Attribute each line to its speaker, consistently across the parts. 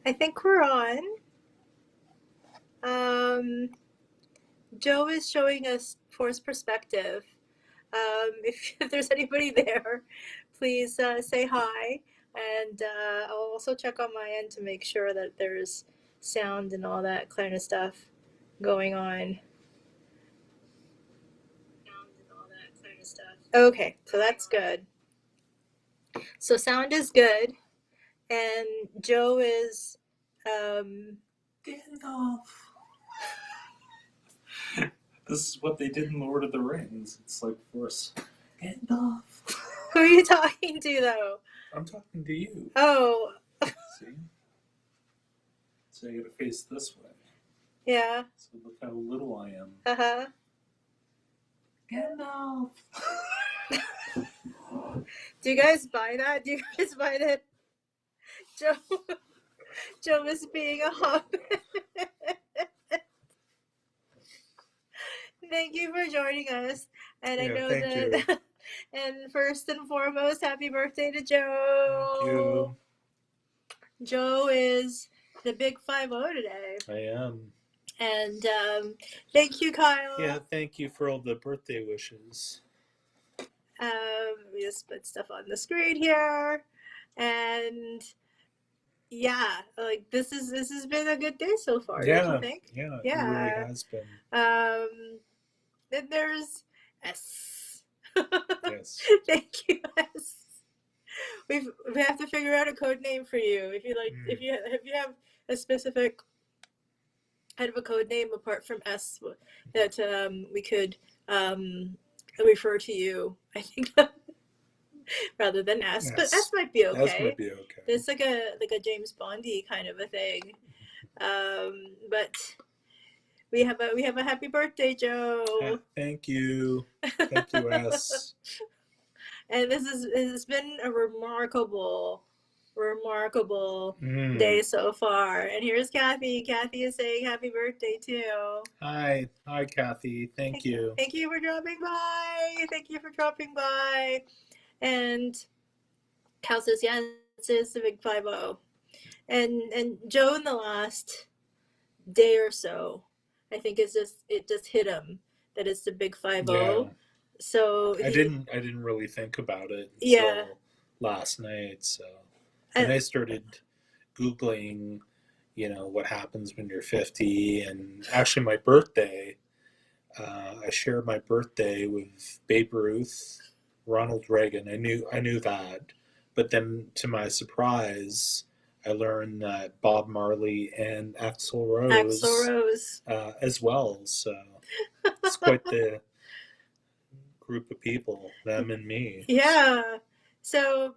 Speaker 1: I think we're on. Joe is showing us Force perspective. If there's anybody there, please say hi. And I'll also check on my end to make sure that there's sound and all that kind of stuff going on. Okay, so that's good. So sound is good, and Joe is
Speaker 2: Gandalf. This is what they did in Lord of the Rings. It's like Force. Gandalf.
Speaker 1: Who are you talking to, though?
Speaker 2: I'm talking to you.
Speaker 1: Oh.
Speaker 2: See? So I gotta face this way.
Speaker 1: Yeah.
Speaker 2: So look how little I am.
Speaker 1: Uh-huh.
Speaker 2: Gandalf.
Speaker 1: Do you guys buy that? Do you guys buy that Joe is being a hobbit? Thank you for joining us. And I know
Speaker 2: thank
Speaker 1: that
Speaker 2: you.
Speaker 1: And first and foremost, happy birthday to Joe.
Speaker 2: Thank you.
Speaker 1: Joe is the big 5-0 today.
Speaker 2: I am.
Speaker 1: And thank you, Kyle.
Speaker 2: Yeah, thank you for all the birthday wishes.
Speaker 1: We just put stuff on the screen here. And yeah, like this has been a good day so far, don't you think?
Speaker 2: Yeah, it really has been.
Speaker 1: Then there's S.
Speaker 2: Yes.
Speaker 1: Thank you, S. We have to figure out a code name for you. If you like, if you have a specific kind of a code name apart from S that we could refer to you, I think, rather than S. Yes. But S might be okay.
Speaker 2: S might be okay.
Speaker 1: It's like a James Bondy kind of a thing. But we have a happy birthday, Joe.
Speaker 2: Thank you. Thank you, S.
Speaker 1: And this has been a remarkable day so far. And here's Kathy. Kathy is saying happy birthday too.
Speaker 2: Hi, Kathy. Thank you.
Speaker 1: Thank you for dropping by. And Cal says yes, it's the big 5-0. And Joe, in the last day or so, I think it just hit him that it's the big 5-0. Yeah. So
Speaker 2: I didn't really think about it until last night. So and I started Googling, what happens when you're 50, and actually my birthday. I shared my birthday with Babe Ruth, Ronald Reagan. I knew that, but then to my surprise, I learned that Bob Marley and Axl Rose as well. So it's quite the group of people, them and me.
Speaker 1: Yeah. So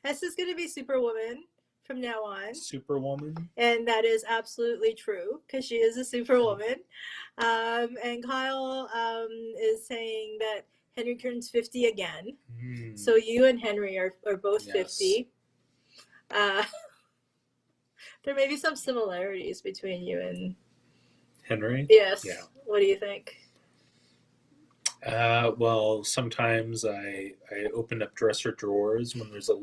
Speaker 1: Hess is going to be Superwoman from now on.
Speaker 2: Superwoman?
Speaker 1: And that is absolutely true, because she is a Superwoman. And Kyle is saying that Henry turns 50 again. So you and Henry are both 50. There may be some similarities between you and
Speaker 2: Henry?
Speaker 1: Yes. Yeah. What do you think?
Speaker 2: Well, sometimes I open up dresser drawers when there's a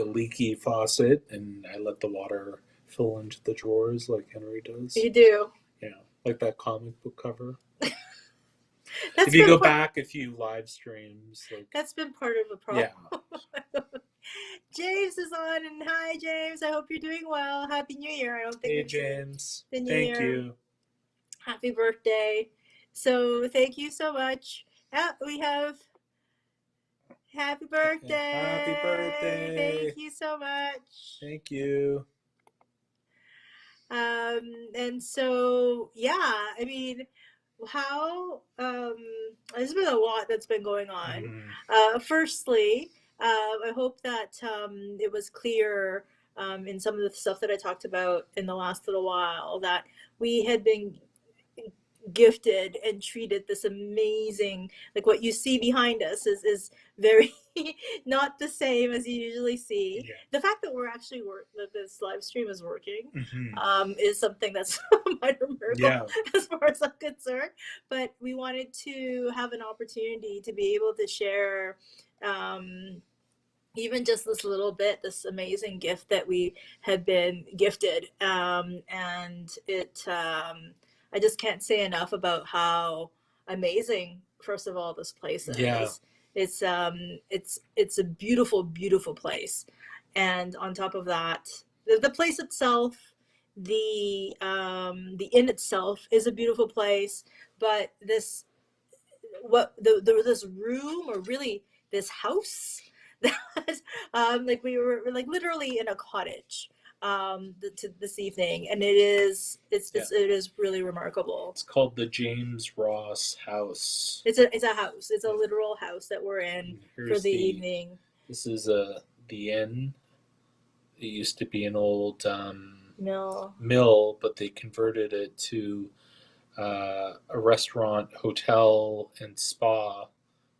Speaker 2: leaky faucet, and I let the water fill into the drawers like Henry does.
Speaker 1: You do?
Speaker 2: Yeah, like that comic book cover. If you go back a few live streams,
Speaker 1: that's been part of the problem. Yeah. James is on, and hi, James. I hope you're doing well. Happy New Year. I don't think
Speaker 2: Hey, James.
Speaker 1: The New
Speaker 2: Thank
Speaker 1: Year.
Speaker 2: You.
Speaker 1: Happy birthday. So thank you so much. We have happy birthday.
Speaker 2: Happy birthday.
Speaker 1: Thank you so much.
Speaker 2: Thank you.
Speaker 1: And so, yeah, I mean, there's been a lot that's been going on. Firstly, I hope that it was clear in some of the stuff that I talked about in the last little while that we had been gifted and treated this amazing, like what you see behind us is very not the same as you usually see. Yeah. The fact that that this live stream is working is something that's a minor miracle as far as I'm concerned. But we wanted to have an opportunity to be able to share even just this little bit, this amazing gift that we had been gifted. And I just can't say enough about how amazing, first of all, this place
Speaker 2: Yeah.
Speaker 1: is. It's a beautiful, beautiful place. And on top of that, the place itself, the inn itself is a beautiful place, but this room, or really this house, that like we were like literally in a cottage this evening, and it is really remarkable.
Speaker 2: It's called the James Ross House.
Speaker 1: It's a house. It's a literal house that we're in for the evening.
Speaker 2: This is the inn. It used to be an old mill, but they converted it to a restaurant, hotel, and spa,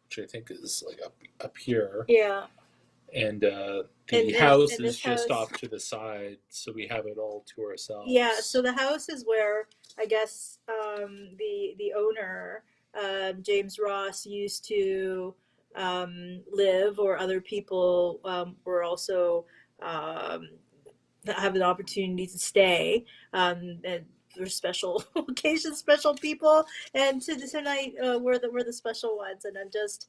Speaker 2: which I think is like up here.
Speaker 1: Yeah.
Speaker 2: And the house is just off to the side, so we have it all to ourselves.
Speaker 1: Yeah, so the house is where I guess the owner, James Ross, used to live, or other people were also have an opportunity to stay. And for special occasions, special people, and tonight we're the special ones, and I'm just.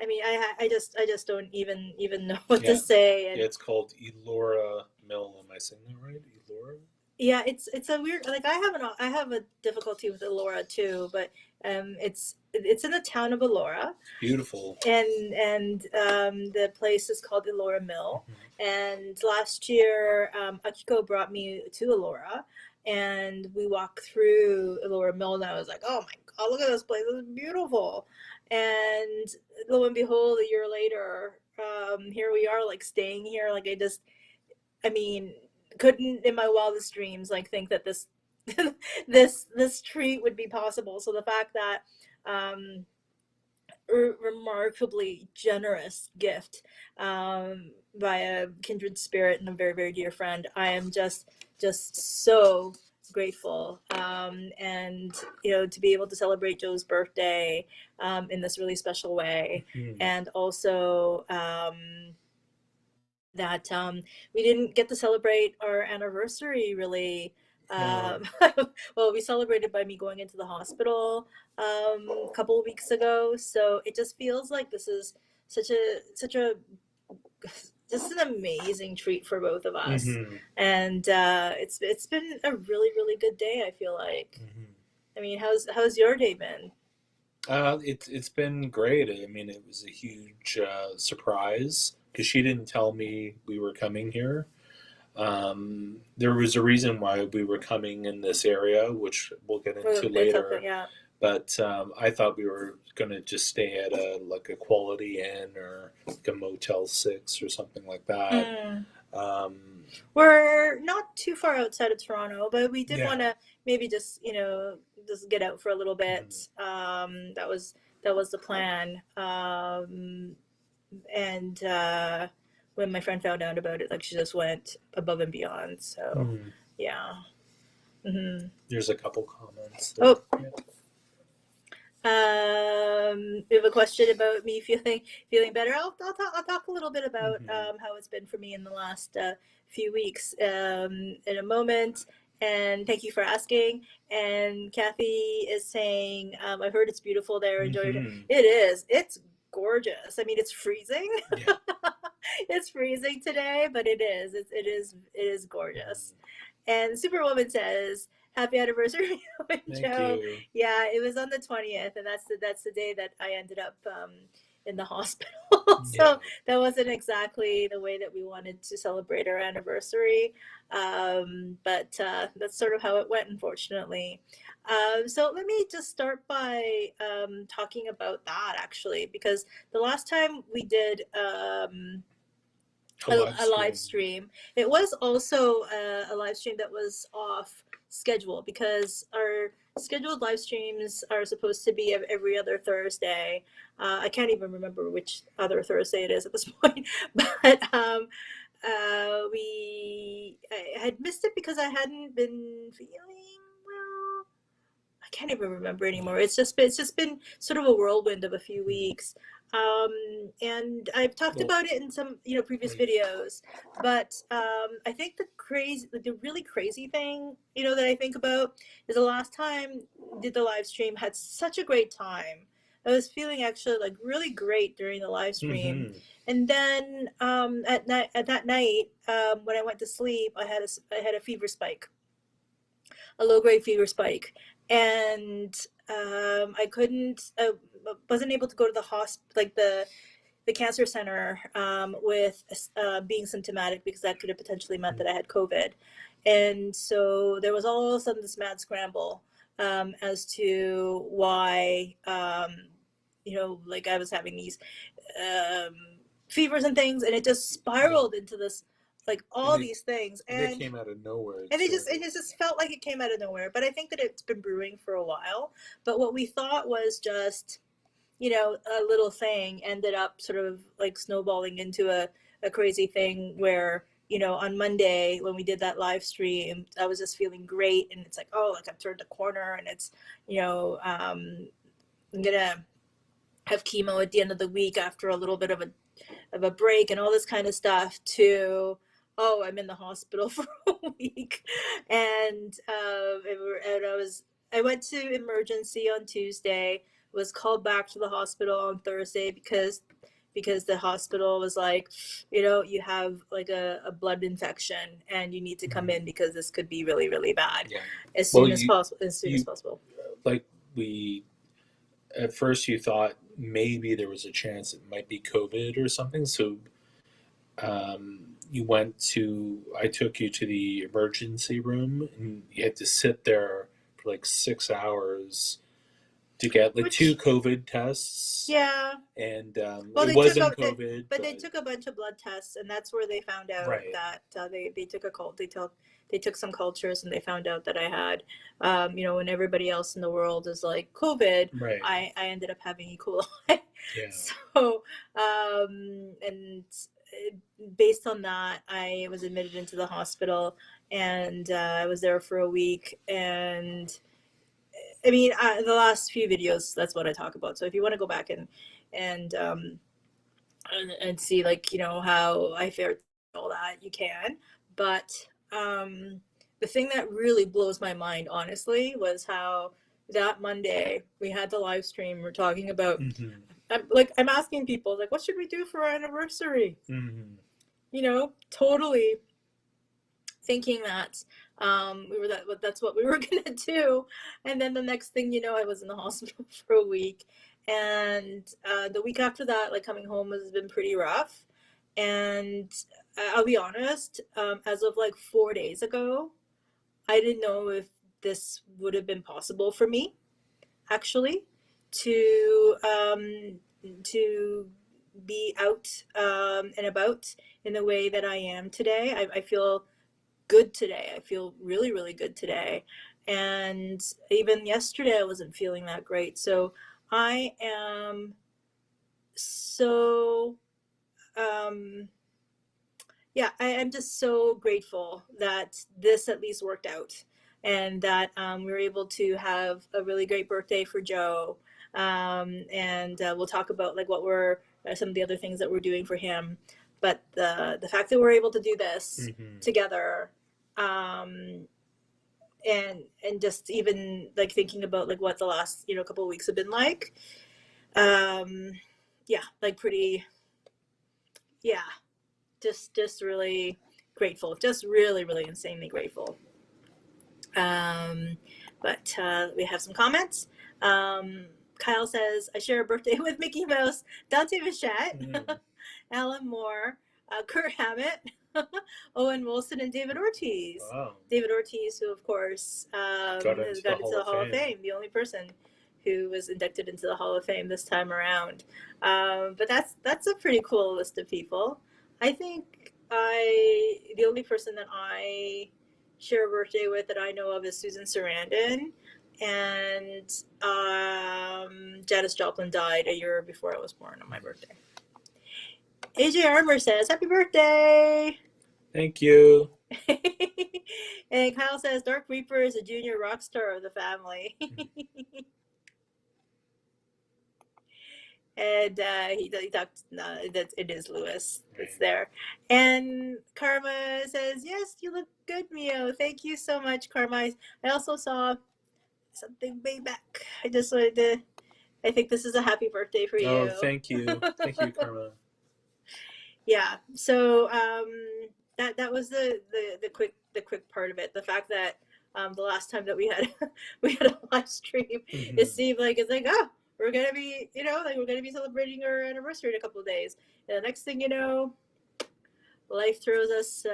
Speaker 1: I mean, I just don't even know what to say. And
Speaker 2: it's called Elora Mill. Am I saying that right? Elora?
Speaker 1: Yeah, it's a weird, like I have a difficulty with Elora too, but it's in the town of Elora.
Speaker 2: It's beautiful.
Speaker 1: And the place is called Elora Mill. Mm-hmm. And last year, Akiko brought me to Elora, and we walked through Elora Mill, and I was like, oh my God, look at this place, it's beautiful. And lo and behold, a year later, here we are, like staying here. Like I mean, couldn't in my wildest dreams like think that this this treat would be possible. So the fact that remarkably generous gift by a kindred spirit and a very, very dear friend, I am just so grateful, and to be able to celebrate Joe's birthday in this really special way. Mm-hmm. And also that we didn't get to celebrate our anniversary really. Well, we celebrated by me going into the hospital a couple of weeks ago, so it just feels like this is such a just an amazing treat for both of us. Mm-hmm. And it's been a really, really good day, I feel like. Mm-hmm. I mean, how's your day been?
Speaker 2: It's been great. I mean, it was a huge surprise because she didn't tell me we were coming here. There was a reason why we were coming in this area, which we'll get into later. Yeah. But I thought we were going to just stay at a Quality Inn or like a Motel 6 or something like that. Mm.
Speaker 1: We're not too far outside of Toronto, but we did want to maybe just just get out for a little bit. Mm-hmm. That was the plan. And when my friend found out about it, like, she just went above and beyond. So yeah. Mm-hmm.
Speaker 2: There's a couple comments.
Speaker 1: We have a question about me feeling better. I'll talk a little bit about how it's been for me in the last few weeks in a moment. And thank you for asking. And Kathy is saying, I've heard it's beautiful there. Enjoyed it. It is. It's gorgeous. I mean, it's freezing. Yeah. It's freezing today, but it is gorgeous. And Superwoman says, happy anniversary, Joe. You. Yeah, it was on the 20th, and that's the day that I ended up in the hospital. So that wasn't exactly the way that we wanted to celebrate our anniversary, but that's sort of how it went, unfortunately. So let me just start by talking about that, actually, because the last time we did a live stream, it was also a live stream that was off schedule, because our scheduled live streams are supposed to be every other Thursday. I can't even remember which other Thursday it is at this point, but I had missed it because I hadn't been feeling well. I can't even remember anymore. It's just been sort of a whirlwind of a few weeks. And I've talked about it in some previous videos, but I think the really crazy thing that I think about is the last time I did the live stream, had such a great time. I was feeling actually like really great during the live stream, and then at that night when I went to sleep, I had a fever spike, a low grade fever spike, and I couldn't. Wasn't able to go to the hospital, like the cancer center, with being symptomatic, because that could have potentially meant that I had COVID. And so there was all of a sudden this mad scramble as to why, like I was having these um, fevers and things, and it just spiraled into this, like these things.
Speaker 2: And it came out of nowhere.
Speaker 1: And it just felt like it came out of nowhere. But I think that it's been brewing for a while. But what we thought was just a little thing ended up sort of like snowballing into a crazy thing where, on Monday when we did that live stream, I was just feeling great. And it's like, oh, like I've turned a corner, and it's, I'm going to have chemo at the end of the week after a little bit of a break and all this kind of stuff, to, oh, I'm in the hospital for a week. And I went to emergency on Tuesday, was called back to the hospital on Thursday because the hospital was like, you have like a blood infection and you need to come in because this could be really, really bad. As soon as possible.
Speaker 2: Like, at first you thought maybe there was a chance it might be COVID or something. So I took you to the emergency room, and you had to sit there for like 6 hours to get like 2 COVID tests.
Speaker 1: Yeah.
Speaker 2: And it wasn't COVID.
Speaker 1: But they took a bunch of blood tests, and that's where they found out that they took they took some cultures, and they found out that I had, when everybody else in the world is like COVID, I ended up having E. coli.
Speaker 2: Yeah.
Speaker 1: So, and based on that, I was admitted into the hospital, and I was there for a week. And I mean, the last few videos, that's what I talk about. So if you want to go back and see, like, how I fared, all that, you can. But the thing that really blows my mind, honestly, was how that Monday we had the live stream. We're talking about, I'm asking people, like, what should we do for our anniversary? Totally thinking that that's what we were gonna do. And then the next thing I was in the hospital for a week. And the week after that, like, coming home has been pretty rough. And I'll be honest, as of like 4 days ago, I didn't know if this would have been possible for me, actually, to be out and about in the way that I am today. I feel good today. I feel really, really good today. And even yesterday I wasn't feeling that great. So I am so I'm just so grateful that this at least worked out, and that we were able to have a really great birthday for Joe. And we'll talk about like what were some of the other things that we're doing for him. But the fact that we're able to do this together, and just even like thinking about like what the last couple of weeks have been like, like pretty, just really grateful, just really, really insanely grateful. But we have some comments. Kyle says, I share a birthday with Mickey Mouse, Dante Bichette, Alan Moore, Kurt Hammett, Owen Wilson, and David Ortiz.
Speaker 2: Wow.
Speaker 1: David Ortiz, who of course has got into the Hall of Fame, the only person who was inducted into the Hall of Fame this time around. But that's a pretty cool list of people. I think the only person that I share a birthday with that I know of is Susan Sarandon, and Janis Joplin died a year before I was born on my birthday. AJ Armour says, happy birthday!
Speaker 2: Thank you.
Speaker 1: And Kyle says, Dark Reaper is a junior rock star of the family. And he talked that it is Lewis that's
Speaker 2: Right.
Speaker 1: there. And Karma says, "Yes, you look good, Mio. Thank you so much, Karma. I also saw something way back. I just wanted to. I think this is a happy birthday for you."
Speaker 2: Oh, thank you, Karma.
Speaker 1: Yeah. So that was the quick part of it. The fact that the last time that we had we had a live stream, it seemed like it's like, oh, we're gonna be, like we're gonna be celebrating our anniversary in a couple of days, and the next thing you know, life throws us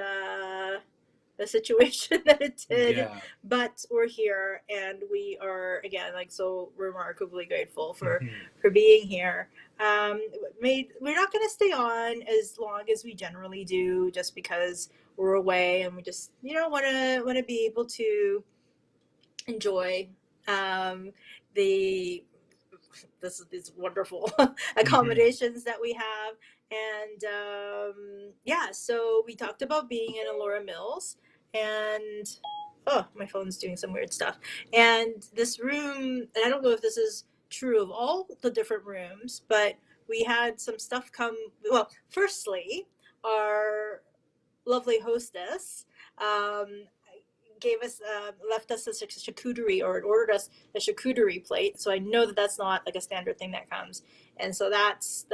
Speaker 1: the situation that it did.
Speaker 2: Yeah.
Speaker 1: But we're here, and we are again like so remarkably grateful for being here. We're not going to stay on as long as we generally do, just because we're away, and we just want to be able to enjoy the these wonderful accommodations that we have. And yeah, so we talked about being in Elora Mills, and oh, my phone's doing some weird stuff. And this room, and I don't know if this is true of all the different rooms, but we had some stuff come. Well, firstly, our lovely hostess gave us left us a charcuterie, or ordered us a charcuterie plate, so I know that that's not like a standard thing that comes, and so that's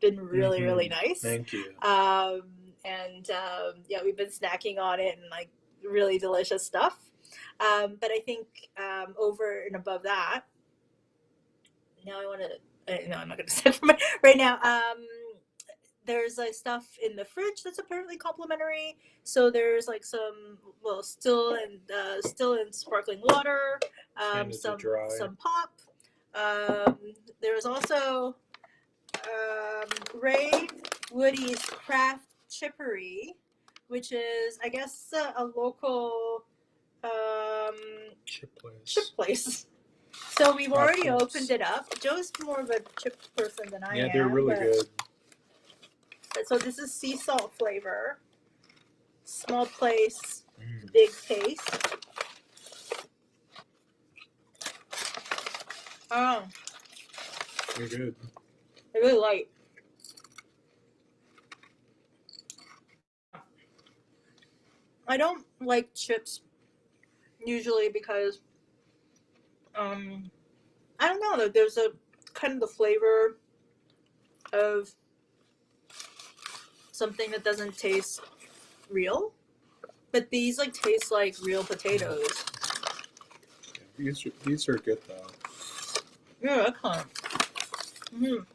Speaker 1: been really really nice.
Speaker 2: Thank you.
Speaker 1: And yeah, we've been snacking on it, and like really delicious stuff. But I think over and above that, now I want to no, I'm not going to say it right now. There's like stuff in the fridge that's apparently complimentary. So there's like some, well, still in sparkling water, some pop. There's also Ray Woody's Craft Chippery, which is, I guess, a local
Speaker 2: chip
Speaker 1: place. So we've already opened it up. Joe's more of a chip person than I am.
Speaker 2: Yeah, they're really good.
Speaker 1: So this is sea salt flavor. Small place, big taste. Oh,
Speaker 2: they're good.
Speaker 1: They're really light. I don't like chips usually because I don't know. There's a kind of the flavor of something that doesn't taste real, but these like taste like real potatoes.
Speaker 2: These are good though.
Speaker 1: Yeah, excellent.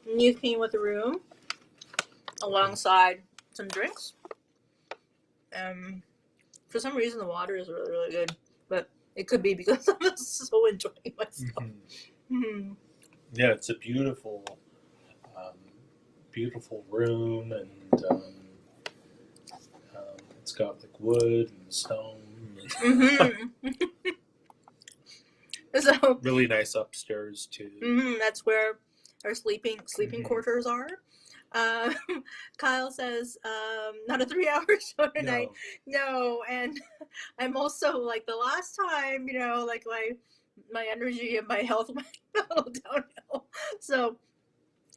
Speaker 1: You came with the room alongside some drinks. For some reason the water is really really good, but it could be because I'm so enjoying myself.
Speaker 2: Yeah, it's a beautiful room, and it's got like wood and stone. So really nice upstairs too.
Speaker 1: That's where our sleeping quarters are. Kyle says, not a 3-hour show tonight. No, and I'm also like the last time, like my energy and my health went a little downhill. So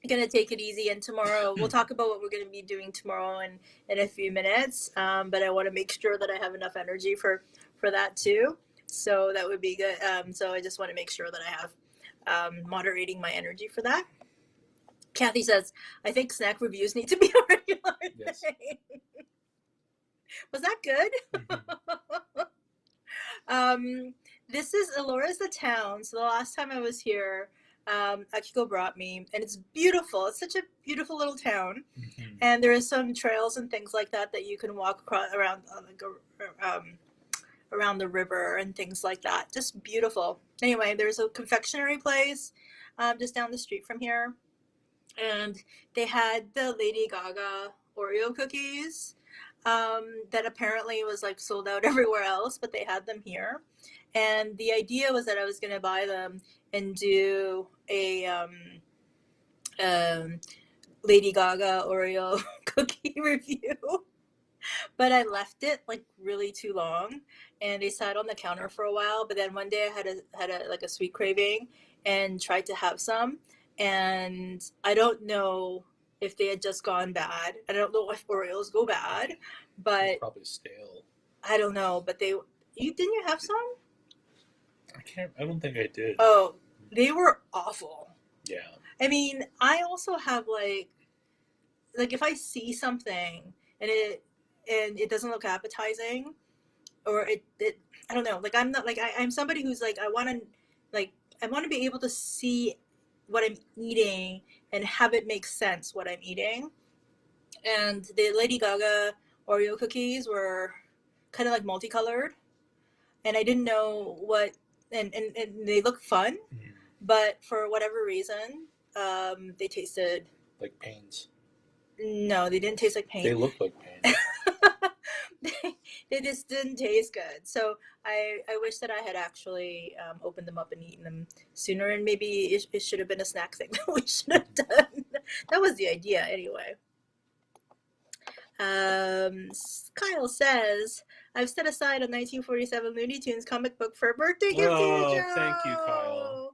Speaker 1: I'm gonna take it easy, and tomorrow we'll talk about what we're gonna be doing tomorrow in a few minutes. But I want to make sure that I have enough energy for that too. So that would be good. So I just want to make sure that I have moderating my energy for that. Kathy says, I think snack reviews need to be a regular thing. Was that good? This is Elora's the town. So the last time I was here, Akiko brought me, and it's beautiful. It's such a beautiful little town. And there is some trails and things like that you can walk across around the river and things like that. Just beautiful. Anyway, there's a confectionery place just down the street from here. And they had the Lady Gaga Oreo cookies that apparently was like sold out everywhere else, but they had them here. And the idea was that I was going to buy them and do a Lady Gaga Oreo cookie review. But I left it like really too long, and they sat on the counter for a while. But then one day I had a sweet craving and tried to have some, and I don't know if they had just gone bad. I don't know if Oreos go bad, but
Speaker 2: it's probably stale.
Speaker 1: I don't know. But didn't you have some?
Speaker 2: I don't think I did.
Speaker 1: Oh, they were awful.
Speaker 2: Yeah.
Speaker 1: I mean, I also have like if I see something and it doesn't look appetizing, or it I don't know. Like I'm not like I'm somebody who's like I want to be able to see what I'm eating and have it make sense what I'm eating. And the Lady Gaga Oreo cookies were kind of like multicolored, and I didn't know what and they look fun, but for whatever reason, they tasted
Speaker 2: like pains.
Speaker 1: No, they didn't taste like paint.
Speaker 2: They look like paint.
Speaker 1: They just didn't taste good. So I wish that I had actually opened them up and eaten them sooner, and maybe it should have been a snack thing that we should have done. That was the idea anyway. Kyle says, I've set aside a 1947 Looney Tunes comic book for a birthday gift to you, Joe.
Speaker 2: Thank you, Kyle.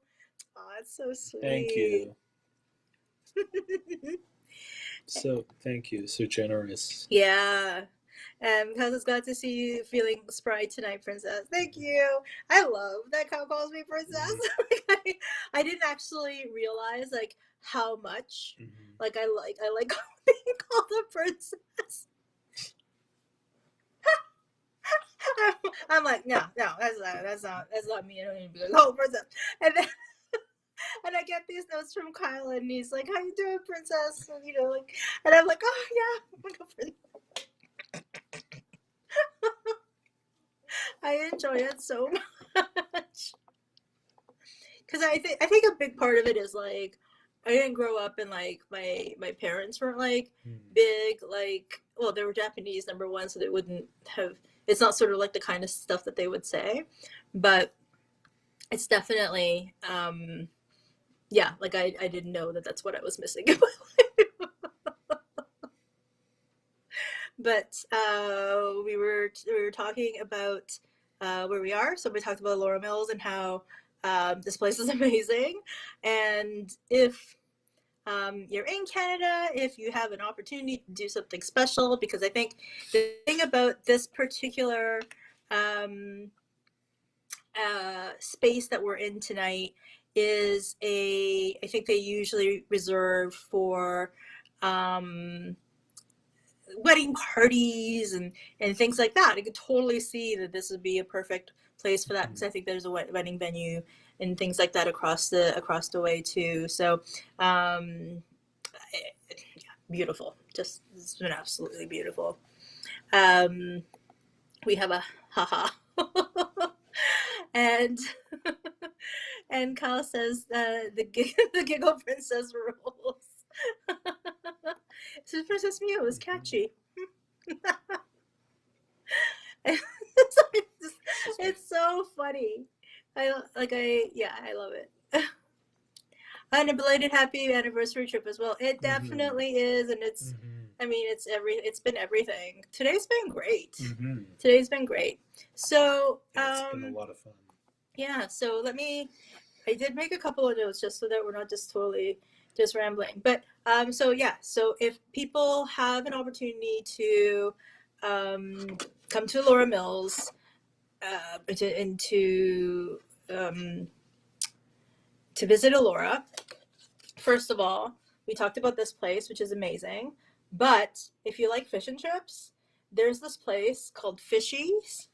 Speaker 1: Oh, that's so sweet.
Speaker 2: Thank you. So, thank you. So generous.
Speaker 1: Yeah. Because it's glad to see you feeling spry tonight, Princess. Thank you. I love that Kyle calls me Princess. I didn't actually realize like how much like I like being called a princess. I'm like, no, that's not me. I don't need to be like, oh, princess. And then and I get these notes from Kyle, and he's like, "How you doing, princess?" And and I'm like, "Oh yeah, I'm like a princess." I enjoy it so much because I think a big part of it is like I didn't grow up and like my parents weren't like big like well they were Japanese number one, so they wouldn't have it's not sort of like the kind of stuff that they would say, but it's definitely yeah, like I didn't know that that's what I was missing in my life. But we were talking about where we are. So we talked about Laura Mills and how this place is amazing. And if you're in Canada, if you have an opportunity to do something special, because I think the thing about this particular space that we're in tonight is I think they usually reserve for wedding parties and things like that. I could totally see that this would be a perfect place for that because I think there's a wedding venue and things like that across the way too. So beautiful. Just it's been absolutely beautiful. We have a haha. And and Kyle says the giggle princess rules. So Princess Mew is catchy. It's so funny. I love it. And a belated happy anniversary trip as well. It definitely is, and it's. I mean, it's been everything. Today's been great. Today's been great. So
Speaker 2: it's been a lot of fun.
Speaker 1: Yeah. So I did make a couple of notes just so that we're not just totally just rambling. But so if people have an opportunity to come to Laura Mills to visit Elora, first of all, we talked about this place, which is amazing. But if you like fish and chips, there's this place called Fishies.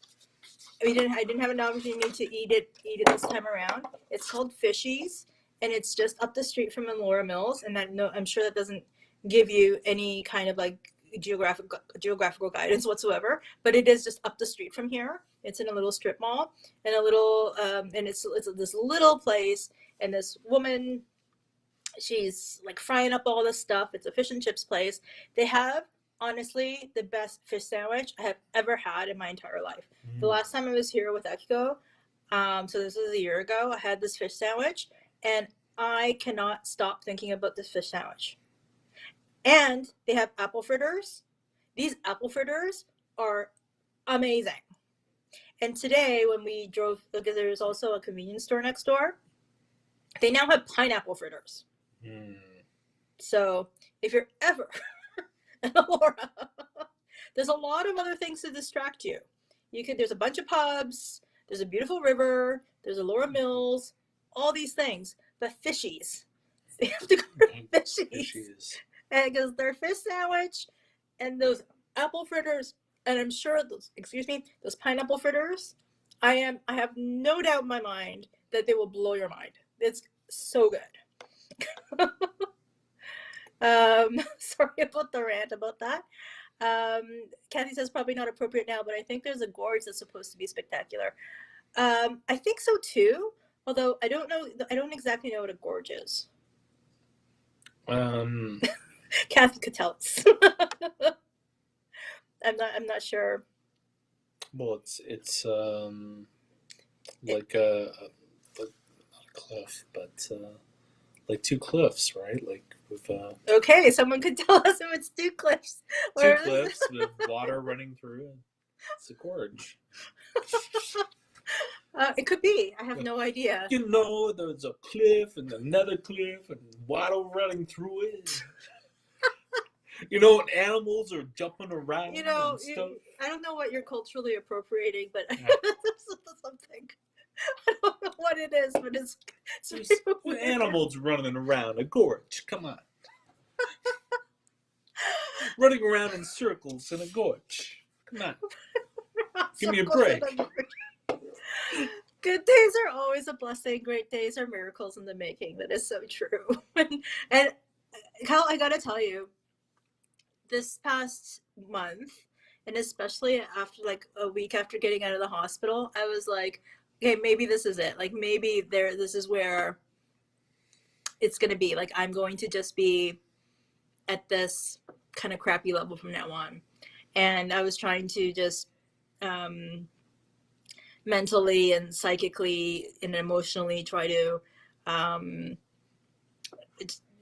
Speaker 1: I didn't have an opportunity to eat it this time around. It's called Fishies, and it's just up the street from Laura Mills. And I'm sure that doesn't give you any kind of like geographical guidance whatsoever, but it is just up the street from here. It's in a little strip mall, and and it's this little place, and this woman, she's like frying up all this stuff. It's a fish and chips place. They have honestly the best fish sandwich I have ever had in my entire life. The last time I was here with Akiko, so this was a year ago, I had this fish sandwich, and I cannot stop thinking about this fish sandwich. And they have apple fritters. These apple fritters are amazing. And today when we drove, because there's also a convenience store next door, they now have pineapple fritters. So if you're ever in Elora, there's a lot of other things to distract you. There's a bunch of pubs, there's a beautiful river, there's Elora Mills, all these things. But fishies. You have to go to fishies. And because their fish sandwich and those apple fritters, and I'm sure those pineapple fritters, I have no doubt in my mind that they will blow your mind. It's so good. Sorry about the rant about that. Kathy says probably not appropriate now, but I think there's a gorge that's supposed to be spectacular. I think so too, although I don't know. I don't exactly know what a gorge is. Kathy could tell us. I'm not sure.
Speaker 2: Well, it's like a not a cliff, but like two cliffs, right? Like with
Speaker 1: okay, someone could tell us if it's two cliffs.
Speaker 2: Two cliffs with water running through it. It's a gorge.
Speaker 1: It could be. I have no idea.
Speaker 2: You know, there's a cliff and another cliff and water running through it. You know, and animals are jumping around.
Speaker 1: You know,
Speaker 2: and stuff.
Speaker 1: I don't know what you're culturally appropriating, but something. I don't know what it is, but it's
Speaker 2: animals running around a gorge. Come on. Running around in circles in a gorge. Come on. Give me a break.
Speaker 1: Good days are always a blessing. Great days are miracles in the making. That is so true. And Cal, I gotta tell you, this past month, and especially after like a week after getting out of the hospital, I was like, okay, maybe this is it. Like maybe this is where it's gonna be. Like I'm going to just be at this kind of crappy level from now on. And I was trying to just mentally and psychically and emotionally try to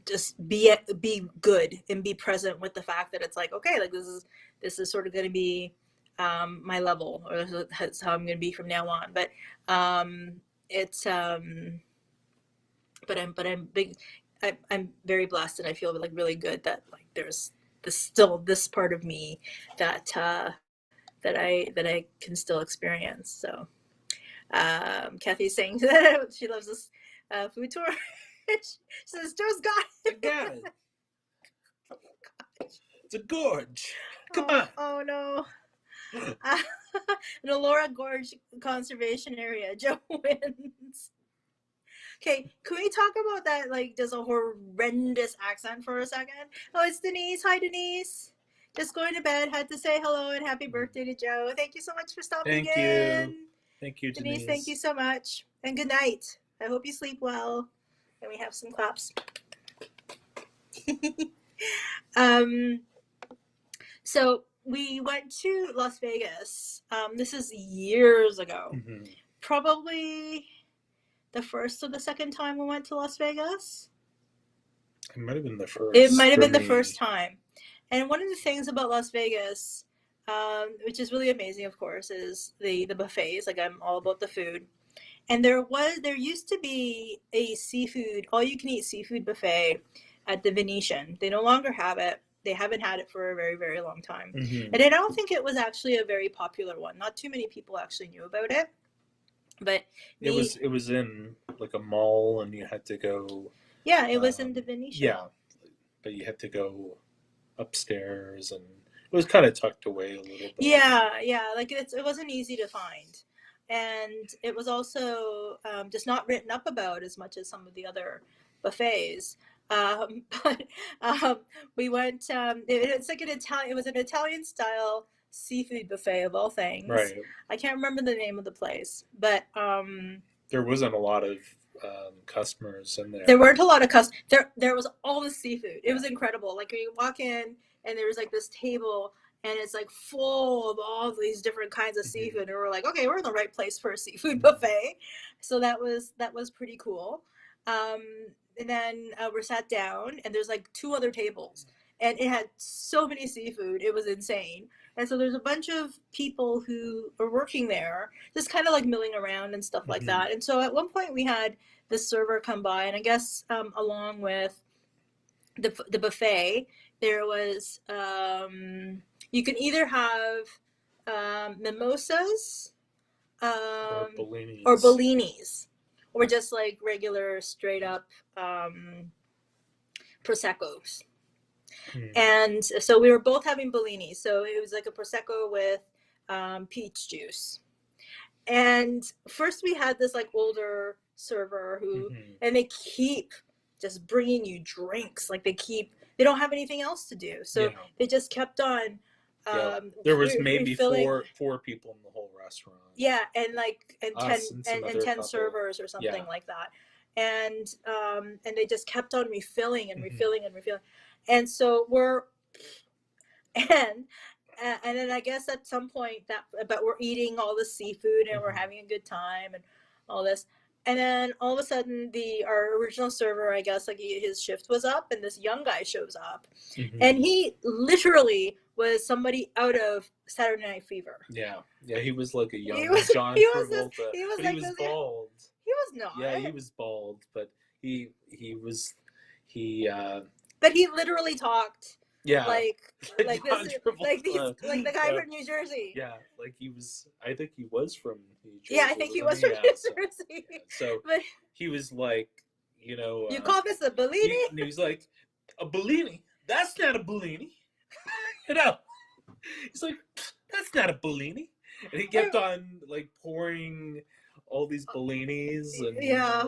Speaker 1: just be good and be present with the fact that it's like, okay, like this is sort of going to be my level, or that's how I'm going to be from now on. But I'm very blessed, and I feel like really good that like there's still this part of me that I can still experience. So Kathy's saying that she loves this food tour. She says, Joe's got it.
Speaker 2: I got it. Oh, it's a gorge. Come on.
Speaker 1: Oh no. An Elora Gorge Conservation Area. Joe wins. Okay, can we talk about that, like, just a horrendous accent for a second? Oh, it's Denise. Hi, Denise. Just going to bed. Had to say hello and happy birthday to Joe. Thank you so much for stopping in.
Speaker 2: Thank you,
Speaker 1: Denise. Thank you so much. And good night. I hope you sleep well. And we have some claps. So we went to Las Vegas. This is years ago. Mm-hmm. Probably the first or the second time we went to Las Vegas.
Speaker 2: It might have been the first.
Speaker 1: It might have been the first time. And one of the things about Las Vegas, which is really amazing, of course, is the buffets. Like, I'm all about the food. And there used to be a all-you-can-eat seafood buffet at the Venetian. They no longer have it. They haven't had it for a very, very long time. Mm-hmm. And I don't think it was actually a very popular one. Not too many people actually knew about it. But
Speaker 2: it was in like a mall, and you had to go.
Speaker 1: Yeah, it was in the Venetian.
Speaker 2: Yeah, but you had to go upstairs, and it was kind of tucked away a little bit.
Speaker 1: Yeah, like it wasn't easy to find, and it was also just not written up about as much as some of the other buffets. But we went. It's like it was an Italian style seafood buffet of all things.
Speaker 2: Right.
Speaker 1: I can't remember the name of the place, but
Speaker 2: there wasn't a lot of customers in there.
Speaker 1: There weren't a lot of customers. There was all the seafood. It was incredible. Like, you walk in and there was like this table, and it's like full of all these different kinds of seafood, and we're like, okay, we're in the right place for a seafood buffet. So that was pretty cool. And then we're sat down, and there's like two other tables, and it had so many seafood. It was insane. And so there's a bunch of people who are working there, just kind of like milling around and stuff like that. And so at one point we had the server come by, and I guess along with the buffet, there was you can either have mimosas
Speaker 2: or bellinis,
Speaker 1: or just like regular straight up proseccos. And so we were both having bellinis. So it was like a prosecco with peach juice. And first we had this like older server who, and they keep just bringing you drinks. Like they don't have anything else to do. So they just kept on.
Speaker 2: There was maybe four people in the whole restaurant.
Speaker 1: Yeah, and like and 10 servers or something like that. And they just kept on refilling and refilling and refilling. And so and then I guess at some point but we're eating all the seafood and we're having a good time and all this. And then all of a sudden our original server, I guess, like his shift was up and this young guy shows up. And he literally was somebody out of Saturday Night Fever.
Speaker 2: Yeah, he was like a young John Travolta. He was bald.
Speaker 1: He was not.
Speaker 2: Yeah, he was bald, but he
Speaker 1: But he literally talked.
Speaker 2: Yeah,
Speaker 1: like the guy from New Jersey.
Speaker 2: Yeah, like he was. I think he was from New Jersey.
Speaker 1: Yeah, I think he was from New Jersey.
Speaker 2: So but he was like,
Speaker 1: you call this a Bellini?
Speaker 2: And he was like, a Bellini? That's not a Bellini. He's like, that's not a Bellini. And he kept on like pouring all these Bellinis and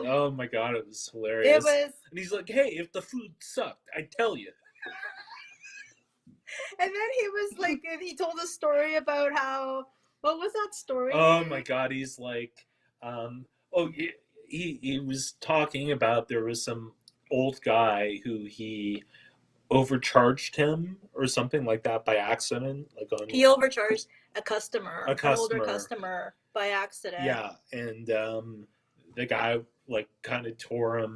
Speaker 2: oh my god, it was hilarious. And he's like, hey, if the food sucked, I'd tell you.
Speaker 1: And then he was like, he told a story about what was that story?
Speaker 2: Oh my god, he's like, he was talking about there was some old guy who he overcharged him or something like that by accident.
Speaker 1: He overcharged an older customer by accident.
Speaker 2: Yeah, and the guy like kind of tore a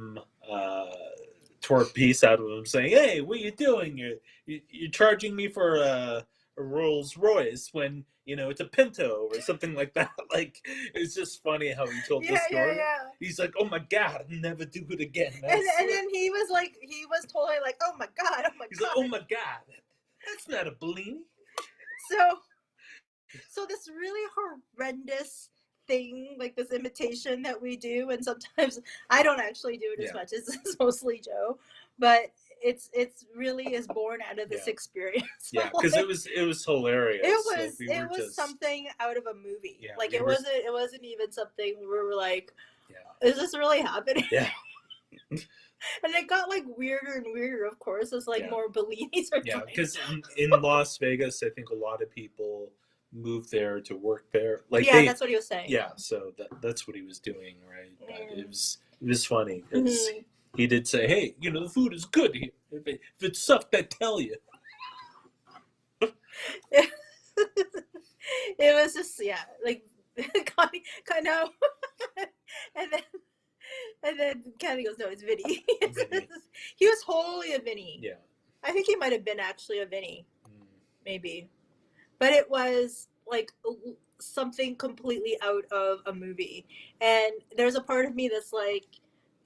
Speaker 2: piece out of him, saying, "Hey, what are you doing? You're charging me for a Rolls Royce when it's a Pinto or something like that." Like it's just funny how he told the story. Yeah. He's like, "Oh my god, I'll never do it again."
Speaker 1: And then he was totally like, "Oh my god, oh my
Speaker 2: He's
Speaker 1: god."
Speaker 2: Like, "Oh my god, that's not a Bellini."
Speaker 1: So this really horrendous thing, like this imitation that we do, and sometimes I don't actually do it as much as it's mostly Joe, but it's really is born out of this experience.
Speaker 2: Yeah, because it was hilarious.
Speaker 1: It was something out of a movie. Yeah, like it wasn't even something we were like, is this really happening?
Speaker 2: Yeah.
Speaker 1: And it got like weirder and weirder, of course, as like more Bellinis are
Speaker 2: coming. Because in Las Vegas, I think a lot of people moved there to work there. Like
Speaker 1: that's what he was saying.
Speaker 2: Yeah, so that's what he was doing, right? It was funny because he did say, "Hey, the food is good here. If it sucked, I'd tell you."
Speaker 1: It was just like kind of, and then Kathy goes, "No, it's Vinny." He was wholly a Vinny.
Speaker 2: Yeah,
Speaker 1: I think he might have been actually a Vinny, maybe. But it was like something completely out of a movie. And there's a part of me that's like,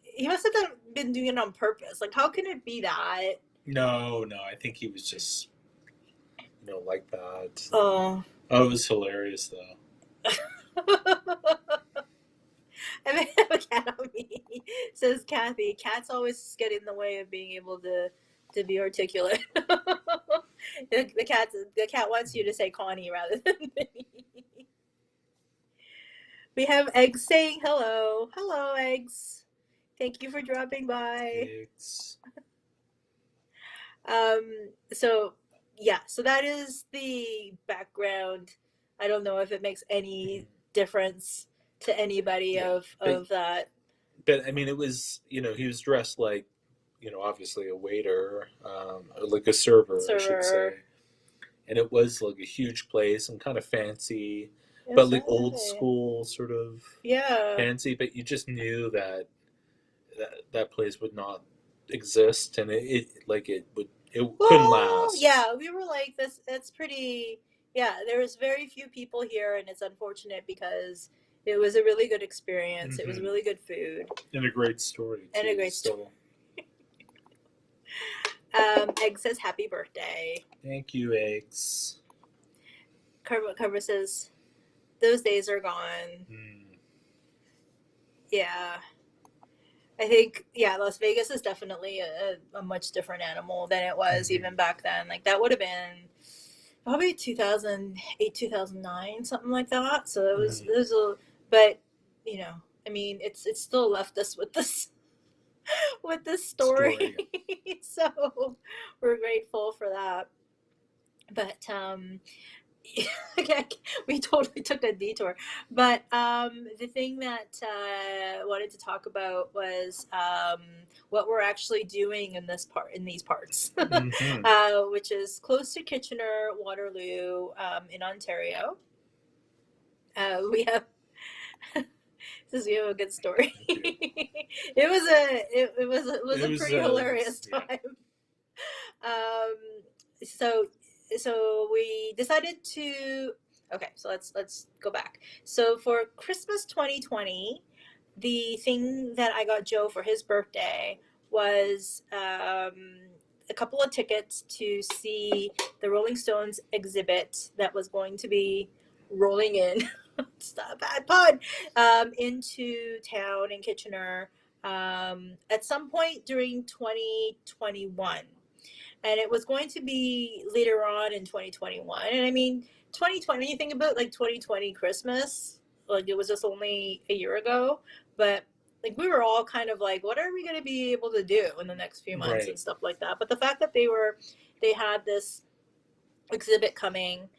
Speaker 1: he must have been doing it on purpose. Like, how can it be that?
Speaker 2: No, I think he was just, like that.
Speaker 1: Oh,
Speaker 2: it was hilarious, though.
Speaker 1: I mean, I have a cat on me, says Kathy. Cats always get in the way of being able to be articulate. The cat wants you to say Connie rather than me. We have Eggs saying hello. Hello, Eggs. Thank you for dropping by.
Speaker 2: Eggs.
Speaker 1: So that is the background. I don't know if it makes any difference to anybody of that.
Speaker 2: But I mean, it was, he was dressed like, obviously a waiter, like a server, I should say. And it was like a huge place and kind of fancy, but like old school sort of fancy. But you just knew that place would not exist, and it couldn't last.
Speaker 1: Yeah, we were like this. It's pretty. Yeah, there was very few people here, and it's unfortunate because it was a really good experience. Mm-hmm. It was really good food
Speaker 2: and a great story.
Speaker 1: And a great story. Egg says happy birthday.
Speaker 2: Thank you, Eggs.
Speaker 1: Carver says those days are gone. Yeah. I think, Las Vegas is definitely a much different animal than it was even back then. Like, that would have been probably 2008, 2009, something like that. So it was but, I mean, it's still left us with this story. So we're grateful for that. But we totally took a detour. But the thing that I wanted to talk about was what we're actually doing in these parts, which is close to Kitchener, Waterloo, in Ontario. We have we have a good story. It was a pretty hilarious time. So we decided to so let's go back. So for Christmas 2020, the thing that I got Joe for his birthday was a couple of tickets to see the Rolling Stones exhibit that was going to be rolling in stop bad pun into town in Kitchener at some point during 2021. And it was going to be later on in 2021. And I mean, 2020, when you think about like 2020 Christmas, like it was just only a year ago, but like we were all kind of like, what are we going to be able to do in the next few months and stuff like that. But the fact that they had this exhibit coming,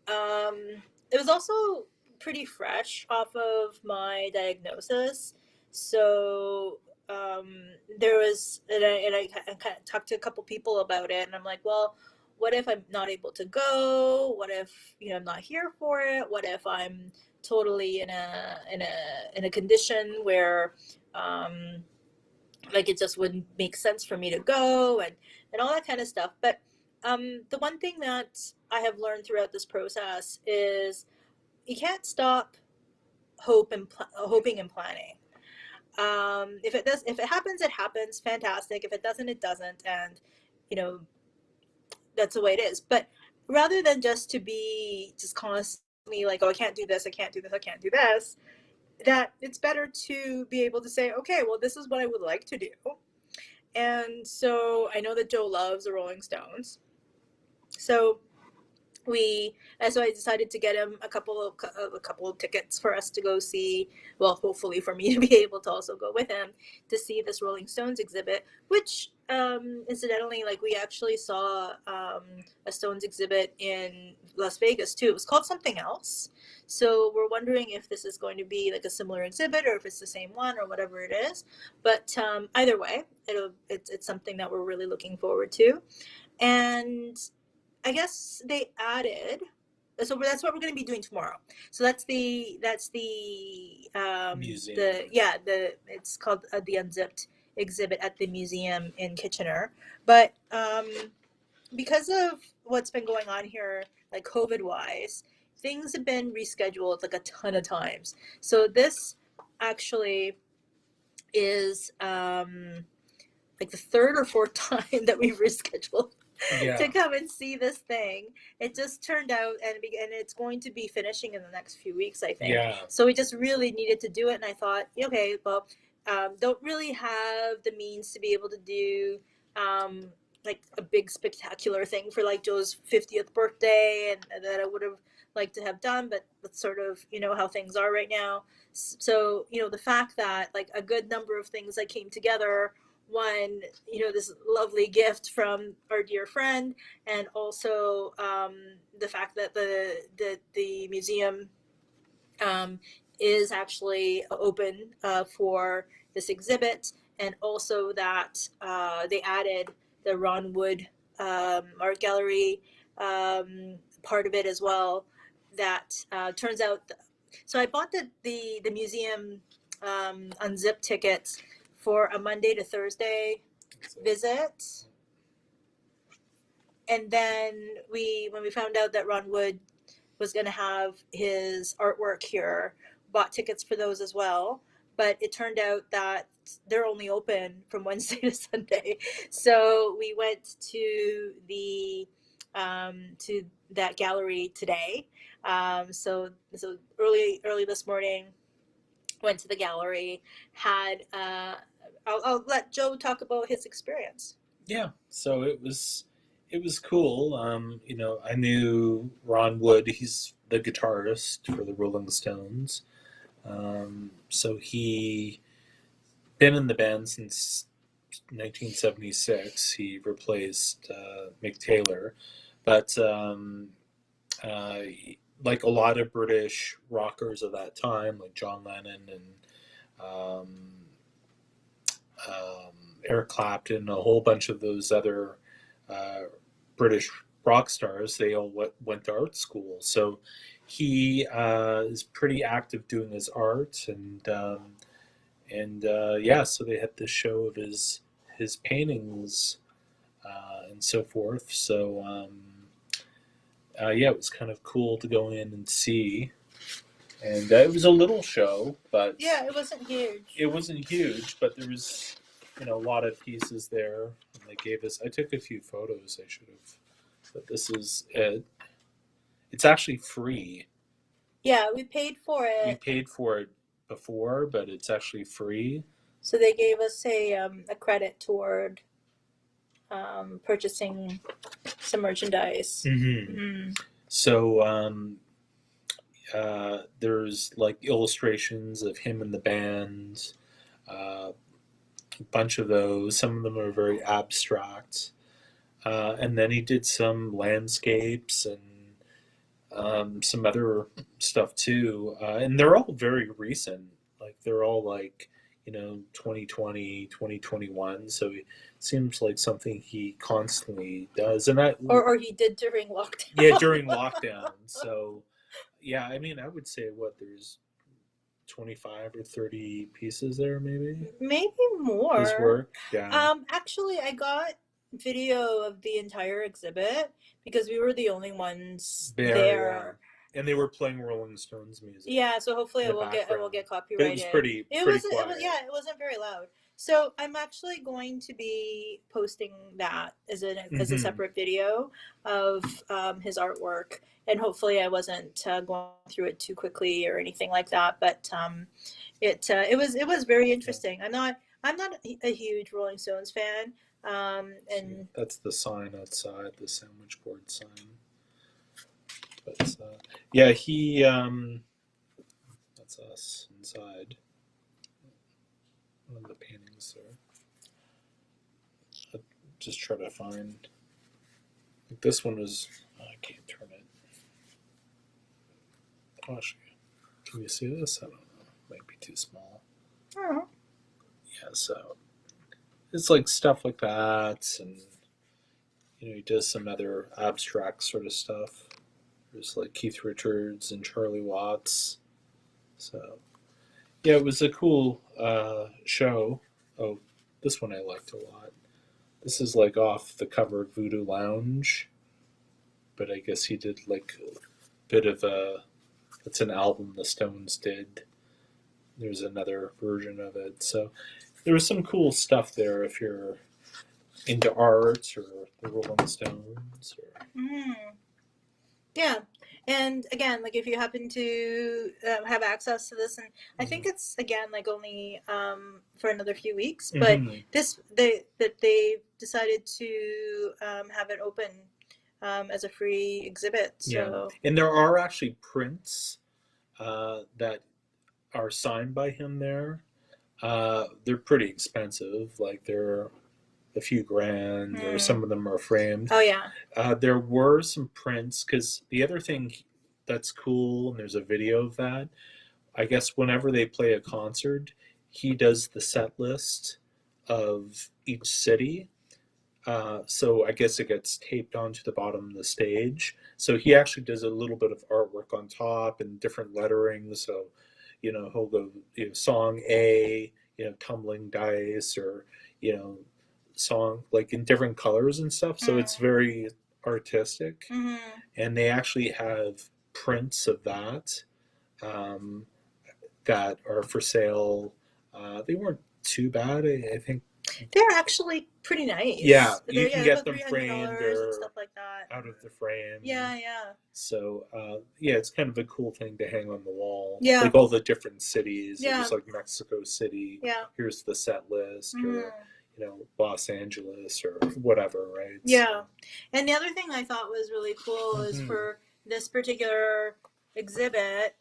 Speaker 1: it was also pretty fresh off of my diagnosis. So there was, and I kind of talked to a couple people about it, and I'm like, well, what if I'm not able to go? What if I'm not here for it? What if I'm totally in a condition where like it just wouldn't make sense for me to go and all that kind of stuff. But the one thing that I have learned throughout this process is you can't stop hoping and planning. If it happens, it happens. Fantastic. If it doesn't, it doesn't. And that's the way it is. But rather than just to be just constantly like, oh, I can't do this, I can't do this, I can't do this, that it's better to be able to say, okay, well, this is what I would like to do. And so I know that Joe loves the Rolling Stones. So I decided to get him a couple of tickets for us to go see. Well, hopefully for me to be able to also go with him to see this Rolling Stones exhibit, which incidentally, like we actually saw a Stones exhibit in Las Vegas too. It was called something else. So we're wondering if this is going to be like a similar exhibit or if it's the same one or whatever it is. But either way, it's something that we're really looking forward to. And I guess they added, so that's what we're going to be doing tomorrow. So that's the
Speaker 2: museum.
Speaker 1: It's called the Unzipped exhibit at the museum in Kitchener. But because of what's been going on here, like COVID wise, things have been rescheduled like a ton of times. So this actually is like the third or fourth time that we've rescheduled to come and see this thing. It just turned out, and it's going to be finishing in the next few weeks, I think. So we just really needed to do it, and I thought, okay, well, don't really have the means to be able to do like a big spectacular thing for like Joe's 50th birthday, and that I would have liked to have done, but that's sort of how things are right now. So the fact that like a good number of things that came together, one, this lovely gift from our dear friend, and also the fact that the museum is actually open for this exhibit, and also that they added the Ron Wood art gallery part of it as well. That turns out. So I bought the museum unzipped tickets for a Monday to Thursday visit. And then when we found out that Ron Wood was going to have his artwork here, bought tickets for those as well. but it turned out that they're only open from Wednesday to Sunday. So we went to that gallery today. So early this morning, went to the gallery. Had I'll let Joe talk about his experience.
Speaker 2: Yeah, so it was cool. You know, I knew Ron Wood. He's the guitarist for the Rolling Stones. So he been in the band since 1976. He replaced Mick Taylor, but uh, like a lot of British rockers of that time, like John Lennon and um, Eric Clapton, a whole bunch of those other uh, British rock stars, they all went to art school. So he is pretty active doing his art, and yeah, so they had this show of his paintings and so forth. So yeah, it was kind of cool to go in and see. And it was a little show, but
Speaker 1: yeah, it wasn't huge.
Speaker 2: It wasn't huge, but there was, you know, a lot of pieces there. And they gave us. I took a few photos. I should have, but this is it. It's actually free.
Speaker 1: Yeah, we paid for it.
Speaker 2: We paid for it before, but it's actually free.
Speaker 1: So they gave us a credit toward purchasing some merchandise.
Speaker 2: Mm-hmm. Mm-hmm. So there's like illustrations of him and the band, a bunch of those. Some of them are very abstract. And then he did some landscapes and some other stuff too. And they're all very recent. Like they're all like, you know, 2020, 2021. So it seems like something he constantly does. And
Speaker 1: or he did during lockdown.
Speaker 2: Yeah, during lockdown. So yeah, I mean, I would say there's 25 or 30 pieces there, maybe
Speaker 1: more.
Speaker 2: His work. Yeah.
Speaker 1: Actually, I got video of the entire exhibit because we were the only ones there.
Speaker 2: Yeah. And they were playing Rolling Stones music.
Speaker 1: Yeah, so hopefully I won't get copyrighted. But
Speaker 2: it was pretty quiet.
Speaker 1: It wasn't very loud. So I'm actually going to be posting that as a separate video of his artwork, and hopefully I wasn't going through it too quickly or anything like that. But it was very interesting. I'm not a huge Rolling Stones fan, and
Speaker 2: that's the sign outside, the sandwich board sign. But yeah, he that's us inside. One of the paintings there. I'll just try to find. Like this one was. Oh, I can't turn it. Gosh, can you see this? I don't know. It might be too small.
Speaker 1: Oh.
Speaker 2: Yeah, so it's like stuff like that, and you know, he does some other abstract sort of stuff. There's like Keith Richards and Charlie Watts. So yeah, it was a cool show. Oh, this one I liked a lot. This is like off the cover of Voodoo Lounge, but I guess he did like a bit of a. It's an album the Stones did. There's another version of it. So there was some cool stuff there if you're into art or the Rolling Stones.
Speaker 1: Yeah. And again, like if you happen to have access to this, and I think it's again like only for another few weeks, but they decided to have it open as a free exhibit. So.
Speaker 2: Yeah, and there are actually prints that are signed by him there. They're pretty expensive, like they're a few grand, or some of them are framed.
Speaker 1: Oh yeah.
Speaker 2: There were some prints, because the other thing that's cool, and there's a video of that, I guess whenever they play a concert, he does the set list of each city. So I guess it gets taped onto the bottom of the stage. So he actually does a little bit of artwork on top and different lettering. So, you know, he'll go, you know, song A, you know, tumbling dice, or, you know, song like in different colors and stuff. So it's very artistic. And they actually have prints of that that are for sale They weren't too bad. I think
Speaker 1: they're actually pretty nice.
Speaker 2: Yeah, you
Speaker 1: they're,
Speaker 2: can
Speaker 1: yeah,
Speaker 2: get
Speaker 1: about
Speaker 2: them framed
Speaker 1: $300 and
Speaker 2: or
Speaker 1: stuff like that.
Speaker 2: out of the frame.
Speaker 1: Yeah, yeah.
Speaker 2: So yeah, it's kind of a cool thing to hang on the wall.
Speaker 1: Yeah.
Speaker 2: Like all the different cities.
Speaker 1: Yeah.
Speaker 2: It was like Mexico City.
Speaker 1: Yeah.
Speaker 2: Here's the set list, or Los Angeles or whatever, right?
Speaker 1: Yeah. So. And the other thing I thought was really cool is for this particular exhibit,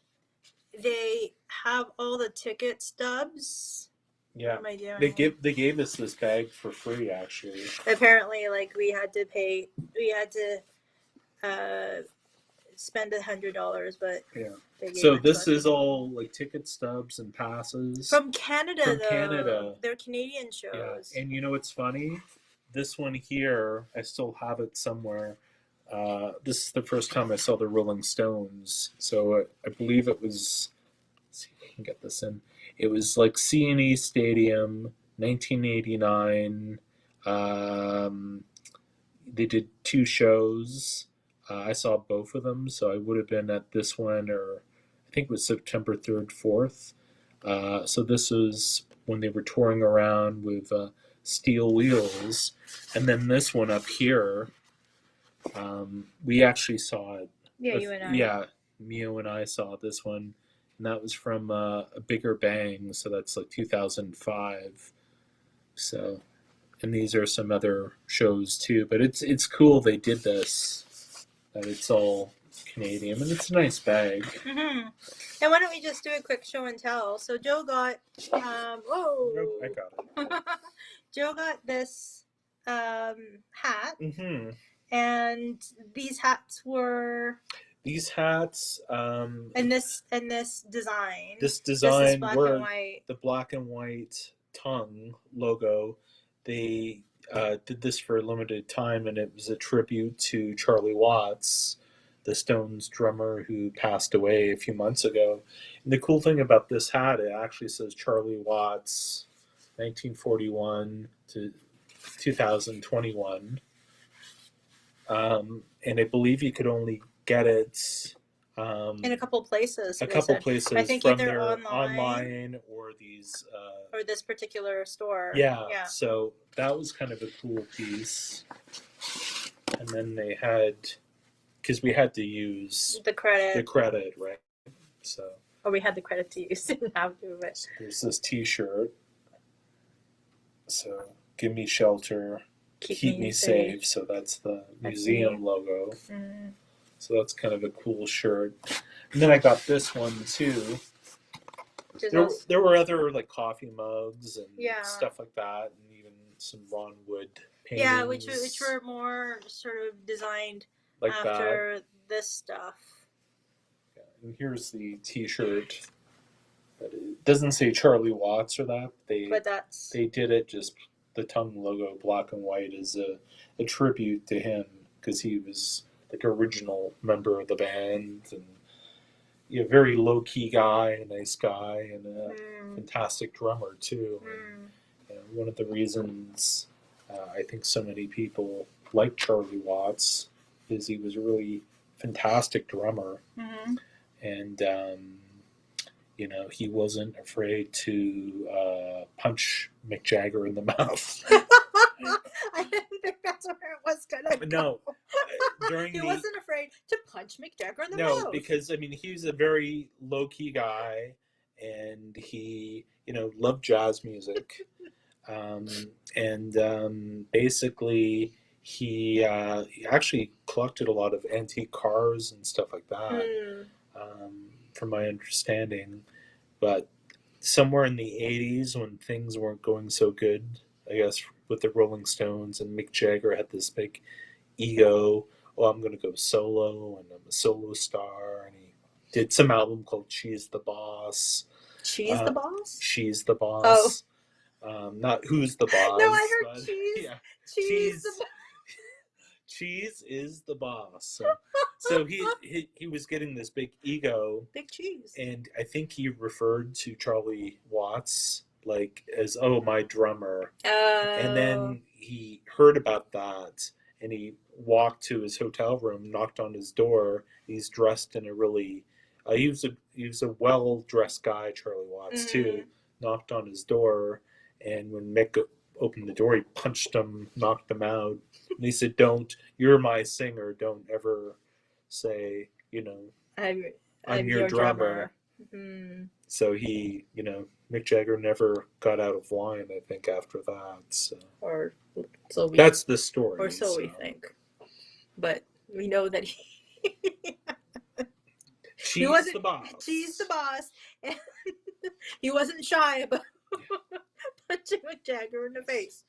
Speaker 1: they have all the ticket stubs.
Speaker 2: Yeah.
Speaker 1: What am I doing?
Speaker 2: They gave us this bag for free, actually.
Speaker 1: Apparently, like we had to spend $100, but
Speaker 2: yeah.
Speaker 1: They gave
Speaker 2: So
Speaker 1: it
Speaker 2: this
Speaker 1: to us.
Speaker 2: is all like ticket stubs and passes
Speaker 1: From Canada.
Speaker 2: From
Speaker 1: though.
Speaker 2: Canada.
Speaker 1: They're Canadian shows.
Speaker 2: Yeah. And you know what's funny? This one here, I still have it somewhere. This is the first time I saw the Rolling Stones. So I believe it was. Let's see if I can get this in. It was like C&E Stadium, 1989. They did 2 shows. I saw both of them, so I would have been at this one, or I think it was September 3rd, 4th. So this was when they were touring around with Steel Wheels. And then this one up here, we actually saw it.
Speaker 1: Yeah, you and I.
Speaker 2: Yeah, Mio and I saw this one. And that was from A Bigger Bang, so that's like 2005. So, and these are some other shows too. But it's cool they did this, that it's all Canadian, and it's a nice bag.
Speaker 1: Mm-hmm. And why don't we just do a quick show and tell? So Joe got, whoa.
Speaker 2: Nope, I got it.
Speaker 1: Joe got this hat.
Speaker 2: Mm-hmm.
Speaker 1: And these hats were...
Speaker 2: These hats,
Speaker 1: and this design.
Speaker 2: This design
Speaker 1: black
Speaker 2: were
Speaker 1: and white.
Speaker 2: The black and white tongue logo. They did this for a limited time, and it was a tribute to Charlie Watts, the Stones drummer who passed away a few months ago. And the cool thing about this hat, it actually says Charlie Watts, 1941 to 2021. And I believe you could only get it
Speaker 1: in a couple places.
Speaker 2: I think from
Speaker 1: either
Speaker 2: their
Speaker 1: online
Speaker 2: or these
Speaker 1: or this particular store.
Speaker 2: Yeah. So that was kind of a cool piece. And then they had, because we had to use
Speaker 1: the credit,
Speaker 2: right? So.
Speaker 1: Or we had the credit to use. Didn't have to, but.
Speaker 2: So there's this T-shirt. So give me shelter. Keep me safe. So that's the museum logo. Mm. So that's kind of a cool shirt. And then I got this one too. There were other like coffee mugs and stuff like that, and even some Ron Wood paintings.
Speaker 1: Yeah, which were more sort of designed like after this stuff.
Speaker 2: Yeah, and here's the T-shirt. It doesn't say Charlie Watts or that. They did it just. The tongue logo, black and white, is a tribute to him, because he was like original member of the band, and very low key guy, a nice guy, and a fantastic drummer too. And, one of the reasons I think so many people like Charlie Watts is he was a really fantastic drummer, and he wasn't afraid to punch Mick Jagger in the mouth.
Speaker 1: I didn't think that's where it was going to go.
Speaker 2: No.
Speaker 1: He wasn't afraid to punch Mick Jagger in the
Speaker 2: No,
Speaker 1: mouth.
Speaker 2: because, he was a very low-key guy, and he, loved jazz music. Basically, he actually collected a lot of antique cars and stuff like that. From my understanding, but somewhere in the 80s, when things weren't going so good, I guess, with the Rolling Stones, and Mick Jagger had this big ego, I'm going to go solo, and I'm a solo star, and he did some album called She's the Boss.
Speaker 1: She's the Boss?
Speaker 2: She's the Boss. Oh. Not Who's the Boss.
Speaker 1: No, I heard Cheese.
Speaker 2: Yeah.
Speaker 1: Cheese the Boss.
Speaker 2: Cheese is the boss. So he was getting this big ego.
Speaker 1: Big cheese.
Speaker 2: And I think he referred to Charlie Watts as, my drummer. And then he heard about that, and he walked to his hotel room, knocked on his door. He's dressed in a really he was a well-dressed guy, Charlie Watts, too. knocked on his door, and when Mick opened the door, he punched him, knocked him out. And he said, "Don't. You're my singer. Don't ever say, I'm your drummer."
Speaker 1: Mm-hmm.
Speaker 2: So he, Mick Jagger never got out of line, I think, after that. So.
Speaker 1: Or so we.
Speaker 2: That's the story.
Speaker 1: Or so we think. But we know that
Speaker 2: She's the boss.
Speaker 1: She's the boss. And he wasn't shy about punching Mick Jagger in the face.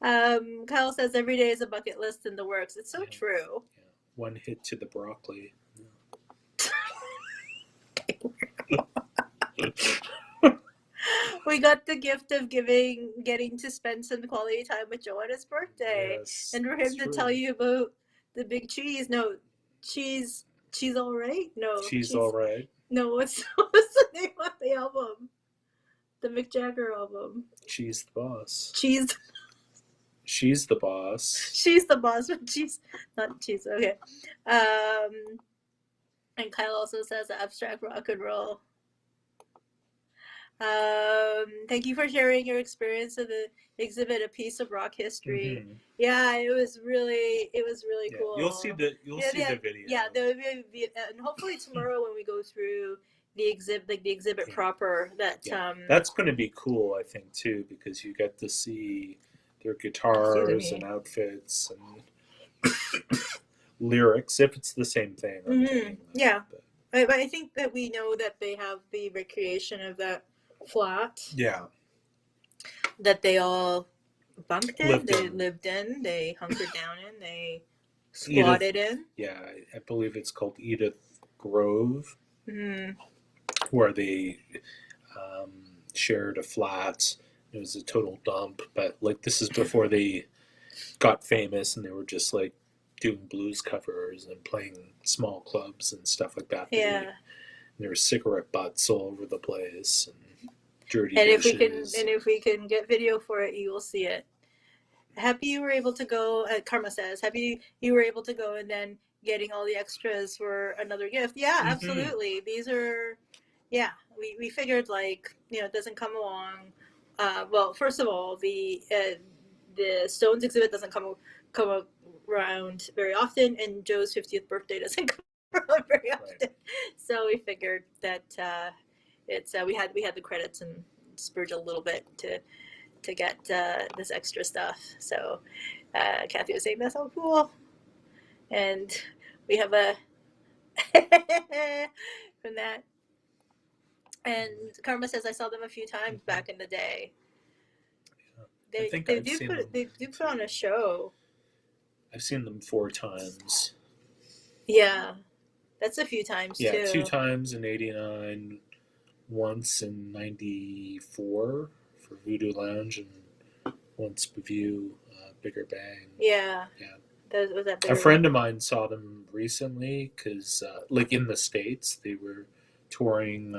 Speaker 1: Kyle says every day is a bucket list in the works. It's so true.
Speaker 2: Yeah. One hit to the broccoli.
Speaker 1: We got the gift of getting to spend some quality time with Joe on his birthday, and for him to tell you about the big cheese. No, cheese all right. No,
Speaker 2: cheese all right.
Speaker 1: No, what's the name of the album? The Mick Jagger album.
Speaker 2: She's the boss.
Speaker 1: She's
Speaker 2: the boss.
Speaker 1: She's the boss, but cheese, not cheese. Okay. And Kyle also says abstract rock and roll. Thank you for sharing your experience of the exhibit, A Piece of Rock History. Mm-hmm. Yeah, it was really cool.
Speaker 2: You'll see the video.
Speaker 1: Yeah, and hopefully tomorrow when we go through the exhibit proper,
Speaker 2: that's going to be cool, I think, too, because you get to see their guitars and outfits and lyrics, if it's the same thing.
Speaker 1: Mm-hmm. Yeah, but I think that we know that they have the recreation of that flat.
Speaker 2: Yeah.
Speaker 1: That they all bunked in, lived in, they hunkered down in, they squatted in.
Speaker 2: Yeah, I believe it's called Edith Grove,
Speaker 1: mm-hmm.
Speaker 2: where they shared a flat. It was a total dump, but this is before they got famous, and they were just doing blues covers and playing small clubs and stuff like that.
Speaker 1: Yeah.
Speaker 2: There were cigarette butts all over the place and dirty
Speaker 1: and
Speaker 2: dishes.
Speaker 1: If we can get video for it, you will see it. Happy you were able to go. Karma says, happy you were able to go, and then getting all the extras for another gift. Yeah, mm-hmm. Absolutely. These are, we figured it doesn't come along. Well, first of all, the Stones exhibit doesn't come around very often, and Joe's 50th birthday doesn't come around very often. Right. So we figured that we had the credits and spurge a little bit to get this extra stuff. So Kathy was saying that's so cool, and we have a from that. And Karma says I saw them a few times back in the day. They do put on a show.
Speaker 2: I've seen them 4 times.
Speaker 1: Yeah, that's a few times too.
Speaker 2: Yeah, 2 times in '89, once in '94 for Voodoo Lounge, and once Beview, Bigger Bang.
Speaker 1: Yeah. Was that bigger?
Speaker 2: A friend of mine saw them recently because, in the States, they were touring.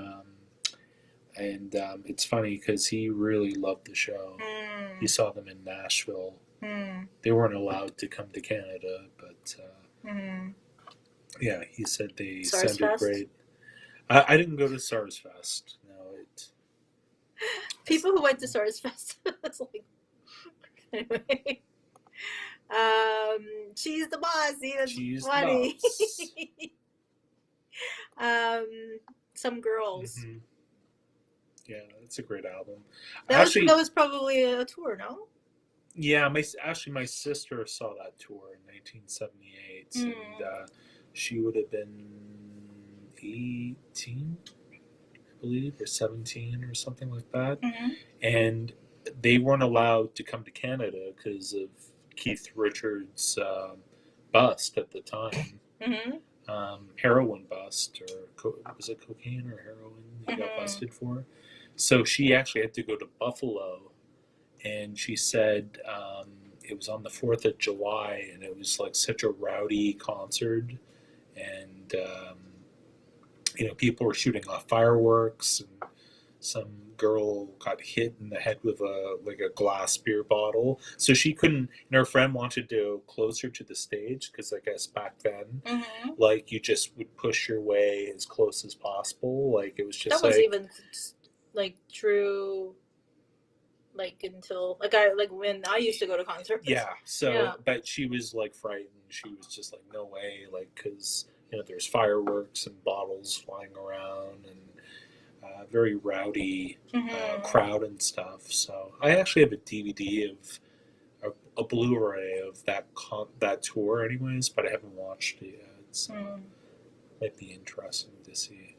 Speaker 2: And it's funny because he really loved the show. He saw them in Nashville. They weren't allowed to come to Canada, but he said they sounded great. I didn't go to SARS Fest. No,
Speaker 1: people who went to SARS Fest. It's anyway. She's the boss. See, that's funny. Some girls.
Speaker 2: Mm-hmm. Yeah, it's a great album.
Speaker 1: That was probably a tour, no?
Speaker 2: Yeah, my sister saw that tour in 1978, and she would have been 18, I believe, or 17 or something like that.
Speaker 1: Mm-hmm.
Speaker 2: And they weren't allowed to come to Canada because of Keith Richards' bust at the time.
Speaker 1: Mm-hmm.
Speaker 2: Heroin bust, or was it cocaine or heroin he got busted for? So she actually had to go to Buffalo, and she said it was on the 4th of July, and it was such a rowdy concert, and people were shooting off fireworks, and some girl got hit in the head with a glass beer bottle. So she couldn't. And her friend wanted to go closer to the stage because I guess back then, like you just would push your way as close as possible. Like it was just
Speaker 1: that was even like true. Like until like when I used to go to concerts.
Speaker 2: Yeah. So, but she was like frightened. She was just like, no way, like because there's fireworks and bottles flying around and very rowdy crowd and stuff. So I actually have a DVD of a Blu-ray of that tour, anyways, but I haven't watched it yet. So it might be interesting to see.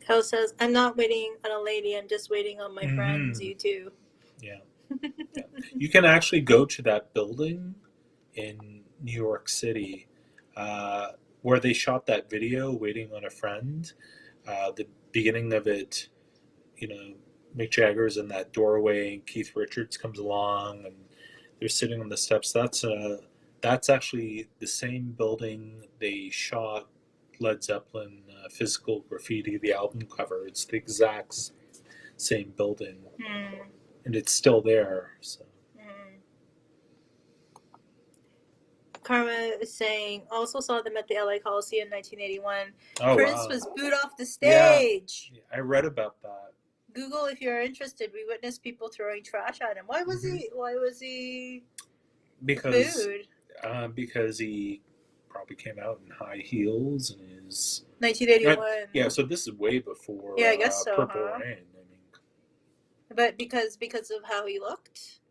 Speaker 1: Hell says, "I'm not waiting on a lady. I'm just waiting on my friends. You too."
Speaker 2: Yeah. Yeah. You can actually go to that building in New York City where they shot that video, "Waiting on a Friend." The beginning of it, Mick Jagger's in that doorway, and Keith Richards comes along, and they're sitting on the steps. That's actually the same building they shot Led Zeppelin "Physical Graffiti," the album cover. It's the exact same building, and it's still there. So.
Speaker 1: Karma is saying, also saw them at the LA Coliseum in 1981.
Speaker 2: Oh,
Speaker 1: Prince
Speaker 2: wow.
Speaker 1: was booed off the stage.
Speaker 2: Yeah, I read about that.
Speaker 1: Google if you're interested. We witnessed people throwing trash at him. Why was he booed?
Speaker 2: Because he probably came out in high heels and his
Speaker 1: 1981.
Speaker 2: Yeah, so this is way before
Speaker 1: I guess so,
Speaker 2: Purple Rain. I mean,
Speaker 1: but because of how he looked.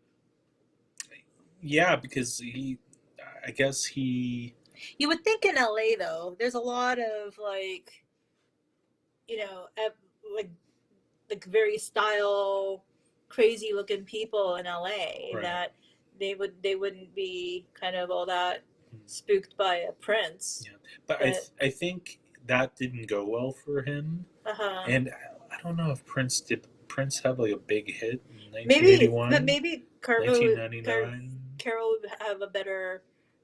Speaker 2: Yeah, because I guess he.
Speaker 1: You would think in LA though, there's a lot of like very style, crazy looking people in LA that they wouldn't be kind of all that spooked by a Prince.
Speaker 2: Yeah, but I think that didn't go well for him. And I don't know if Prince have like a big hit in 1981.
Speaker 1: Maybe 1999. Carol would have a better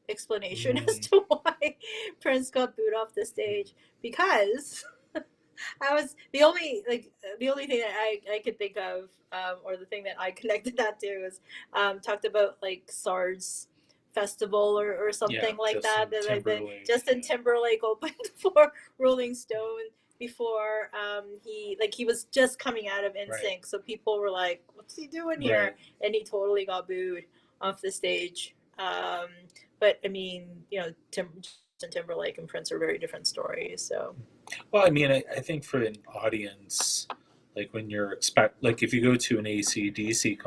Speaker 1: explanation as to why Prince got booed off the stage, because I was the only thing that I could think of, or the thing that I connected that to was talked about like SARS festival or something like that. Justin Timberlake opened for Rolling Stone before he was just coming out of NSYNC, so people were like, "What's he doing here?" And he totally got booed off the stage. But I mean, Justin Timberlake and Prince are very different stories. So.
Speaker 2: Well, I mean, I think for an audience, like when you're if you go to an AC/DC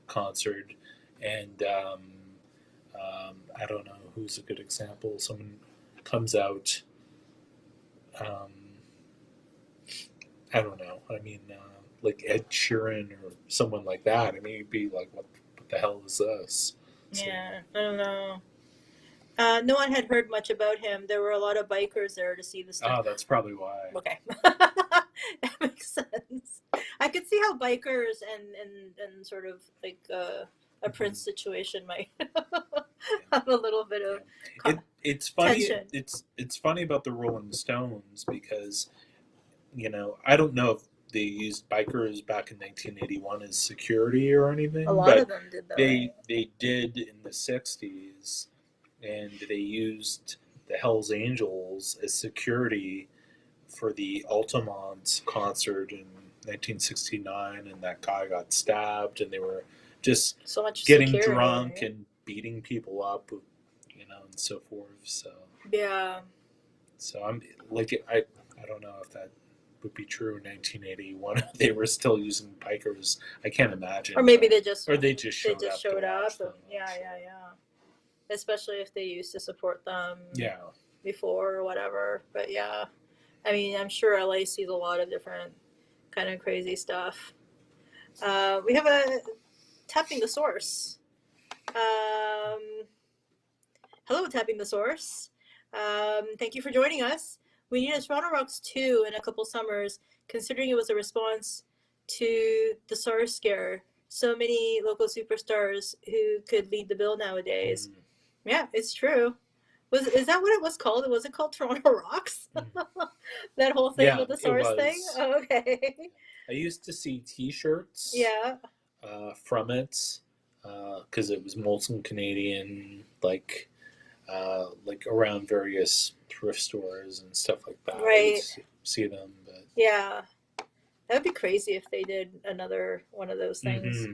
Speaker 2: concert, and I don't know who's a good example. Someone comes out, I don't know. I mean, like Ed Sheeran or someone like that. I mean, you'd be like, what the hell is this?
Speaker 1: So, yeah, I don't know. No one had heard much about him. There were a lot of bikers there to see the stuff.
Speaker 2: Oh, that's probably why.
Speaker 1: Okay. That makes sense. I could see how bikers and sort of like a Prince situation might have a little bit of
Speaker 2: it's funny.
Speaker 1: tension.
Speaker 2: It's funny about the Rolling Stones because, I don't know if they used bikers back in 1981 as security or anything.
Speaker 1: A lot of them did though.
Speaker 2: They did in the 60s. And they used the Hells Angels as security for the Altamont concert in 1969, and that guy got stabbed, and they were just
Speaker 1: so much
Speaker 2: getting
Speaker 1: security,
Speaker 2: drunk and beating people up, and so forth. So
Speaker 1: yeah.
Speaker 2: So I'm like, I don't know if that would be true in 1981. They were still using bikers. I can't imagine.
Speaker 1: Or maybe they just
Speaker 2: showed up.
Speaker 1: Yeah. Especially if they used to support them before or whatever. But yeah, I mean, I'm sure LA sees a lot of different kind of crazy stuff. We have a Tapping the Source. Hello, Tapping the Source. Thank you for joining us. We need a Toronto Rocks 2 in a couple summers, considering it was a response to the SARS scare. So many local superstars who could lead the bill nowadays. Yeah, it's true. Is that what it was called? Was it called Toronto Rocks? That whole thing with the source thing? Oh, okay.
Speaker 2: I used to see T-shirts.
Speaker 1: Yeah.
Speaker 2: From it, because it was Molson Canadian, like around various thrift stores and stuff like that.
Speaker 1: Right.
Speaker 2: I would see them, but
Speaker 1: yeah, that would be crazy if they did another one of those things.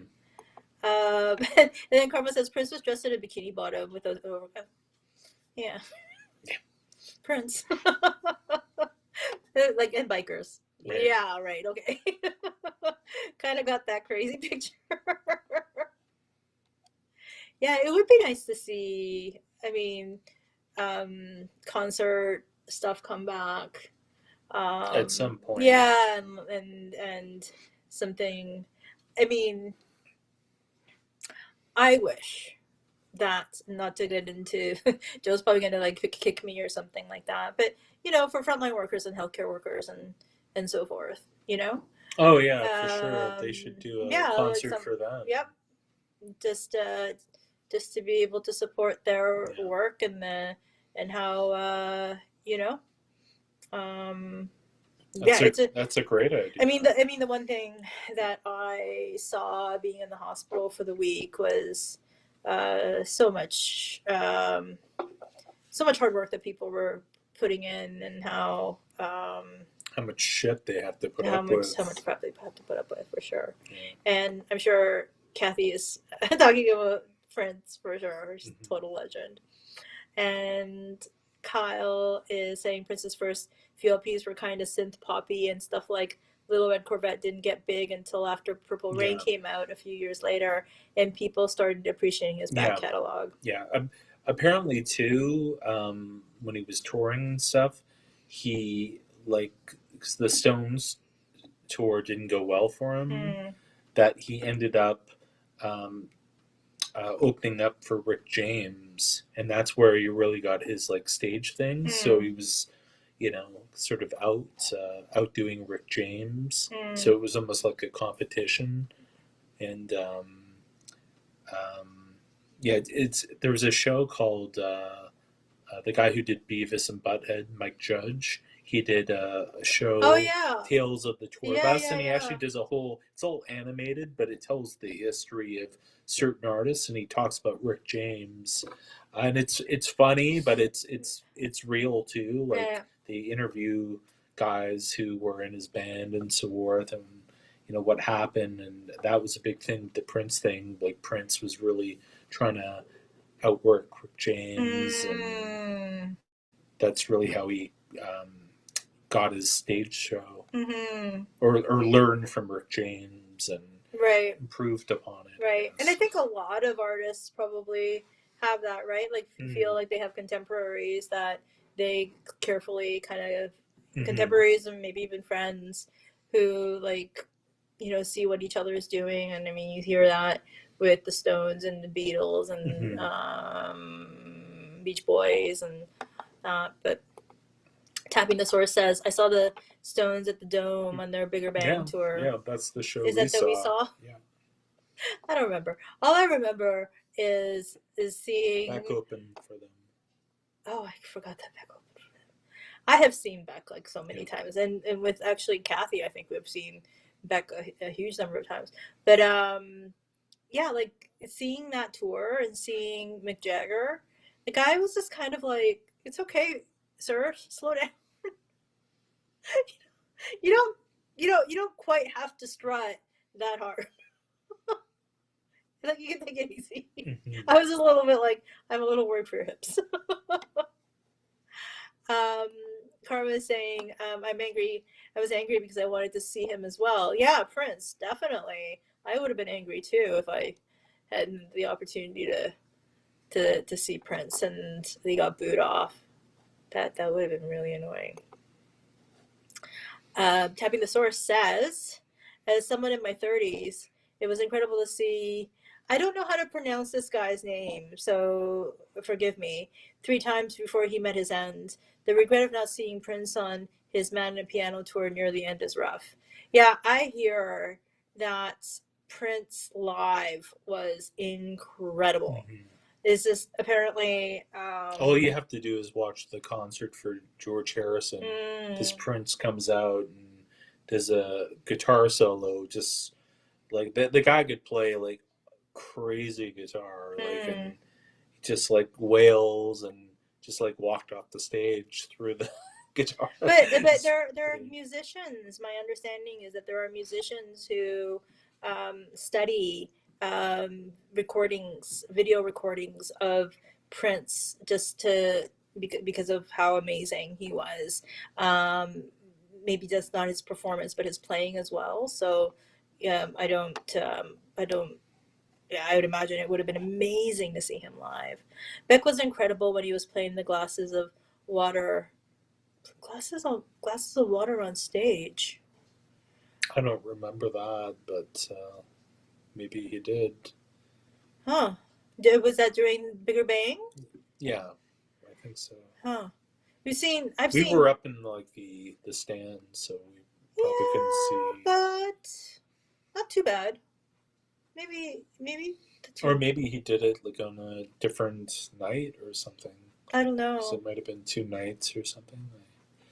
Speaker 2: Mm-hmm.
Speaker 1: And then Karma says Prince was dressed in a bikini bottom with a overcoat. Yeah. Prince. Like in bikers. Right. Yeah, right. Okay. Kind of got that crazy picture. Yeah, it would be nice to see. I mean, concert stuff come back
Speaker 2: At some point.
Speaker 1: Yeah, and something. I mean, I wish that, not to get into Joe's probably gonna like kick me or something like that, but for frontline workers and healthcare workers and so forth,
Speaker 2: Oh yeah, for sure. They should do a concert
Speaker 1: like
Speaker 2: for them.
Speaker 1: Yep. Just to be able to support their work and how
Speaker 2: that's a great idea.
Speaker 1: I mean the one thing that I saw being in the hospital for the week was so much hard work that people were putting in, and how
Speaker 2: much shit they have to put up with.
Speaker 1: How much crap they have to put up with, for sure. Yeah. And I'm sure Kathy is talking about Prince, for sure. She's a total legend. And Kyle is saying Prince's first few LPs were kind of synth poppy, and stuff like Little Red Corvette didn't get big until after Purple Rain came out a few years later, and people started appreciating his back catalog.
Speaker 2: Yeah. Apparently, too, when he was touring and stuff, he, the Stones tour didn't go well for him, that he ended up opening up for Rick James, and that's where he really got his stage thing. So he was sort of outdoing Rick James, so it was almost like a competition. And there was a show called the guy who did Beavis and Butthead, Mike Judge. He did a show, Tales of the Tour Bus, and he actually does it's all animated, but it tells the history of certain artists, and he talks about Rick James, and it's funny, but it's real too. They interview guys who were in his band and so forth, and what happened, and that was a big thing. The Prince thing, Prince was really trying to outwork Rick James, and that's really how he got his stage show, or learned from Rick James and improved upon it.
Speaker 1: Right, and I think a lot of artists probably have that, right? Feel like they have contemporaries that they carefully contemporaries and maybe even friends who see what each other is doing. And I mean, you hear that with the Stones and the Beatles and Beach Boys and but Tapping the Source says, I saw the Stones at the Dome on their Bigger Bang tour.
Speaker 2: Yeah, that's the show.
Speaker 1: Is that we saw?
Speaker 2: Yeah.
Speaker 1: I don't remember. All I remember is seeing
Speaker 2: Beck open for them.
Speaker 1: Oh, I forgot that Beck opened for them. I have seen Beck so many times, and with actually Kathy, I think we've seen Beck a huge number of times. But seeing that tour and seeing Mick Jagger, the guy was just kind of like, it's okay, sir, slow down. You don't quite have to strut that hard. You can take it easy. I was just a little bit I'm a little worried for your hips. Karma is saying, I'm angry. I was angry because I wanted to see him as well. Yeah, Prince, definitely. I would have been angry too if I had the opportunity to see Prince and he got booed off. That would have been really annoying. Tapping the Source says, as someone in my 30s, it was incredible to see. I don't know how to pronounce this guy's name, so forgive me. 3 times before he met his end. The regret of not seeing Prince on his Man and Piano tour near the end is rough. Yeah, I hear that Prince live was incredible. is just apparently.
Speaker 2: All you have to do is watch the concert for George Harrison. This Prince comes out and does a guitar solo, just like the guy could play like crazy guitar, like, and just like wails and just like walked off the stage through the guitar.
Speaker 1: But there are musicians. My understanding is that there are musicians who study video recordings of Prince, just to because of how amazing he was. Maybe just not his performance, but his playing as well. So yeah, I don't. Yeah, I would imagine it would have been amazing to see him live. Beck was incredible when he was playing the glasses of water water on stage.
Speaker 2: I don't remember that, but maybe he did.
Speaker 1: Huh. Was that during Bigger Bang?
Speaker 2: Yeah, I think so.
Speaker 1: Huh. We
Speaker 2: were up in like the stand, so we probably couldn't see.
Speaker 1: But not too bad. Maybe.
Speaker 2: Or maybe he did it like on a different night or something.
Speaker 1: I don't know.
Speaker 2: So it might have been 2 nights or something.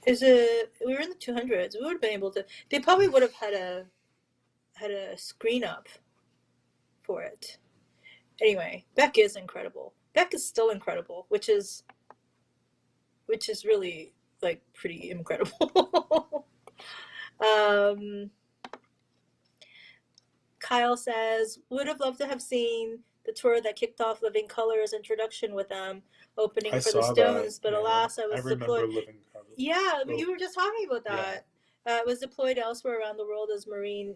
Speaker 1: We were in the 200s. We would have been able to. They probably would have had a screen up for it. Anyway, Beck is incredible. Beck is still incredible, which is really like pretty incredible. Kyle says, would have loved to have seen the tour that kicked off Living Colour's introduction with them opening for the Stones, but alas, I was deployed. Yeah, you were just talking about that. Yeah. Was deployed elsewhere around the world as Marine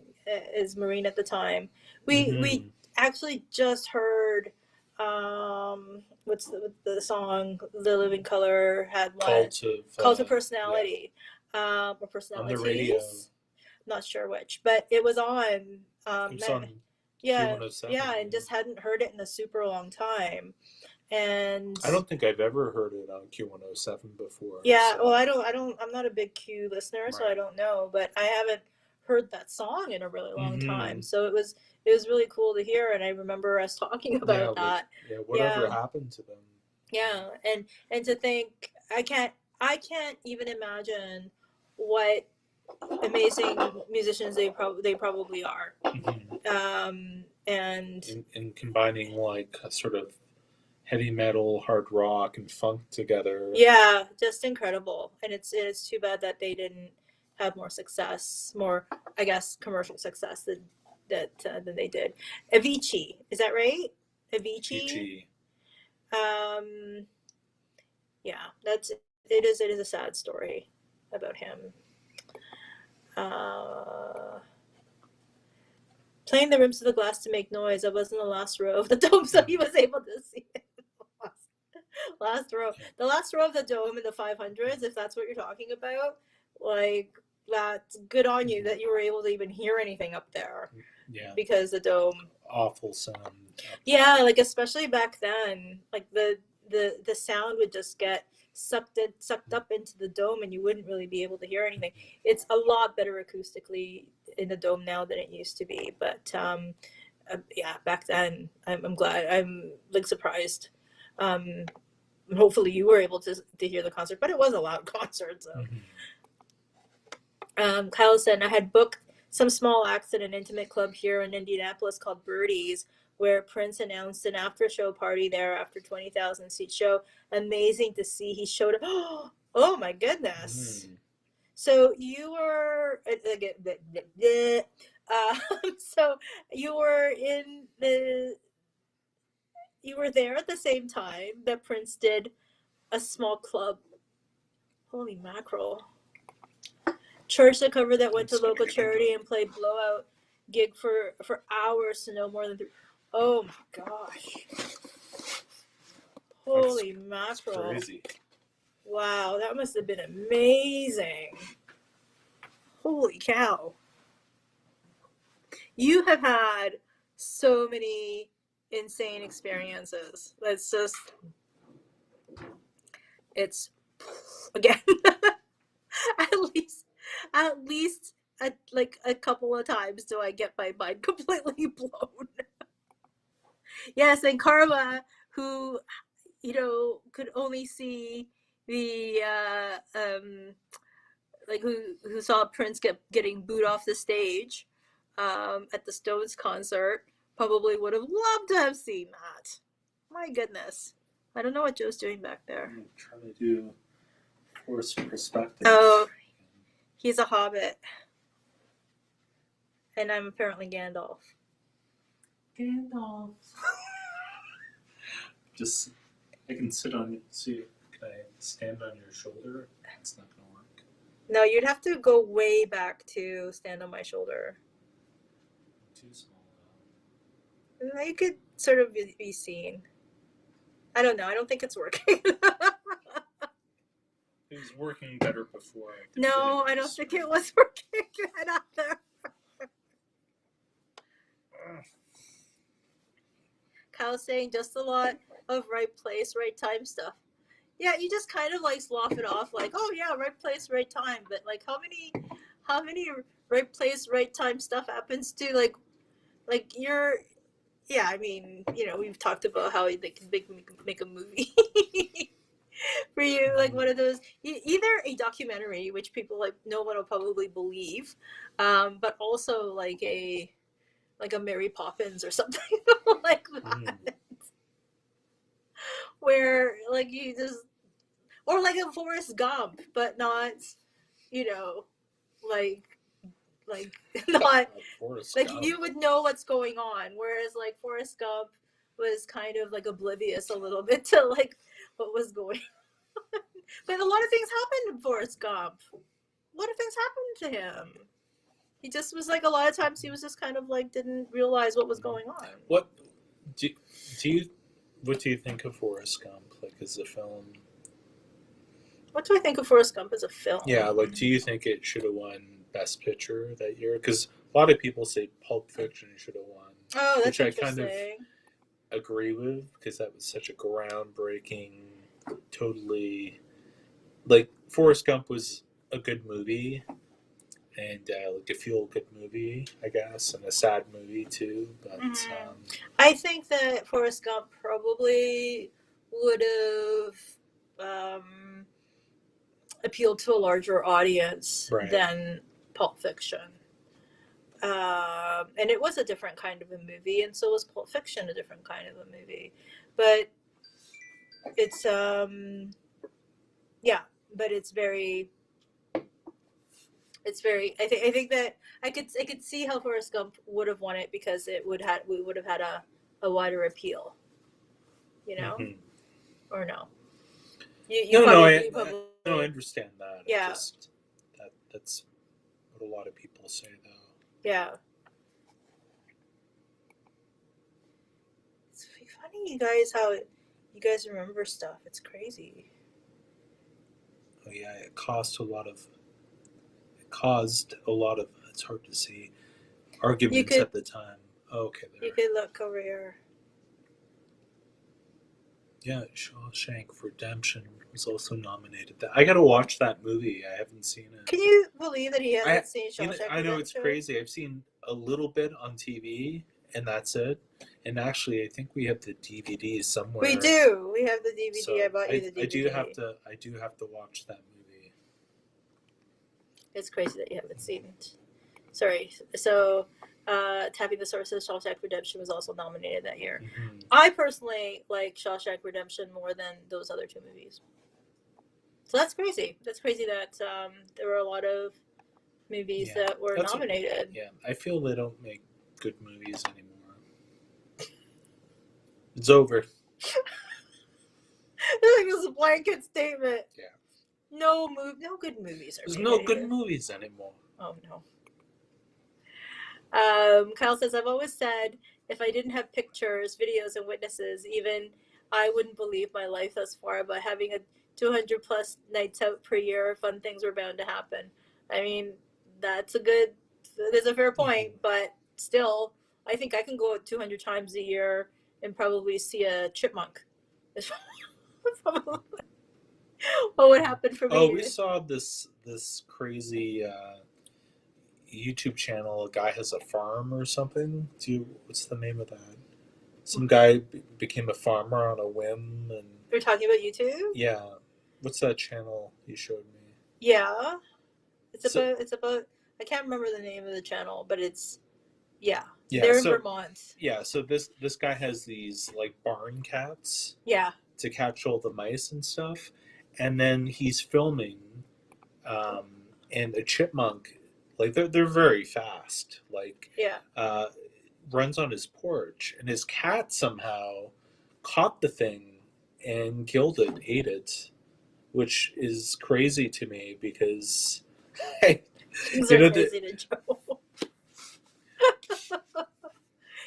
Speaker 1: at the time. We actually just heard what's the song the Living Colour had one Cult of Personality, or Personalities.
Speaker 2: On the radio.
Speaker 1: Not sure which, but it was on.
Speaker 2: It was on
Speaker 1: yeah,
Speaker 2: Q107.
Speaker 1: yeah, and just hadn't heard it in a super long time. And
Speaker 2: I don't think I've ever heard it on Q107 before.
Speaker 1: Yeah, so. Well, I'm not a big Q listener, right. So I don't know, but I haven't heard that song in a really long time. So it was really cool to hear, and I remember us talking about that.
Speaker 2: Whatever happened to them.
Speaker 1: Yeah, and to think I can't even imagine what amazing musicians they probably are.
Speaker 2: And combining like a sort of heavy metal, hard rock, and funk together.
Speaker 1: Yeah, just incredible. And it's too bad that they didn't have more I guess commercial success than they did. Avicii, is that right? Avicii. Yeah, it is a sad story about him. Playing the rims of the glass to make noise. I was in the last row of the dome, so he was able to see it. Last row. The last row of the dome in the 500s, if that's what you're talking about, like, that's good on you that you were able to even hear anything up there.
Speaker 2: Yeah.
Speaker 1: Because the dome.
Speaker 2: Awful sound.
Speaker 1: Yeah, like, especially back then, like, the sound would just get sucked up into the dome, and you wouldn't really be able to hear anything. It's a lot better acoustically in the dome now than it used to be, but yeah, back then I'm glad. I'm like surprised. Hopefully you were able to hear the concert, but it was a loud concert. So Kyle said, I had booked some small acts at an intimate club here in Indianapolis called Birdies, where Prince announced an after-show party there after 20,000 seat show. Amazing to see. He showed up. Oh my goodness. So you were so you were there at the same time that Prince did a small club. Holy mackerel. Church the cover that went to local charity and played blowout gig for hours to no more than 3. Oh my gosh. Holy mackerel.
Speaker 2: Crazy.
Speaker 1: Wow, that must have been amazing. Holy cow. You have had so many insane experiences. It's again at least like a couple of times do I get my mind completely blown. Yes, and Karma, who, could only see the like who saw Prince getting booed off the stage at the Stones concert probably would have loved to have seen that. My goodness. I don't know what Joe's doing back there.
Speaker 2: I'm trying to do force perspective.
Speaker 1: Oh, he's a hobbit. And I'm apparently Gandalf.
Speaker 2: Gandalf. Just, I can sit on, see, can I stand on your shoulder? It's not going to work.
Speaker 1: No, you'd have to go way back to stand on my shoulder.
Speaker 2: Too small though.
Speaker 1: You could sort of be seen. I don't know. I don't think it's working.
Speaker 2: It was working better before.
Speaker 1: No, I don't think it was working good either. Kyle's saying just a lot of right place, right time stuff. Yeah, you just kind of like slough it off like, oh yeah, right place, right time. But like how many right place, right time stuff happens to like you're, yeah, I mean, we've talked about how they can make a movie for you, like one of those, either a documentary, which people like no one will probably believe, but also like a Mary Poppins or something like that, where like you just, or like a Forrest Gump, but not, like not like Gump. You would know what's going on, whereas like Forrest Gump was kind of like oblivious a little bit to like what was going on. But a lot of things happened in Forrest Gump. A lot of things happened to him. He just was like, a lot of times he was just kind of like didn't realize what was going on.
Speaker 2: What do you think of Forrest Gump, like as a film?
Speaker 1: What do I think of Forrest Gump as a film?
Speaker 2: Yeah, like do you think it should have won Best Picture that year? Because a lot of people say Pulp Fiction should have won.
Speaker 1: Oh, that's
Speaker 2: which I kind of agree with, because that was such a groundbreaking, totally, like Forrest Gump was a good movie, and like a feel-good movie, I guess, and a sad movie too. But
Speaker 1: I think that Forrest Gump probably would have appealed to a larger audience than Pulp Fiction. And it was a different kind of a movie, and so was Pulp Fiction a different kind of a movie. But it's but it's very I think that I could see how Forrest Gump would have won it, because we would have had a wider appeal, or no.
Speaker 2: I understand that.
Speaker 1: Yeah.
Speaker 2: That's what a lot of people say, though.
Speaker 1: Yeah. It's funny, how you guys remember stuff. It's crazy.
Speaker 2: Oh yeah, it caused a lot of. It's hard to see. Arguments at the time. Oh, okay. There.
Speaker 1: You could look over here.
Speaker 2: Yeah, Shawshank Redemption was also nominated. I gotta watch that movie. I haven't seen it.
Speaker 1: Can you believe that he hasn't seen Shawshank Redemption?
Speaker 2: I know it's crazy. I've seen a little bit on TV, and that's it. And actually, I think we have the DVD somewhere.
Speaker 1: We do. We have the DVD. So I bought you the DVD.
Speaker 2: I do have to watch that movie.
Speaker 1: It's crazy that you haven't seen it. Sorry. So, Tapping the Sources, Shawshank Redemption was also nominated that year. Mm-hmm. I personally like Shawshank Redemption more than those other two movies. So that's crazy. That's crazy that there were a lot of movies that were nominated.
Speaker 2: I feel they don't make good movies anymore. It's over.
Speaker 1: I think it's a blanket statement.
Speaker 2: Yeah.
Speaker 1: No good movies are
Speaker 2: There's
Speaker 1: made
Speaker 2: no good
Speaker 1: here.
Speaker 2: movies anymore.
Speaker 1: Oh no. Kyle says, I've always said if I didn't have pictures, videos, and witnesses, even I wouldn't believe my life thus far. But having a 200 plus nights out per year, fun things were bound to happen. I mean, that's a fair point, but still, I think I can go out 200 times a year and probably see a chipmunk. What would happen for me?
Speaker 2: Oh, we saw this crazy YouTube channel. A guy has a farm or something. What's the name of that? Some guy became a farmer on a whim, and
Speaker 1: You're talking about YouTube?
Speaker 2: yeah. What's that channel you showed me?
Speaker 1: Yeah.
Speaker 2: So,
Speaker 1: It's about I can't remember the name of the channel, but it's yeah.
Speaker 2: yeah,
Speaker 1: They're in
Speaker 2: so
Speaker 1: Vermont.
Speaker 2: yeah, so this guy has these like barn cats
Speaker 1: Yeah.
Speaker 2: to catch all the mice and stuff, and then he's filming, um, and a chipmunk, like they're very fast, like
Speaker 1: Yeah.
Speaker 2: runs on his porch, and his cat somehow caught the thing and killed it, ate it, which is crazy to me because,
Speaker 1: Things
Speaker 2: you
Speaker 1: are
Speaker 2: know,
Speaker 1: crazy to Joe.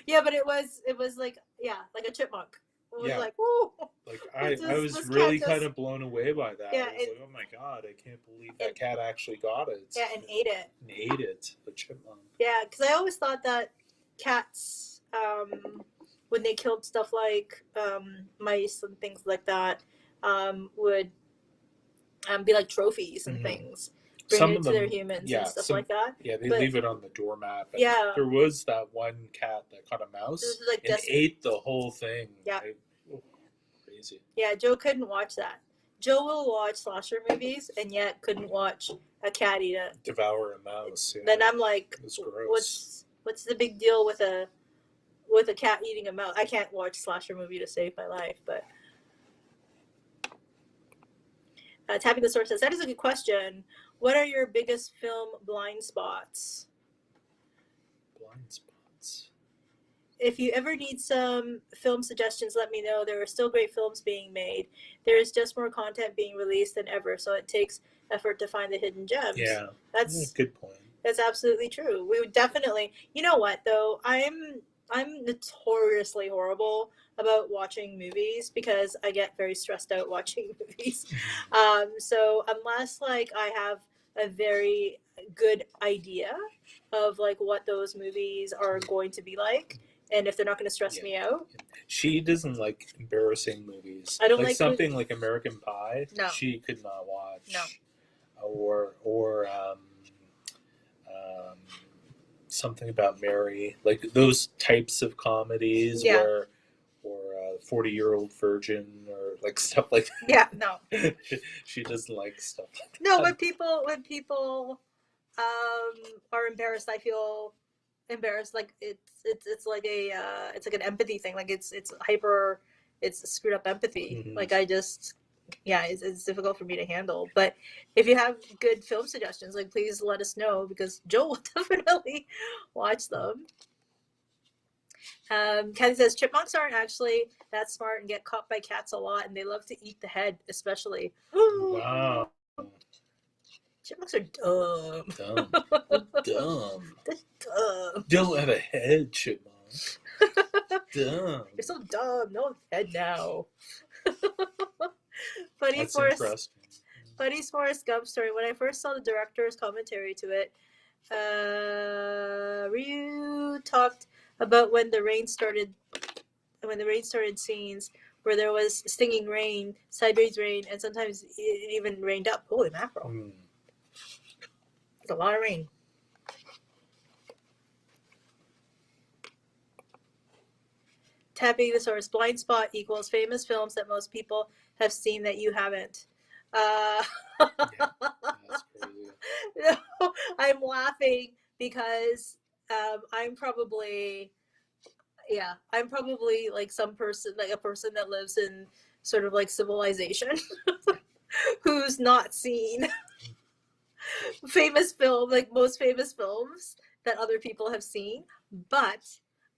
Speaker 1: Yeah, but it was like like a chipmunk. It was
Speaker 2: yeah,
Speaker 1: like, whoa.
Speaker 2: like I was
Speaker 1: This cat
Speaker 2: really
Speaker 1: just
Speaker 2: kind of blown away by that.
Speaker 1: yeah,
Speaker 2: I was like, oh my god, I can't believe that
Speaker 1: and
Speaker 2: cat actually got it
Speaker 1: yeah, and ate it.
Speaker 2: and ate it, the chipmunk.
Speaker 1: Yeah, because I always thought that cats, when they killed stuff like mice and things like that, would be like trophies and
Speaker 2: Mm-hmm.
Speaker 1: things, bring
Speaker 2: Some
Speaker 1: it
Speaker 2: of
Speaker 1: to their
Speaker 2: them,
Speaker 1: humans and
Speaker 2: yeah,
Speaker 1: stuff like that.
Speaker 2: yeah, they
Speaker 1: But
Speaker 2: leave it on the doormat. But
Speaker 1: yeah,
Speaker 2: there was that one cat that caught a
Speaker 1: this
Speaker 2: mouse
Speaker 1: is like
Speaker 2: and ate the whole thing.
Speaker 1: yeah,
Speaker 2: Oh, crazy.
Speaker 1: yeah. Joe couldn't watch that. Joe will watch slasher movies and yet couldn't watch a cat eat it.
Speaker 2: Devour a mouse. Yeah,
Speaker 1: Then I'm like,
Speaker 2: it's gross.
Speaker 1: what's the big deal with a cat eating a mouse? I can't watch slasher movie to save my life, but Tapping the Source says, that is a good question. What are your biggest film blind spots?
Speaker 2: Blind spots.
Speaker 1: If you ever need some film suggestions, let me know. There are still great films being made. There is just more content being released than ever, so it takes effort to find the hidden gems.
Speaker 2: Yeah,
Speaker 1: that's
Speaker 2: good point.
Speaker 1: That's absolutely true. We would definitely. You know what though? I'm notoriously horrible about watching movies because I get very stressed out watching movies. So unless like I have a very good idea of like what those movies are going to be like, and if they're not going to stress me out,
Speaker 2: she doesn't like embarrassing movies.
Speaker 1: I don't
Speaker 2: like
Speaker 1: like
Speaker 2: something like American Pie.
Speaker 1: No,
Speaker 2: she could not watch.
Speaker 1: No.
Speaker 2: Or something about Mary, like those types of comedies,
Speaker 1: Yeah.
Speaker 2: or 40-Year-Old Virgin, or like stuff like that.
Speaker 1: Yeah, no.
Speaker 2: She doesn't like stuff like that.
Speaker 1: No, when people are embarrassed, I feel embarrassed. Like it's like a it's like an empathy thing. Like it's screwed up empathy.
Speaker 2: Mhm.
Speaker 1: Like I just it's difficult for me to handle. But if you have good film suggestions, like please let us know because Joe will definitely watch them. Kathy says chipmunks aren't actually that smart and get caught by cats a lot, and they love to eat the head, especially.
Speaker 2: Wow.
Speaker 1: Chipmunks are dumb.
Speaker 2: Dumb.
Speaker 1: They're dumb.
Speaker 2: Don't have a head, chipmunk. Dumb.
Speaker 1: You're so dumb. No head now. Funny Forrest Gump story. When I first saw the director's commentary to it, Ryu talked about when the rain started scenes where there was stinging rain, sideways rain, and sometimes it even rained up. Holy mackerel. It's a lot of rain. Tapping the Source. Blind spot equals famous films that most people have seen that you haven't.
Speaker 2: Yeah, that's crazy.
Speaker 1: No, I'm laughing because I'm probably like some person, like a person that lives in sort of like civilization who's not seen most famous films that other people have seen, but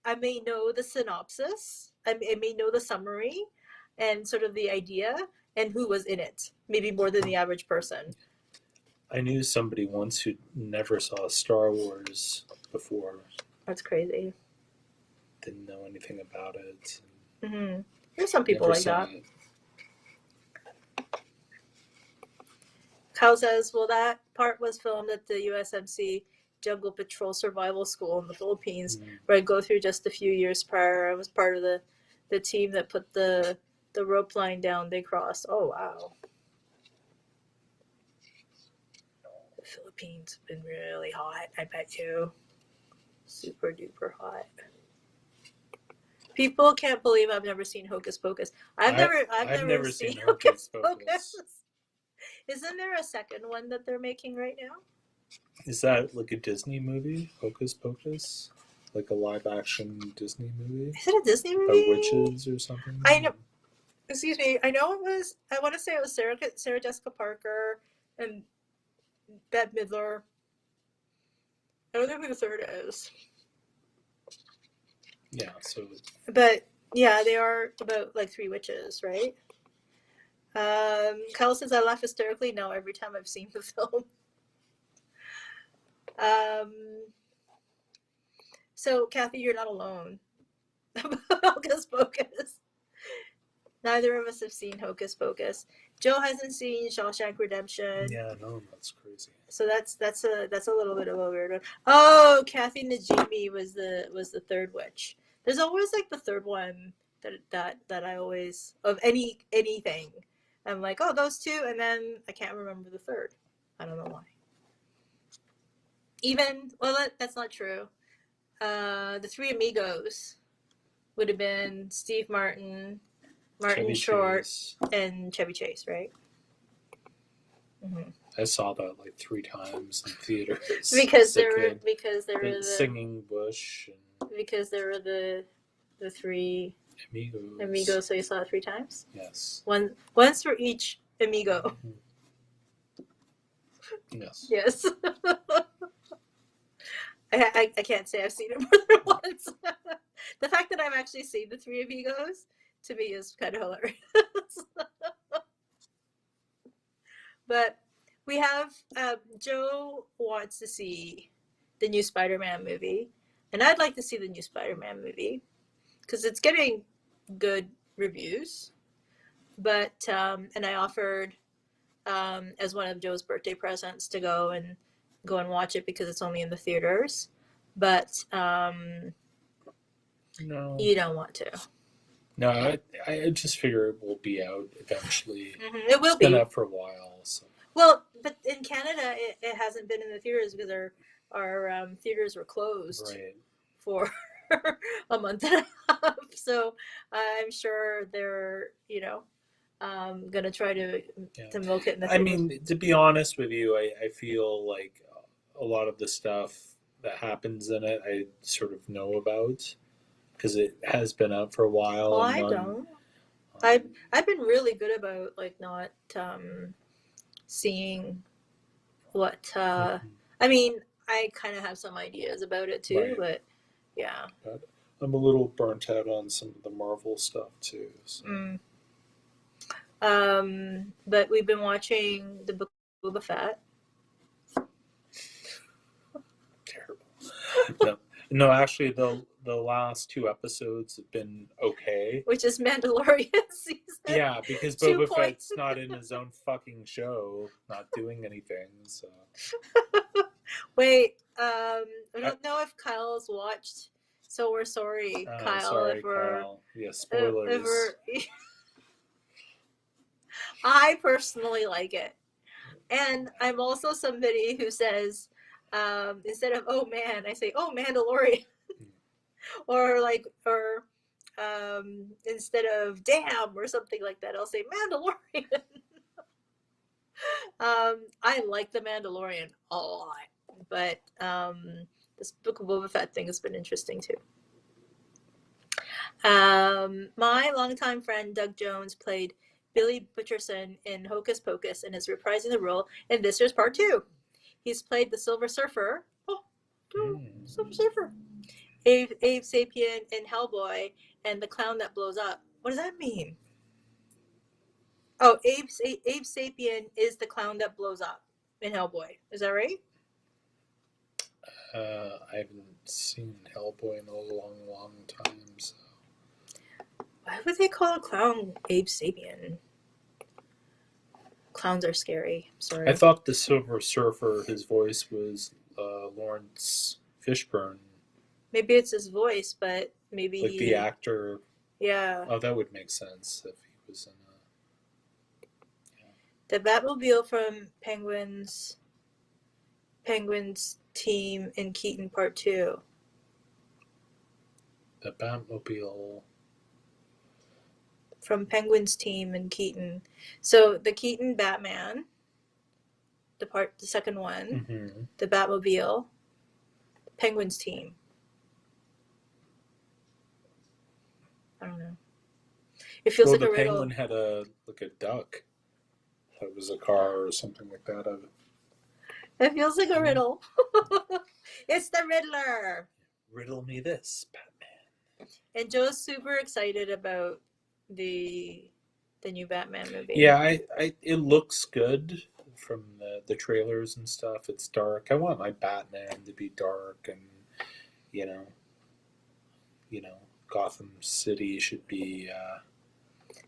Speaker 1: I may know the synopsis, I may know the summary and sort of the idea and who was in it, maybe more than the average person.
Speaker 2: I knew somebody once who never saw Star Wars before.
Speaker 1: That's crazy.
Speaker 2: Didn't know anything about it.
Speaker 1: Mm-hmm. There's some people like that. It. Kyle says, well, that part was filmed at the USMC Jungle Patrol Survival School in the Philippines, where I go through just a few years prior. I was part of the team that put the rope line down they crossed. Oh, wow. The Philippines have been really hot, I bet you. Super duper hot. People can't believe I've never seen Hocus Pocus. I've never seen Hocus Pocus. Isn't there a second one that they're making right now?
Speaker 2: Is that like a Disney movie, Hocus Pocus? Like a live action Disney movie?
Speaker 1: Is it a Disney movie?
Speaker 2: About witches or something?
Speaker 1: I know. Excuse me. I know it was. I want to say it was Sarah Jessica Parker and Bette Midler. I don't know who the third is.
Speaker 2: Yeah. So.
Speaker 1: But yeah, they are about like three witches, right? Kyle says I laugh hysterically. No, every time I've seen the film. So Kathy, you're not alone about Hocus Pocus. Neither of us have seen Hocus Pocus. Joe hasn't seen Shawshank Redemption.
Speaker 2: Yeah, no, that's crazy.
Speaker 1: So that's a little bit of a weird one. Oh, Kathy Najimy was the third witch. There's always like the third one that I always of anything. I'm like, oh, those two, and then I can't remember the third. I don't know why. That's not true. The Three Amigos would have been Steve Martin, Martin Short, and Chevy Chase, right?
Speaker 2: Mm-hmm. I saw that like 3 times in theaters.
Speaker 1: because there were the
Speaker 2: singing bush.
Speaker 1: Because there were the three amigos. So you saw it 3 times.
Speaker 2: Yes.
Speaker 1: Once for each amigo.
Speaker 2: Mm-hmm. Yes.
Speaker 1: Yes. I can't say I've seen it more than once. The fact that I've actually seen the Three Amigos to me is kind of hilarious. But we have Joe wants to see the new Spider-Man movie, and I'd like to see the new Spider-Man movie because it's getting good reviews. But and I offered as one of Joe's birthday presents to go and watch it because it's only in the theaters. But no, you don't want to.
Speaker 2: No, I just figure it will be out eventually.
Speaker 1: Mm-hmm. It will be.
Speaker 2: It's been out for a while. So.
Speaker 1: Well, but in Canada, it hasn't been in the theaters because our theaters were closed for a month and a half. So I'm sure they're gonna try to milk it in the theaters.
Speaker 2: I mean, to be honest with you, I feel like a lot of the stuff that happens in it I sort of know about because it has been out for a while.
Speaker 1: Well, I don't. I've been really good about like not seeing what I mean. I kind of have some ideas about it too, but yeah.
Speaker 2: But I'm a little burnt out on some of the Marvel stuff too. So.
Speaker 1: But we've been watching the Book of Boba Fett.
Speaker 2: Terrible. No, actually, the last 2 episodes have been okay.
Speaker 1: Which is Mandalorian season.
Speaker 2: Yeah, because Boba Fett's not in his own fucking show, not doing anything. So.
Speaker 1: Wait, I don't know if Kyle's watched. So we're sorry, Kyle.
Speaker 2: Sorry, Kyle. Yeah, spoilers.
Speaker 1: I personally like it, and I'm also somebody who says instead of "oh man," I say "oh Mandalorian," or instead of "damn" or something like that, I'll say Mandalorian. I like the Mandalorian a lot, but this Book of Boba Fett thing has been interesting too. My longtime friend Doug Jones played Billy Butcherson in Hocus Pocus and is reprising the role in this year's Part 2. He's played the Silver Surfer. Silver Surfer. Abe Sapien in Hellboy and the Clown That Blows Up. What does that mean? Oh, Abe Sapien is the clown that blows up in Hellboy. Is that right?
Speaker 2: I haven't seen Hellboy in a long time. So.
Speaker 1: Why would they call a clown Abe Sapien? Clowns are scary. Sorry.
Speaker 2: I thought the Silver Surfer, his voice was Lawrence Fishburne.
Speaker 1: Maybe it's his voice, but maybe
Speaker 2: like the actor.
Speaker 1: Yeah.
Speaker 2: Oh, that would make sense if he was in a.
Speaker 1: Yeah. The Batmobile from Penguin's team in Keaton Part 2.
Speaker 2: The Batmobile.
Speaker 1: From Penguin's team and Keaton. So the Keaton Batman, the second one,
Speaker 2: Mm-hmm.
Speaker 1: the Batmobile, Penguin's team. I don't know. It feels like a riddle.
Speaker 2: The Penguin had a duck. That was a car or something like that.
Speaker 1: It feels like a riddle. It's the Riddler.
Speaker 2: Riddle me this, Batman.
Speaker 1: And Joe's super excited about the new Batman movie.
Speaker 2: Yeah, it looks good from the trailers and stuff. It's dark. I want my Batman to be dark, and you know, Gotham City should be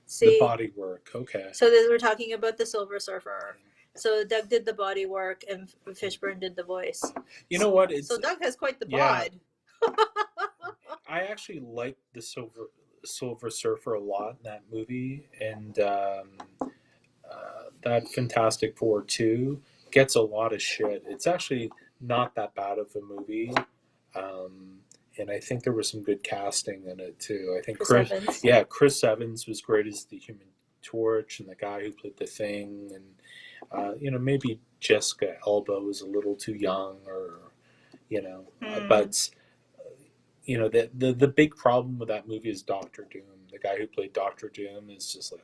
Speaker 2: the body work. Okay.
Speaker 1: So we're talking about the Silver Surfer. So Doug did the body work, and Fishburne did the voice.
Speaker 2: You know what?
Speaker 1: So Doug has quite the bod.
Speaker 2: I actually liked the Silver Surfer a lot in that movie, and that Fantastic Four 2 gets a lot of shit. It's actually not that bad of a movie, and I think there was some good casting in it too. I think Chris Evans was great as the Human Torch, and the guy who played the Thing, and maybe Jessica Alba was a little too young, or but. The big problem with that movie is Doctor Doom. The guy who played Doctor Doom is just like,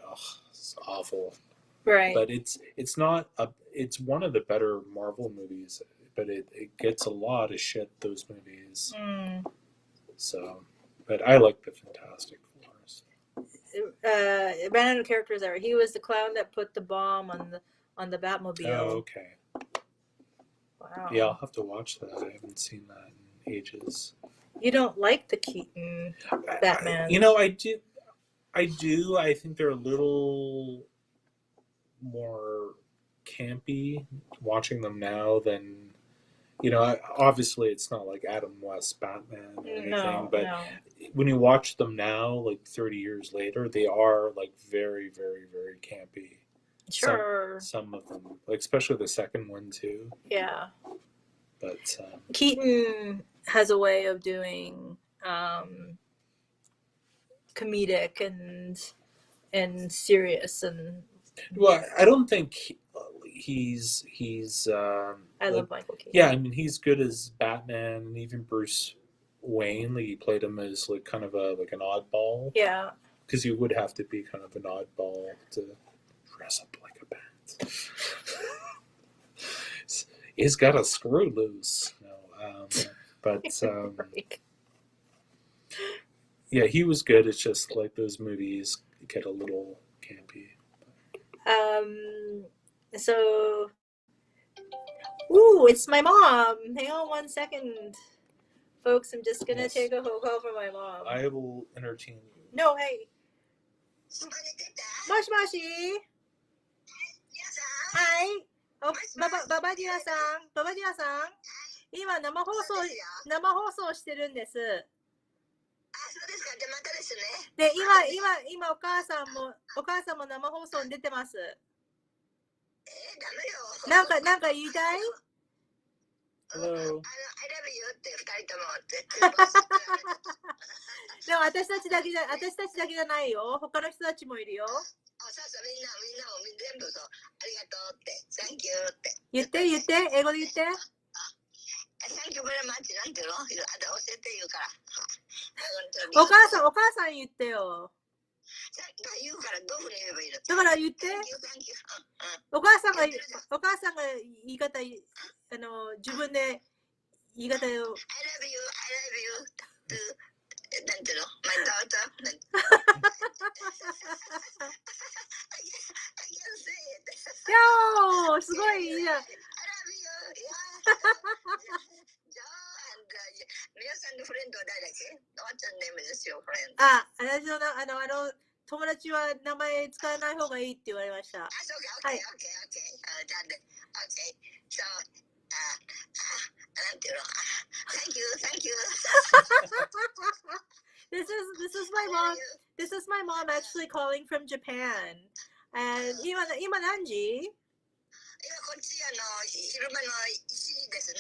Speaker 2: it's awful.
Speaker 1: Right.
Speaker 2: But it's not it's one of the better Marvel movies, but it gets a lot of shit, those movies. So, but I like the Fantastic Fours.
Speaker 1: It ran out of characters there. He was the clown that put the bomb on the Batmobile.
Speaker 2: Oh, okay.
Speaker 1: Wow.
Speaker 2: Yeah, I'll have to watch that. I haven't seen that in ages.
Speaker 1: You don't like the Keaton Batman?
Speaker 2: I do. I think they're a little more campy watching them now than, obviously it's not like Adam West Batman or anything, but when you watch them now, like 30 years later, they are like very, very, very campy.
Speaker 1: Sure.
Speaker 2: Some of them, like especially the second one too.
Speaker 1: Yeah.
Speaker 2: But
Speaker 1: Keaton has a way of doing comedic and serious and.
Speaker 2: Well, I don't think he's.
Speaker 1: I love Michael Keaton.
Speaker 2: Yeah, I mean he's good as Batman, and even Bruce Wayne. Like he played him as like kind of an oddball.
Speaker 1: Yeah.
Speaker 2: Because you would have to be kind of an oddball to dress up like a bat. He's got a screw loose. But yeah, he was good. It's just like those movies get a little campy.
Speaker 1: So, ooh, it's my mom. Hang on 1 second, folks. I'm just gonna take a phone call from my mom.
Speaker 2: I will entertain you.
Speaker 1: No, hey. もしもし。はい。ババディアさん。今生放送してるんです。
Speaker 3: そうですか。じゃあまたですね。
Speaker 1: で、今お母さんも生放送に出てます。
Speaker 3: ダメよ。
Speaker 1: なんか言いたい？
Speaker 2: Hello.
Speaker 3: I love you って二人とも絶対。
Speaker 1: でも私たちだけじゃないよ。他の人たちもいるよ。
Speaker 3: そうみんなを全部そうありがとうって Thank you って
Speaker 1: 言って英語で言って。
Speaker 3: Thank you very much なんていうの？あと教えて言うから。
Speaker 1: お母さん言ってよ。
Speaker 3: 言うからどういうふうに言えばいいの？
Speaker 1: だから言って。お母さんが言い方自分で言い方を。I love you なんていうの？ My daughter よーすごいいいじゃん。
Speaker 3: 皆さんのフレンドは誰だっけ？ What's your name is your friend?
Speaker 1: 私の友達は名前使わない方がいいって言われました。
Speaker 3: そうか、OK。じゃあね、OK。そうなんていうの？ Thank you.
Speaker 1: This is my mom. This is my mom actually calling from Japan. And 今何時？
Speaker 3: 今こっち昼間の1時ですね。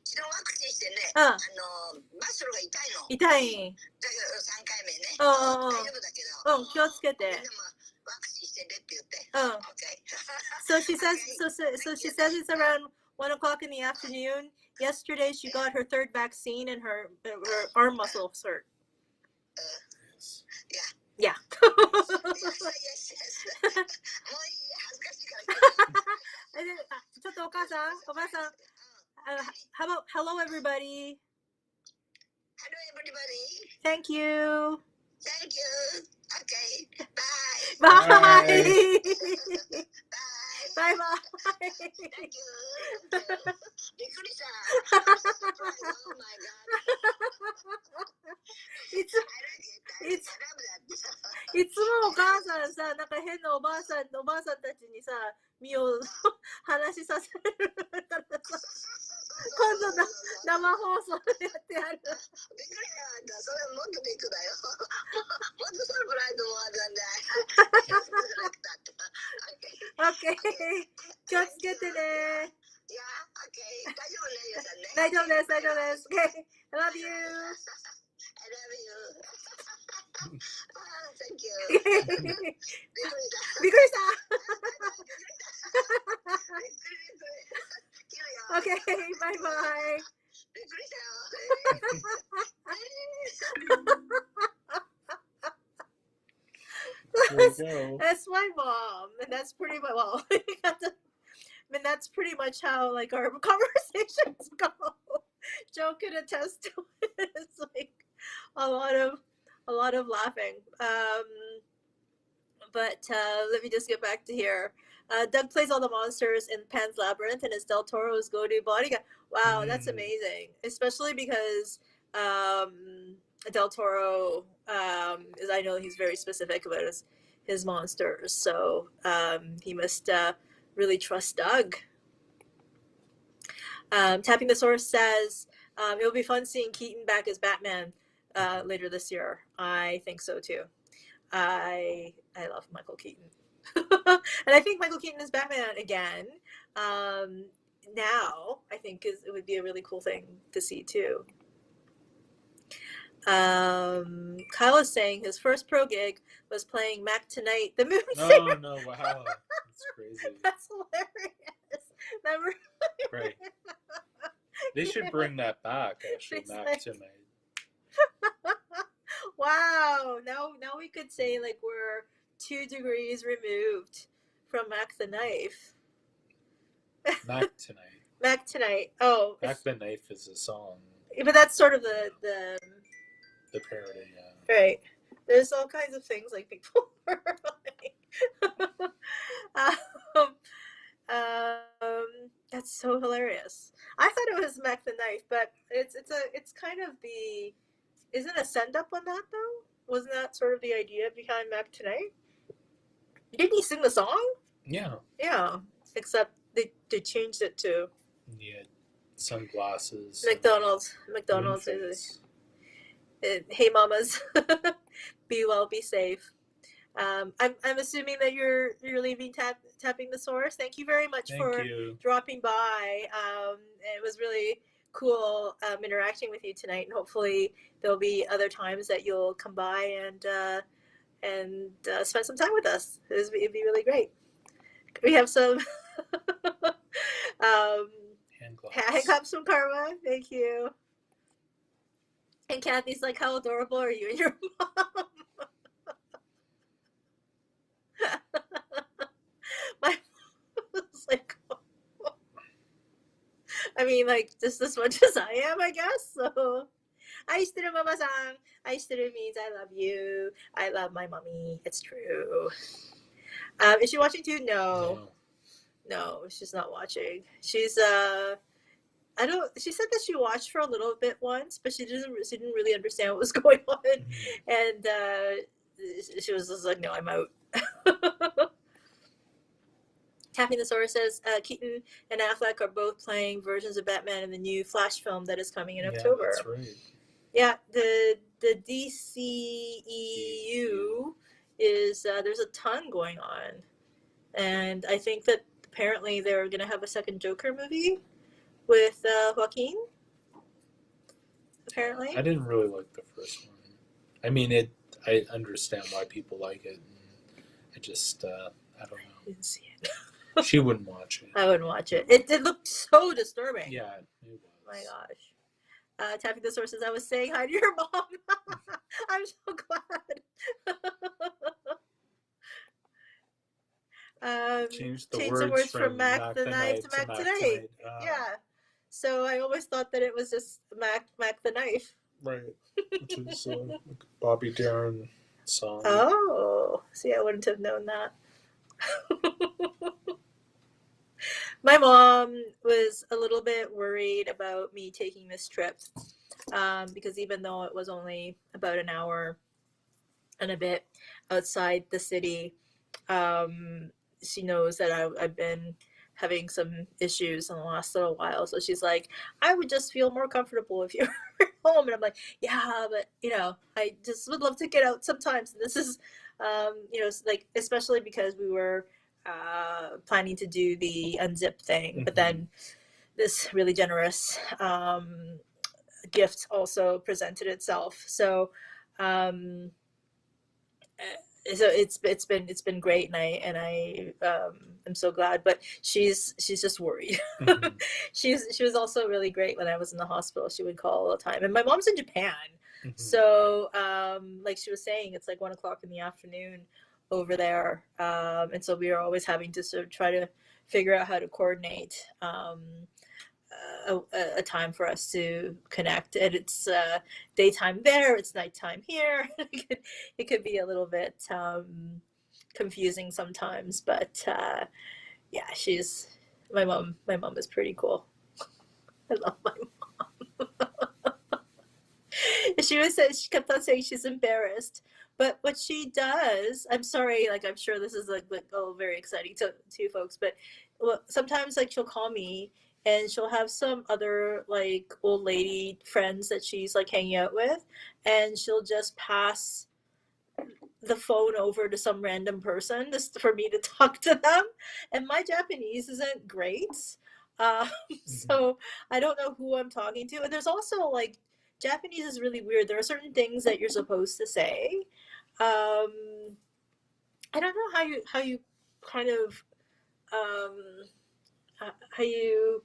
Speaker 3: 昨日ワクチンしてね、
Speaker 1: うん
Speaker 3: マッスルが痛いの。
Speaker 1: 痛い。
Speaker 3: だけど3回目ね。
Speaker 1: うん
Speaker 3: 大丈夫だけど。
Speaker 1: 気をつけて。
Speaker 3: みんなもワクチンしてねって言って。Okay.
Speaker 1: So she says. So she says it's around 1 o'clock in the afternoon. Yesterday she got her third vaccine and her arm muscles hurt.
Speaker 3: Yeah.
Speaker 1: Yeah.
Speaker 3: Yes. もういい恥ずかしいから。
Speaker 1: ちょっとお母さん、おばあさん。Hello everybody.
Speaker 3: Hello everybody.
Speaker 1: Thank you.
Speaker 3: Thank you. Okay. Bye.
Speaker 1: Bye.
Speaker 3: Bye.
Speaker 1: Bye bye.
Speaker 3: Thank you. びっくりした。Oh my god.
Speaker 1: いつもお母さんさ、なんか変なおばあさんたちにさ、身を話しさせるからさ、今度生放送でやってやる。
Speaker 3: びっくりした。それもっとビッグだよ。もっとサプライズもあるんだ。
Speaker 1: OK。気をつけてね。
Speaker 3: いや、OK。大丈夫ね、ゆうさんね。
Speaker 1: 大丈夫です、大丈夫です。OK。I love you.
Speaker 3: I love you. Thank you.
Speaker 1: びっくりした。OK、バイバイ。
Speaker 3: びっくりしたよ。
Speaker 1: That's my mom, and that's pretty much well. I mean, that's pretty much how like our conversations go. Joe can attest to it. It's like a lot of laughing. But let me just get back to here. Doug plays all the monsters in Pan's Labyrinth and is Del Toro's go-to bodyguard. Wow, that's amazing. Especially because Del Toro is, I know he's very specific about his monsters, so he must really trust Doug. Tapping the Source says it'll be fun seeing Keaton back as Batman later this year. I think so too. I love Michael Keaton. And I think Michael Keaton is Batman again. Now, I think it would be a really cool thing to see too. Kyle is saying his first pro gig was playing Mac Tonight, the Moon Singer.
Speaker 2: No, wow. That's crazy.
Speaker 1: That's hilarious. Never.
Speaker 2: Right. They should bring that back, actually, Mac Tonight.
Speaker 1: Wow. Now we could say like we're 2 degrees removed from Mac the Knife.
Speaker 2: Mac Tonight.
Speaker 1: Mac Tonight. Oh.
Speaker 2: Mac the Knife is a song.
Speaker 1: But that's sort of the
Speaker 2: parody, yeah.
Speaker 1: Right. There's all kinds of things like people are like that's so hilarious. I thought it was Mac the Knife, but it's kind of the, isn't a send up on that though? Wasn't that sort of the idea behind Mac Tonight? Didn't he sing the song?
Speaker 2: Yeah.
Speaker 1: Yeah. Except they changed it to
Speaker 2: sunglasses.
Speaker 1: McDonald's hey mamas. Be well, be safe. I'm assuming that you're leaving tapping the source. Thank you very much for dropping by. It was really cool interacting with you tonight, and hopefully there'll be other times that you'll come by and spend some time with us. It'd be really great. We have some hand claps from Karma. Thank you. And Kathy's like, how adorable are you and your mom? My mom's like, oh. I mean, like, just as much as I am, I guess. So, aishiteru mama-san. Aishiteru means I love you. I love my mommy. It's true. Is she watching too? No, she's not watching. She's she said that she watched for a little bit once, but she didn't really understand what was going on, and she was just like, no, I'm out. Tapping the Source says Keaton and Affleck are both playing versions of Batman in the new Flash film that is coming in October.
Speaker 2: That's right.
Speaker 1: Yeah, the DCEU is there's a ton going on, and I think that apparently they're going to have a second Joker movie. with Joaquin. Apparently,
Speaker 2: I didn't really like the first one. I mean, I understand why people like it. And I just, I don't know.
Speaker 1: I didn't see it.
Speaker 2: She wouldn't watch it.
Speaker 1: I wouldn't watch it. It looked so disturbing.
Speaker 2: Yeah, it was.
Speaker 1: My gosh. Tapping the sources. I was saying hi to your mom. I'm so glad.
Speaker 2: Change the
Speaker 1: Change the words from Mac the Knife to Mac Tonight. Yeah. So I always thought that it was just Mac the Knife.
Speaker 2: Right. Which is a Bobby Darin song.
Speaker 1: Oh, see, I wouldn't have known that. My mom was a little bit worried about me taking this trip because even though it was only about an hour and a bit outside the city, she knows that I've been having some issues in the last little while. So she's like, I would just feel more comfortable if you were home. And I'm like, yeah, but, I just would love to get out sometimes. And this is, like, especially because we were planning to do the unzip thing, but then this really generous gift also presented itself. So it's been great, and I am so glad. But she's just worried. She was also really great when I was in the hospital. She would call all the time, and my mom's in Japan. So like she was saying, it's like 1:00 in the afternoon over there, and so we are always having to sort of try to figure out how to coordinate a time for us to connect. And it's daytime there, it's nighttime here. It could be a little bit confusing sometimes, but yeah, my mom is pretty cool. I love my mom. She kept on saying she's embarrassed, but what she does, I'm sorry, like I'm sure this is like oh, very exciting to you folks, but sometimes like she'll call me and she'll have some other like old lady friends that she's like hanging out with, and she'll just pass the phone over to some random person just for me to talk to them. And my Japanese isn't great, so I don't know who I'm talking to. And there's also like Japanese is really weird. There are certain things that you're supposed to say. I don't know how you kind of how you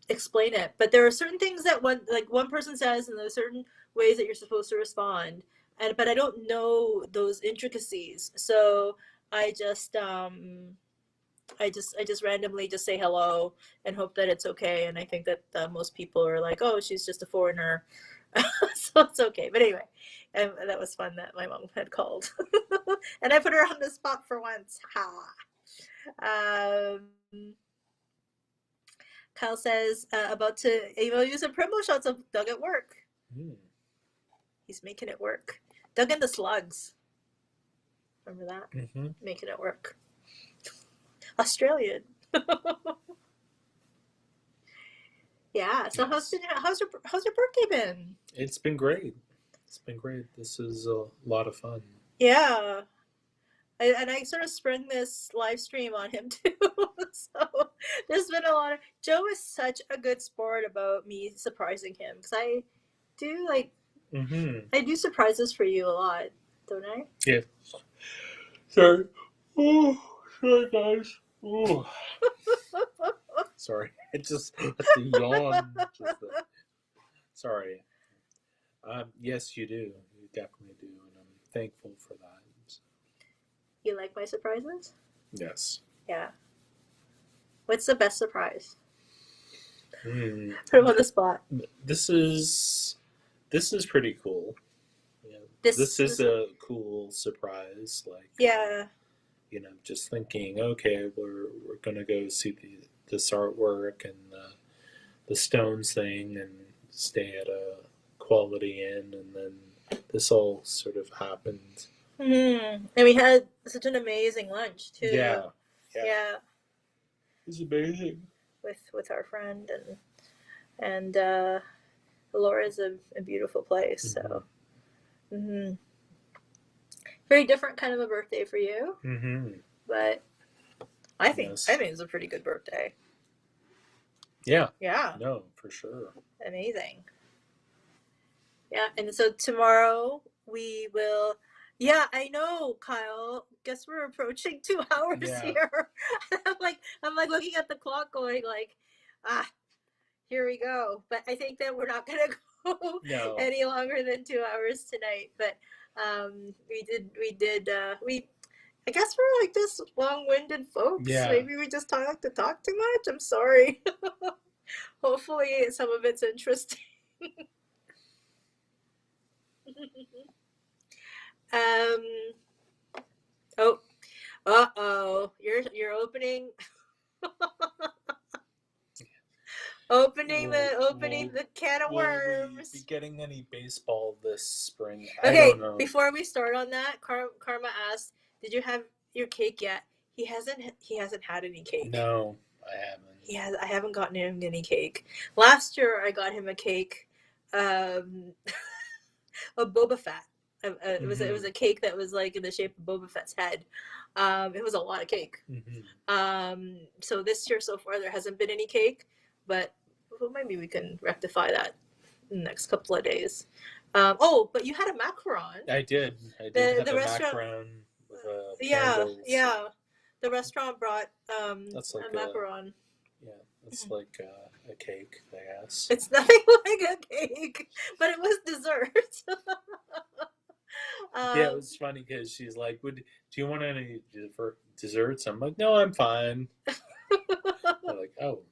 Speaker 1: explain it, but there are certain things that one person says, and there's certain ways that you're supposed to respond, but I don't know those intricacies. So I just randomly just say hello and hope that it's okay. And I think that most people are like, oh, she's just a foreigner. So it's okay. But anyway, and that was fun that my mom had called. And I put her on the spot for once. Ha. Kyle says about to use some promo shots of Doug at work. He's making it work. Doug and the Slugs. Remember that? Making it work. Australian. Yeah. So how's your birthday been?
Speaker 2: It's been great. It's been great. This is a lot of fun.
Speaker 1: Yeah. And I sort of sprung this live stream on him too. So there's been a lot of. Joe is such a good sport about me surprising him, because I do like. I do surprises for you a lot, don't I?
Speaker 2: Yeah. Sorry. Oh, sorry guys. Oh. Sorry. I just had to yawn. Sorry. Yes, you do. You definitely do, and I'm thankful for that. So.
Speaker 1: You like my surprises?
Speaker 2: Yes.
Speaker 1: Yeah. What's the best surprise? Put him on the spot.
Speaker 2: This is pretty cool. Yeah. This is a cool surprise. Like just thinking, okay, we're gonna go see this artwork and the Stones thing and stay at a quality inn, and then this all sort of happened.
Speaker 1: And we had such an amazing lunch too.
Speaker 2: Yeah.
Speaker 1: It
Speaker 2: was amazing
Speaker 1: with our friend, and Laura's a beautiful place. So very different kind of a birthday for you, but I think it's a pretty good birthday.
Speaker 2: Yeah.
Speaker 1: Yeah.
Speaker 2: No, for sure.
Speaker 1: Amazing. Yeah, and so tomorrow we will. Yeah, I know, Kyle. Guess we're approaching 2 hours here. I'm like looking at the clock, going like, here we go. But I think that we're not gonna go any longer than 2 hours tonight. But we. I guess we're like this long-winded folks.
Speaker 2: Yeah.
Speaker 1: Maybe we just like to talk too much. I'm sorry. Hopefully, some of it's interesting. You're opening opening the can of worms.
Speaker 2: Will we be getting any baseball this spring?
Speaker 1: Okay,
Speaker 2: I don't know.
Speaker 1: Before we start on that, Karma asked, "Did you have your cake yet?" He hasn't had any cake.
Speaker 2: No, I haven't.
Speaker 1: I haven't gotten him any cake. Last year I got him a cake, a Boba Fett. It was a cake that was like in the shape of Boba Fett's head. It was a lot of cake. So this year so far there hasn't been any cake, but maybe we can rectify that in the next couple of days. But you had a macaron.
Speaker 2: I did.
Speaker 1: The restaurant,
Speaker 2: macaron with
Speaker 1: candles. Yeah. The restaurant brought
Speaker 2: that's like
Speaker 1: a macaron.
Speaker 2: It's like a cake, I guess.
Speaker 1: It's nothing like a cake, but it was dessert.
Speaker 2: Yeah, it was funny because she's like, do you want any desserts? I'm like, no, I'm fine. They're like, oh.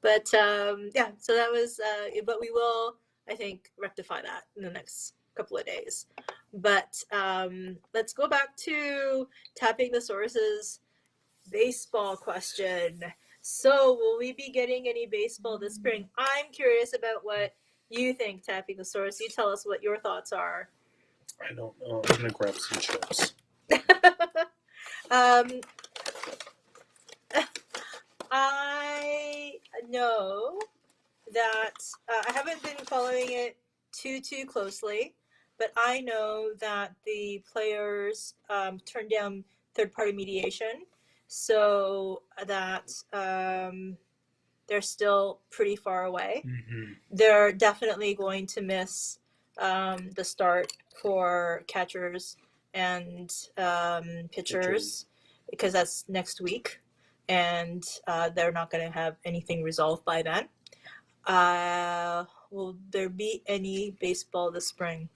Speaker 1: But yeah, so that was, but we will, I think, rectify that in the next couple of days. But let's go back to Tapping the Sources baseball question. So will we be getting any baseball this spring? I'm curious about what you think, Tapping the Source. You tell us what your thoughts are.
Speaker 2: I don't know. I'm going to grab some chips.
Speaker 1: I know that I haven't been following it too closely, but I know that the players turned down third-party mediation, so that they're still pretty far away. They're definitely going to miss the start for catchers and pitchers because that's next week, and they're not going to have anything resolved by then. Will there be any baseball this spring?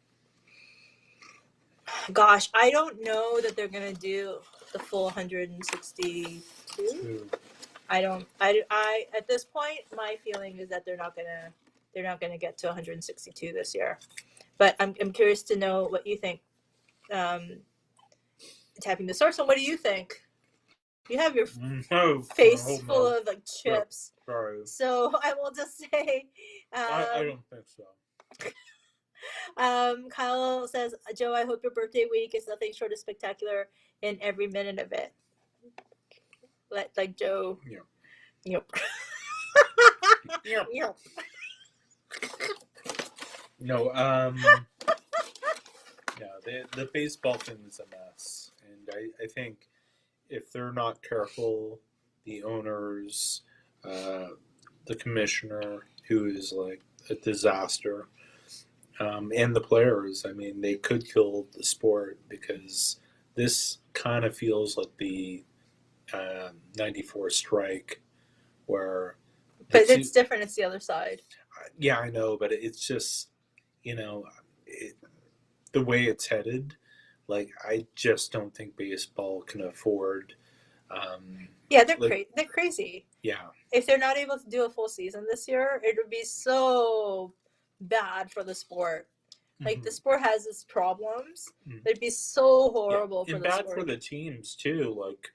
Speaker 1: Gosh, I don't know that they're going to do the full 162. I at this point, my feeling is that they're not gonna get to 162 this year. But I'm curious to know what you think. Tapping the Source, and what do you think? You have your face full of like chips.
Speaker 2: Sorry.
Speaker 1: So I will just say,
Speaker 2: I don't think so.
Speaker 1: Kyle says, Joe, I hope your birthday week is nothing short of spectacular in every minute of it. Like Joe.
Speaker 2: Yeah.
Speaker 1: Yep.
Speaker 2: Yep.
Speaker 1: Yep.
Speaker 2: No, the baseball thing is a mess. And I think if they're not careful, the owners, the commissioner, who is like a disaster, and the players, I mean, they could kill the sport, because this kind of feels like the 94 strike, where...
Speaker 1: But it's different. It's the other side.
Speaker 2: Yeah, I know, but it's just, the way it's headed, like, I just don't think baseball can afford...
Speaker 1: yeah, they're crazy.
Speaker 2: Yeah.
Speaker 1: If they're not able to do a full season this year, it would be so bad for the sport. Like, the sport has its problems. It'd be so horrible for the sport.
Speaker 2: And bad for the teams, too. Like,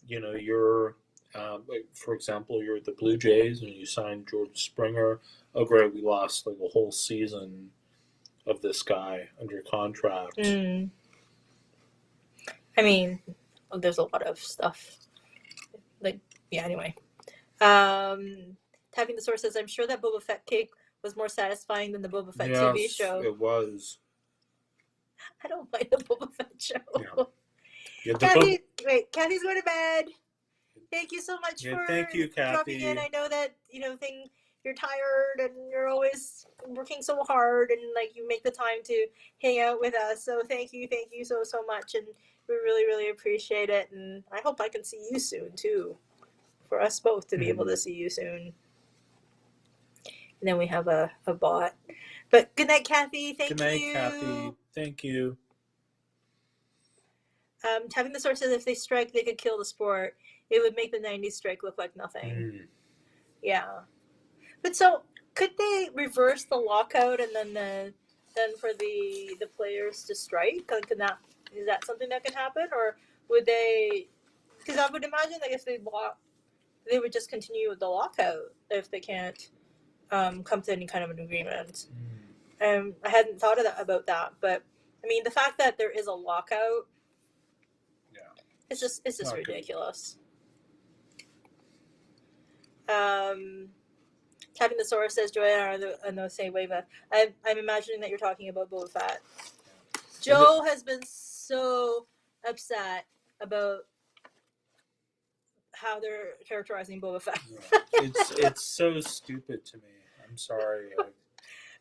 Speaker 2: you're... like, for example, you're the Blue Jays and you signed George Springer. Oh, great, we lost like a whole season of this guy under contract.
Speaker 1: I mean, there's a lot of stuff. Like, yeah, anyway. Tapping the Source says, I'm sure that Boba Fett cake was more satisfying than the Boba Fett TV show.
Speaker 2: It was.
Speaker 1: I don't mind the Boba Fett show.
Speaker 2: Yeah.
Speaker 1: Kathy's going to bed. thank you so much
Speaker 2: Yeah,
Speaker 1: for
Speaker 2: thank you,
Speaker 1: dropping in.
Speaker 2: Kathy.
Speaker 1: I know that you're tired and you're always working so hard, and like you make the time to hang out with us. So thank you so much, and we really really appreciate it. And I hope I can see you soon too, for us both to be able to see you soon. And then we have a bot. But good night, Kathy. Thank you.
Speaker 2: Good night, Kathy. Thank you.
Speaker 1: Having the source says if they strike, they could kill the sport. It would make the 90s strike look like nothing. Yeah. But so, could they reverse the lockout and then for the players to strike? Like, is that something that can happen? Or would they... Because I would imagine that if they would just continue with the lockout if they can't come to any kind of an agreement. I hadn't thought about that, but I mean, the fact that there is a lockout, it's just ridiculous. Tapping the Source says Joanna are the same way, but I'm imagining that you're talking about Boba Fett. Joe has been so upset about how they're characterizing Boba Fett.
Speaker 2: It's so stupid to me. I'm sorry.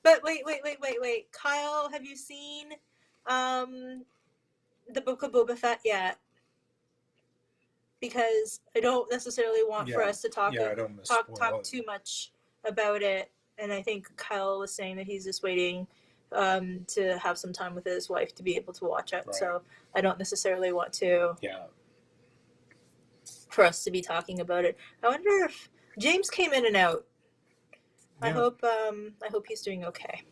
Speaker 1: But wait. Kyle, have you seen the Book of Boba Fett yet? Because I don't necessarily want for us to talk too much about it. And I think Kyle was saying that he's just waiting to have some time with his wife to be able to watch it. Right. So I don't necessarily want to for us to be talking about it. I wonder if James came in and out. Yeah. I hope he's doing okay.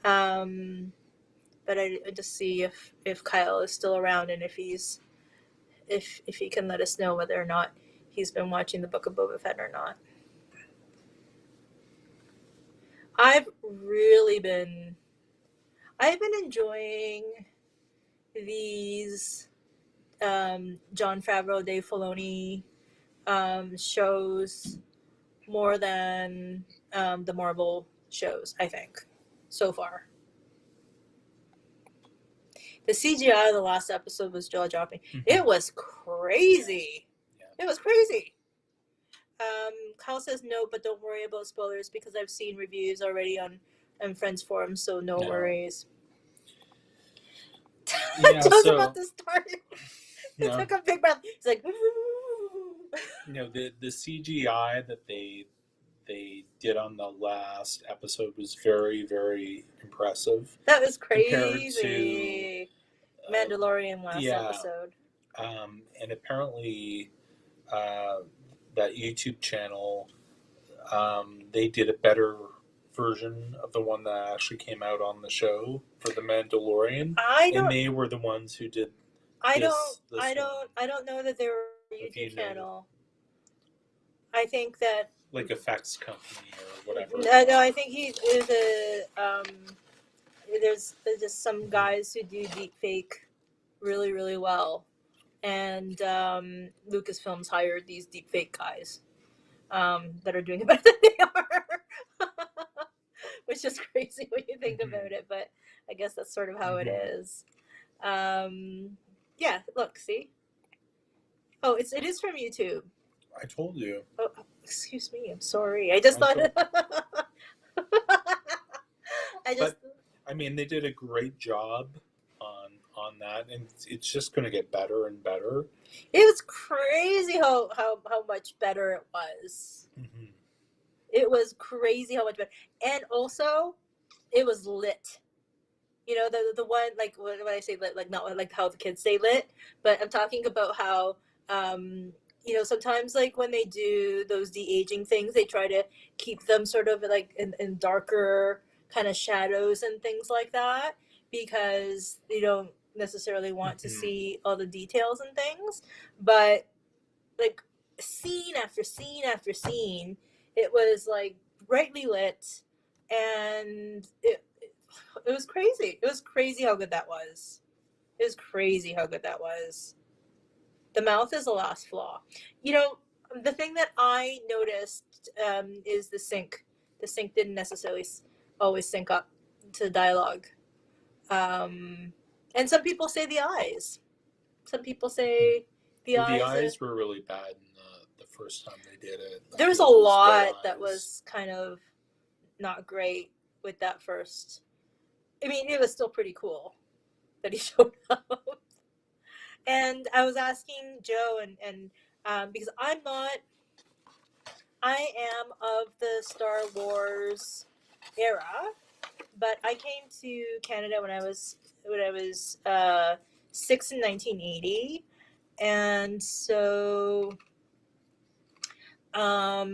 Speaker 1: But I just see if Kyle is still around and if he can let us know whether or not he's been watching the Book of Boba Fett or not. I've been enjoying these Jon Favreau, Dave Filoni shows more than the Marvel shows, I think, so far. The CGI of the last episode was jaw-dropping. Mm-hmm. It was crazy. Yeah. It was crazy. Kyle says no, but don't worry about spoilers because I've seen reviews already on Friends forums, so no worries. Yeah, Joe's about to start. He took a big breath. He's like,
Speaker 2: the CGI that they did on the last episode was very, very impressive.
Speaker 1: That was crazy. To Mandalorian last episode.
Speaker 2: And apparently, that YouTube channel, they did a better version of the one that actually came out on the show for the Mandalorian. And they were the ones who did. I
Speaker 1: don't know that they were a YouTube channel. I think that
Speaker 2: like effects company or whatever.
Speaker 1: No, I think he is a. There's just some guys who do deep fake really, really well, and Lucasfilms hired these deep fake guys that are doing it better than they are, which is crazy when you think about it. But I guess that's sort of how it is. Yeah, look, see. Oh, it is from YouTube.
Speaker 2: I told you.
Speaker 1: Oh, excuse me. I'm sorry. I just thought.
Speaker 2: I mean, they did a great job on that, and it's just going to get better and better.
Speaker 1: It was crazy how much better it was. Mm-hmm. It was crazy how much better, and also, it was lit. You know, the one, like when I say lit, like not like how the kids say lit, but I'm talking about how. Sometimes like when they do those de-aging things, they try to keep them sort of like in darker kind of shadows and things like that because they don't necessarily want to see all the details and things. But like scene after scene after scene, it was like brightly lit and it was crazy. It was crazy how good that was. It was crazy how good that was. The mouth is the last flaw. The thing that I noticed is the sync. The sync didn't necessarily always sync up to the dialogue. And some people say the eyes. Some people say The
Speaker 2: Well, the
Speaker 1: eyes.
Speaker 2: eyes were really bad in the first time they did it.
Speaker 1: There was a lot that was kind of not great with that first. I mean, it was still pretty cool that he showed up. And I was asking Joe, and because I am of the Star Wars era, but I came to Canada when I was 6 in 1980, and so I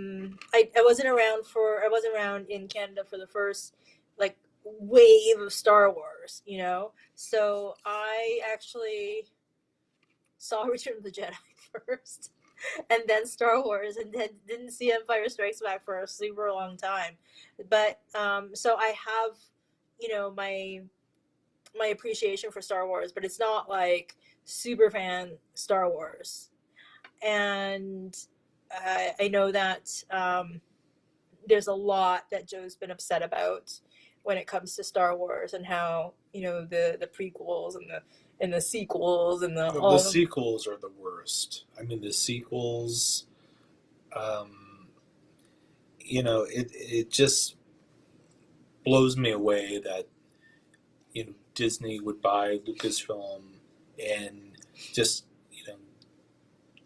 Speaker 1: wasn't around in Canada for the first like wave of Star Wars, you know. So I actually saw Return of the Jedi first, and then Star Wars, and then didn't see Empire Strikes Back for a super long time. But so I have, my appreciation for Star Wars, but it's not like super fan Star Wars. And I know that there's a lot that Joe's been upset about when it comes to Star Wars, and how the prequels and the sequels and
Speaker 2: the sequels are the worst. I mean, the sequels, it just blows me away that Disney would buy Lucasfilm and just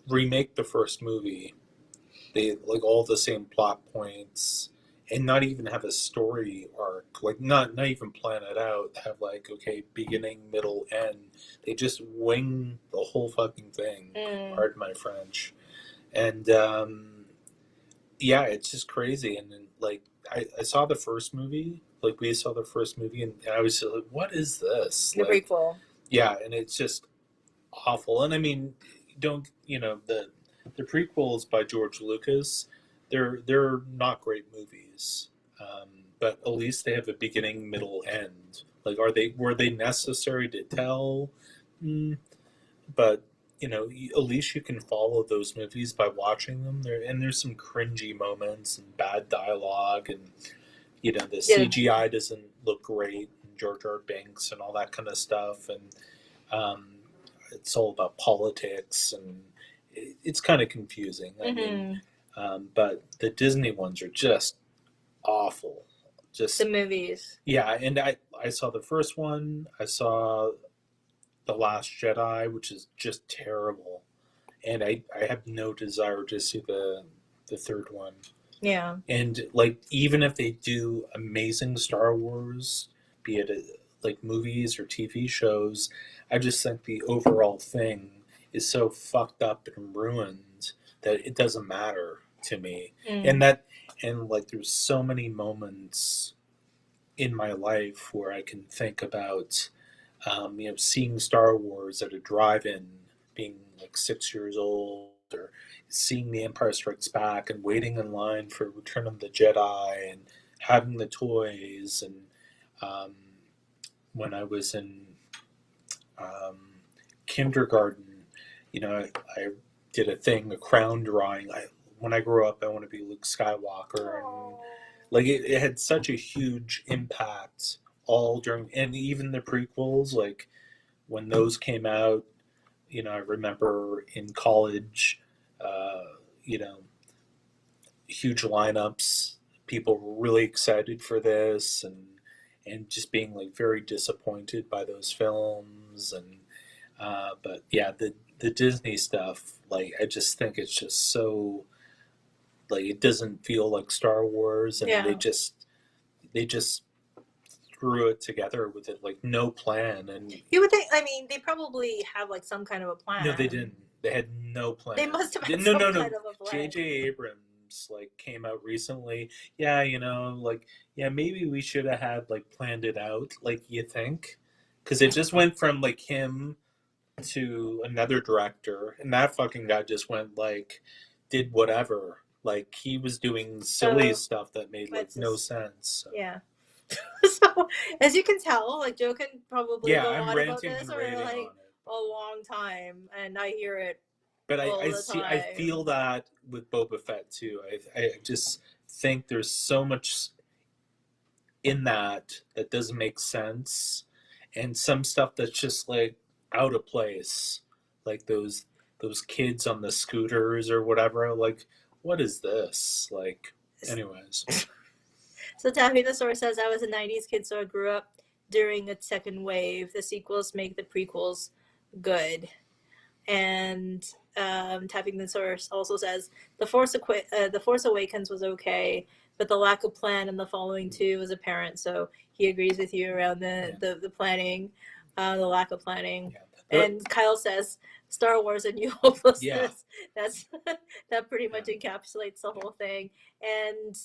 Speaker 2: remake the first movie. They like all the same plot points and not even have a story arc, like not even plan it out, have like, okay, beginning, middle, end. They just wing the whole fucking thing. Pardon my French. And yeah, it's just crazy. And then like I saw the first movie, like we saw the first movie, and I was just like, what is this?
Speaker 1: The prequel.
Speaker 2: Yeah, and it's just awful. And I mean, the prequels by George Lucas, they're not great movies, but at least they have a beginning, middle, end. Like, were they necessary to tell? But at least you can follow those movies by watching them. There's some cringy moments and bad dialogue, and the CGI doesn't look great, and Jar Jar Binks and all that kind of stuff, and it's all about politics, and it's kind of confusing. I mean, but the Disney ones are just awful. Just
Speaker 1: the movies.
Speaker 2: Yeah, and I saw the first one. I saw The Last Jedi, which is just terrible, and I have no desire to see the third one.
Speaker 1: Yeah.
Speaker 2: And like, even if they do amazing Star Wars, be it like movies or TV shows, I just think the overall thing is so fucked up and ruined that it doesn't matter to me. And like, there's so many moments in my life where I can think about seeing Star Wars at a drive-in, being like 6 years old, or seeing The Empire Strikes Back and waiting in line for Return of the Jedi, and having the toys. And when I was in kindergarten, I did a crown drawing. When I grow up, I want to be Luke Skywalker, and like it had such a huge impact all during, and even the prequels, like when those came out, I remember in college, huge lineups, people were really excited for this, and just being like very disappointed by those films. And but yeah, the Disney stuff, like I just think it's just so, like, it doesn't feel like Star Wars, and they just threw it together with it like no plan. And
Speaker 1: you would think, I mean, they probably have like some kind of a plan.
Speaker 2: No, they didn't. They had no plan.
Speaker 1: They must have had some kind of a plan.
Speaker 2: J.J. Abrams like came out recently. Yeah, like, yeah, maybe we should have had like planned it out. Like, you think? Because it just went from like him to another director, and that fucking guy just went like, did whatever. Like, he was doing silly stuff that made like no sense. So.
Speaker 1: Yeah. So, as you can tell, like, Joe can probably go
Speaker 2: I'm
Speaker 1: on about
Speaker 2: ranting
Speaker 1: this
Speaker 2: and
Speaker 1: for
Speaker 2: raving
Speaker 1: like
Speaker 2: on it.
Speaker 1: a long time, and I hear it.
Speaker 2: But
Speaker 1: all
Speaker 2: I
Speaker 1: the
Speaker 2: see.
Speaker 1: time.
Speaker 2: I feel that with Boba Fett too. I just think there's so much in that doesn't make sense, and some stuff that's just like out of place, like those those kids on the scooters or whatever. Like, what is this? Like, anyways.
Speaker 1: So Taffy-the-Saur says, I was a 90s kid, so I grew up during the second wave. The sequels make the prequels good. And Taffy-the-Saur also says, The Force Awakens was okay, but the lack of plan in the following two was apparent. So he agrees with you around the planning, the lack of planning. Yeah. And Kyle says, Star Wars and New Hopelessness. Yeah. That pretty much encapsulates the whole thing. And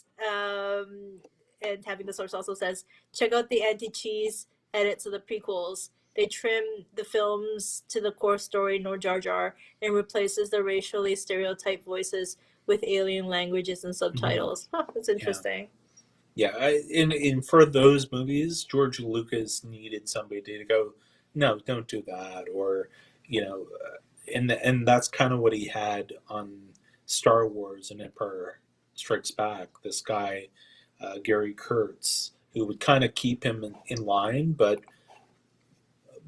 Speaker 1: Taffy-the-Saur also says, check out the anti-cheese edits of the prequels. They trim the films to the core story, no Jar Jar, and replaces the racially stereotyped voices with alien languages and subtitles. Mm-hmm. Huh, that's interesting.
Speaker 2: Yeah, in for those movies, George Lucas needed somebody to go, no, don't do that, or and that's kind of what he had on Star Wars and Empire Strikes Back. This guy, Gary Kurtz, who would kind of keep him in line, but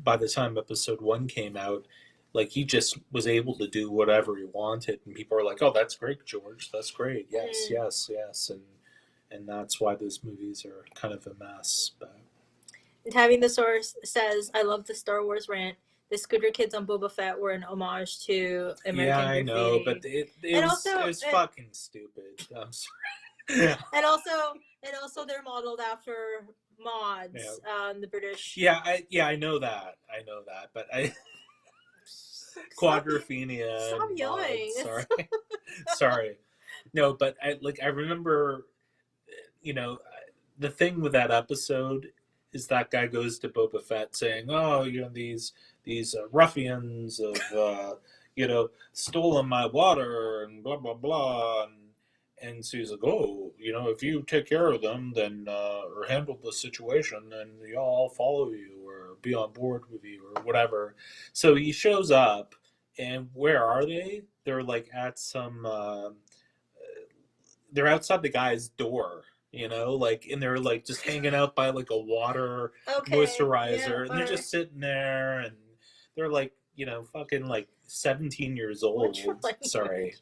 Speaker 2: by the time Episode 1 came out, like, he just was able to do whatever he wanted, and people are like, "Oh, that's great, George. That's great. Yes, yes," and that's why those movies are kind of a mess. But
Speaker 1: Taffy-the-Saur says, "I love the Star Wars rant. The scooter kids on Boba Fett were an homage to American Graffiti."
Speaker 2: I know, but it was fucking stupid. I'm sorry.
Speaker 1: And also they're modeled after mods, the British.
Speaker 2: Yeah, I know that, but Quadrophenia.
Speaker 1: Stop yelling.
Speaker 2: Sorry, sorry. No, but I remember, the thing with that episode is that guy goes to Boba Fett saying, "Oh, these ruffians have stolen my water and blah blah blah." And so he's like, "Oh, if you take care of them, then or handle the situation, then I'll follow you or be on board with you or whatever." So he shows up, and where are they? They're like at some. They're outside the guy's door, and they're like just hanging out by like a water moisturizer, and they're just sitting there, and they're like, fucking like 17 years old. Sorry.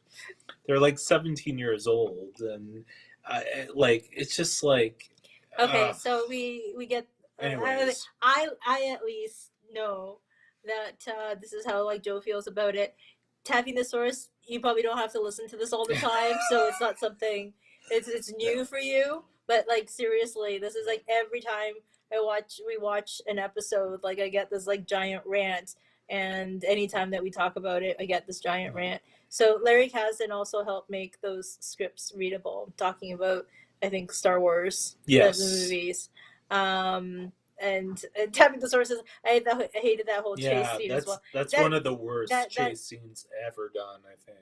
Speaker 2: They're like 17 years old, and it's just like.
Speaker 1: Okay, so we get.
Speaker 2: Anyways.
Speaker 1: I at least know that this is how like Joe feels about it. Taffy-the-Saur, you probably don't have to listen to this all the time, so it's not something. It's new for you, but like seriously, this is like every time we watch an episode, like I get this like giant rant, and anytime that we talk about it, I get this giant rant. So Larry Kasdan also helped make those scripts readable, talking about, I think, Star Wars, the movies. And Taffy-the-Saur says, I hated that whole chase scene as well.
Speaker 2: That's one of the worst chase scenes ever done, I think.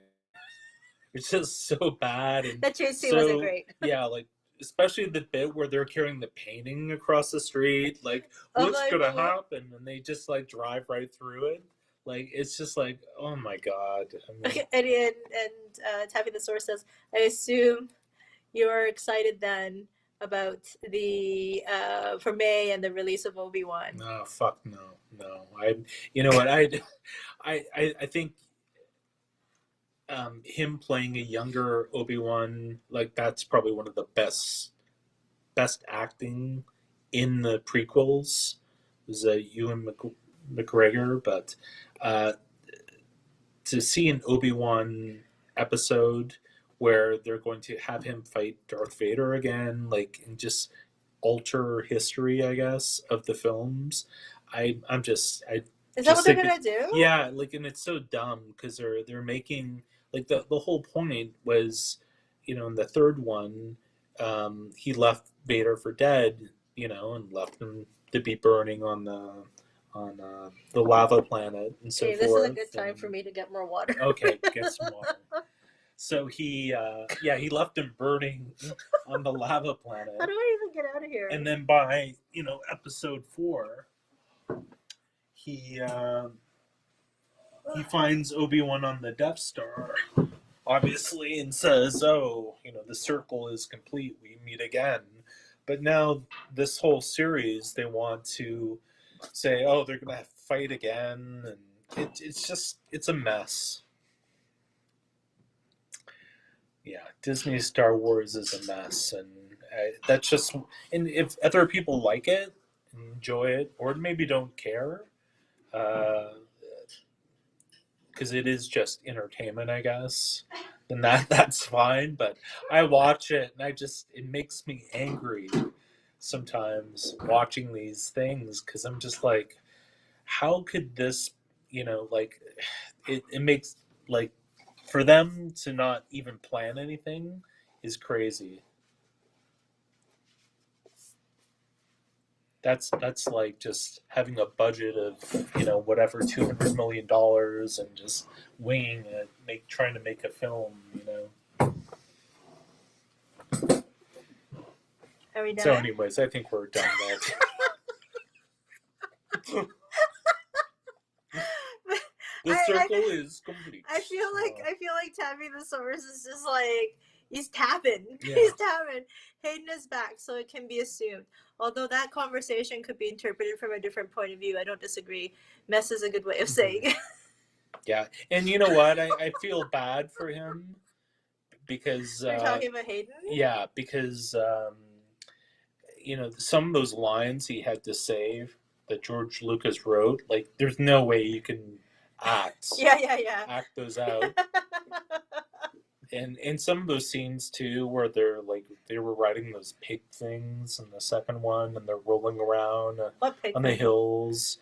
Speaker 2: It's just so bad. And
Speaker 1: that chase scene wasn't great.
Speaker 2: Yeah, like, especially the bit where they're carrying the painting across the street. Like, what's going to happen? And they just, like, drive right through it. Like, it's just like, oh my God.
Speaker 1: And Taffy-the-Saur says, I assume you are excited then about the for May and the release of Obi-Wan.
Speaker 2: No, fuck no. You know what, I think him playing a younger Obi-Wan, like, that's probably one of the best acting in the prequels. It was Ewan McGregor, but to see an Obi-Wan episode where they're going to have him fight Darth Vader again, like, and just alter history, I guess, of the films. Is that
Speaker 1: what they're gonna do?
Speaker 2: Yeah, like, and it's so dumb because they're making, like, the whole point was, in the third one, he left Vader for dead, and left him to be burning on the lava planet and so forth.
Speaker 1: This is a good time for me to get more water.
Speaker 2: Okay, get some water. So he left him burning on the lava planet.
Speaker 1: How do I even get out of here?
Speaker 2: And then by, episode 4, he finds Obi-Wan on the Death Star, obviously, and says, "Oh, the circle is complete. We meet again." But now this whole series, they want to say, "Oh, they're gonna fight again," and it's a mess. Yeah, Disney Star Wars is a mess, and that's just. And if other people like it, enjoy it, or maybe don't care, because it is just entertainment, I guess, then that's fine. But I watch it, and it makes me angry sometimes watching these things because I'm just like, how could this, like, it makes like for them to not even plan anything is crazy. That's like just having a budget of whatever $200 million and just winging it, trying to make a film.
Speaker 1: Are we done?
Speaker 2: So, anyways, I think we're done. The circle is complete.
Speaker 1: I feel like Tammy the Source is just like he's tapping.
Speaker 2: Yeah.
Speaker 1: He's tapping. Hayden is back, so it can be assumed. Although that conversation could be interpreted from a different point of view, I don't disagree. Mess is a good way of saying it.
Speaker 2: Yeah, and you know what? I feel bad for him because
Speaker 1: We're talking about Hayden.
Speaker 2: Yeah, because some of those lines he had to say that George Lucas wrote, like, there's no way you can act those out. And in some of those scenes too, where they were riding those pig things in the second one, and they're rolling around on the hills,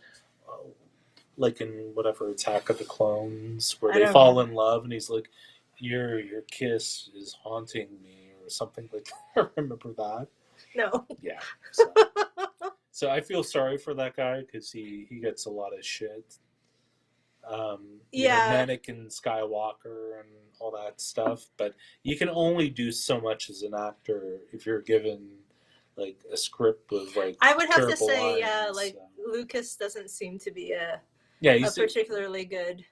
Speaker 2: like in whatever Attack of the Clones, where they fall in love, and he's like, "Your kiss is haunting me," or something like that. I remember that.
Speaker 1: No.
Speaker 2: Yeah. So I feel sorry for that guy because he gets a lot of shit. Anakin Skywalker and all that stuff, but you can only do so much as an actor if you're given like a script with like.
Speaker 1: I would have to say,
Speaker 2: lines,
Speaker 1: Lucas doesn't seem to be a particularly good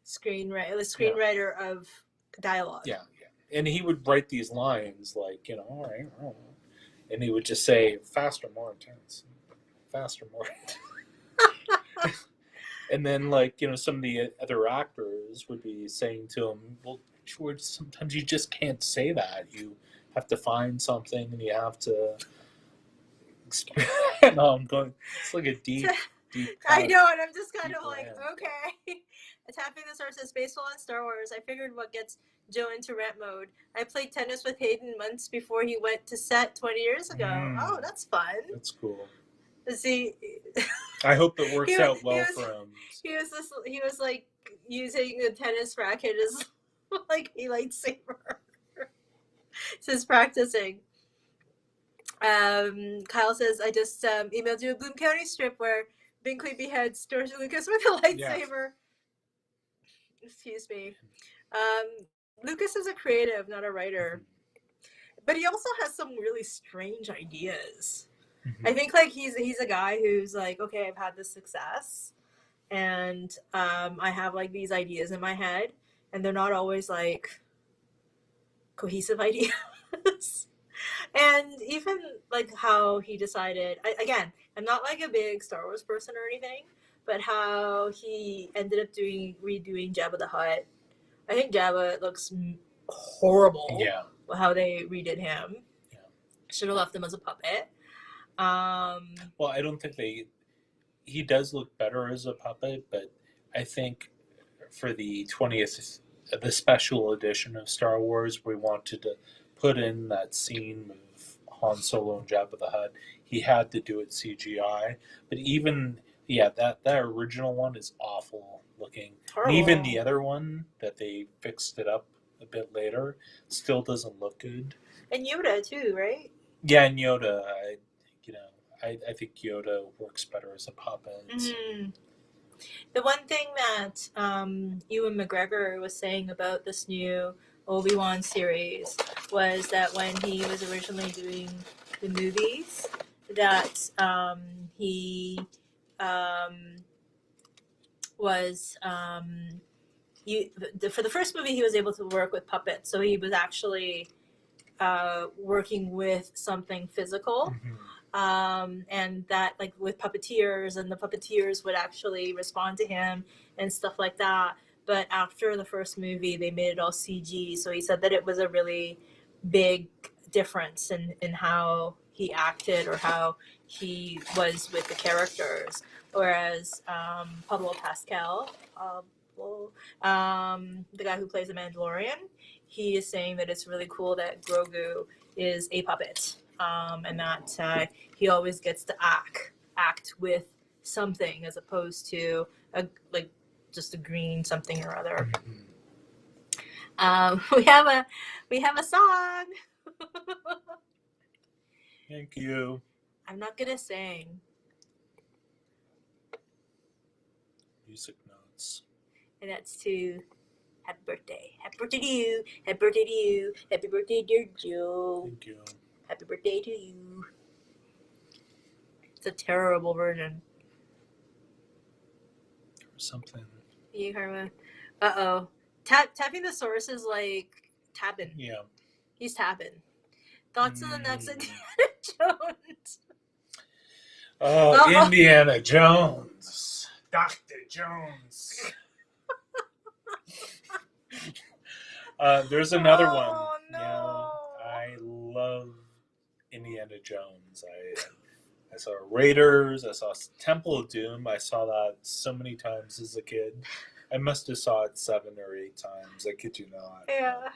Speaker 1: screenwriter of dialogue.
Speaker 2: Yeah, and he would write these lines like all right, and he would just say faster, more intense, faster, more intense. And then, some of the other actors would be saying to him, well, George, sometimes you just can't say that. You have to find something, and you have to. No, I'm going. It's like a deep.
Speaker 1: I know, and I'm just kind of like, okay. Tapping the Source is based on Star Wars. I figured what gets Joe into rant mode. I played tennis with Hayden months before he went to set 20 years ago. Oh, that's fun.
Speaker 2: That's cool.
Speaker 1: See,
Speaker 2: I hope it works out well for him.
Speaker 1: He was like using the tennis racket as like a lightsaber. Since practicing. Kyle says, I just emailed you a Bloom County strip where Binkley beheads George Lucas with a lightsaber. Yeah. Excuse me. Lucas is a creative, not a writer. But he also has some really strange ideas. Mm-hmm. I think he's a guy who's like, okay, I've had this success, and I have like these ideas in my head, and they're not always like cohesive ideas. And even like how he decided, I'm not like a big Star Wars person or anything, but how he ended up redoing Jabba the Hutt. I think Jabba looks horrible.
Speaker 2: Yeah.
Speaker 1: How they redid him. Yeah. Should have left him as a puppet.
Speaker 2: Well, I don't think he does look better as a puppet, but I think for the 20th, the special edition of Star Wars, we wanted to put in that scene with Han Solo and Jabba the Hutt. He had to do it CGI, but even that original one is awful looking. And even the other one that they fixed it up a bit later still doesn't look good.
Speaker 1: And Yoda too, right?
Speaker 2: Yeah, and Yoda. I think Yoda works better as a puppet.
Speaker 1: Mm-hmm. The one thing that Ewan McGregor was saying about this new Obi-Wan series was that when he was originally doing the movies, that he was for the first movie he was able to work with puppets, so he was actually working with something physical. Mm-hmm. And that like with puppeteers, and the puppeteers would actually respond to him and stuff like that. but after the first movie, they made it all CG. So he said that it was a really big difference in how he acted or how he was with the characters. Whereas Pablo Pascal, the guy who plays the Mandalorian, he is saying that it's really cool that Grogu is a puppet, and that he always gets to act with something as opposed to like just a green something or other. We have a song.
Speaker 2: Thank you.
Speaker 1: I'm not gonna sing.
Speaker 2: Music notes.
Speaker 1: And that's to happy birthday. Happy birthday to you. Happy birthday to you. Happy birthday, dear Joe.
Speaker 2: Thank you.
Speaker 1: Happy birthday to you. It's a terrible version.
Speaker 2: Or something.
Speaker 1: You, Karma. Uh-oh. Tapping the source is like tapping.
Speaker 2: Yeah.
Speaker 1: He's tapping. Thoughts on the next Indiana Jones?
Speaker 2: Oh, Indiana Jones. Dr. Jones. There's another one.
Speaker 1: No.
Speaker 2: You know, I love Indiana Jones. I saw Raiders. I saw Temple of Doom. I saw that so many times as a kid. I must have saw it 7 or 8 times. I kid you not.
Speaker 1: Yeah.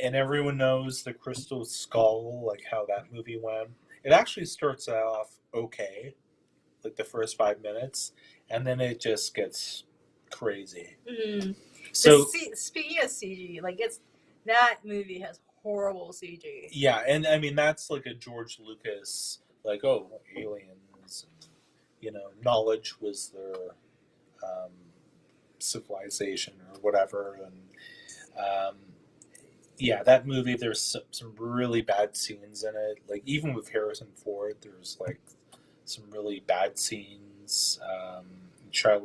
Speaker 2: And everyone knows the Crystal Skull, like how that movie went. It actually starts off okay, like the first 5 minutes, and then it just gets crazy.
Speaker 1: Mm.
Speaker 2: So
Speaker 1: speaking of CG, like that movie has horrible CG.
Speaker 2: Yeah, and I mean that's like a George Lucas, like, oh, aliens, and, you know, knowledge was their civilization or whatever, and yeah, that movie, there's some really bad scenes in it. Like even with Harrison Ford, there's like some really bad scenes. Shia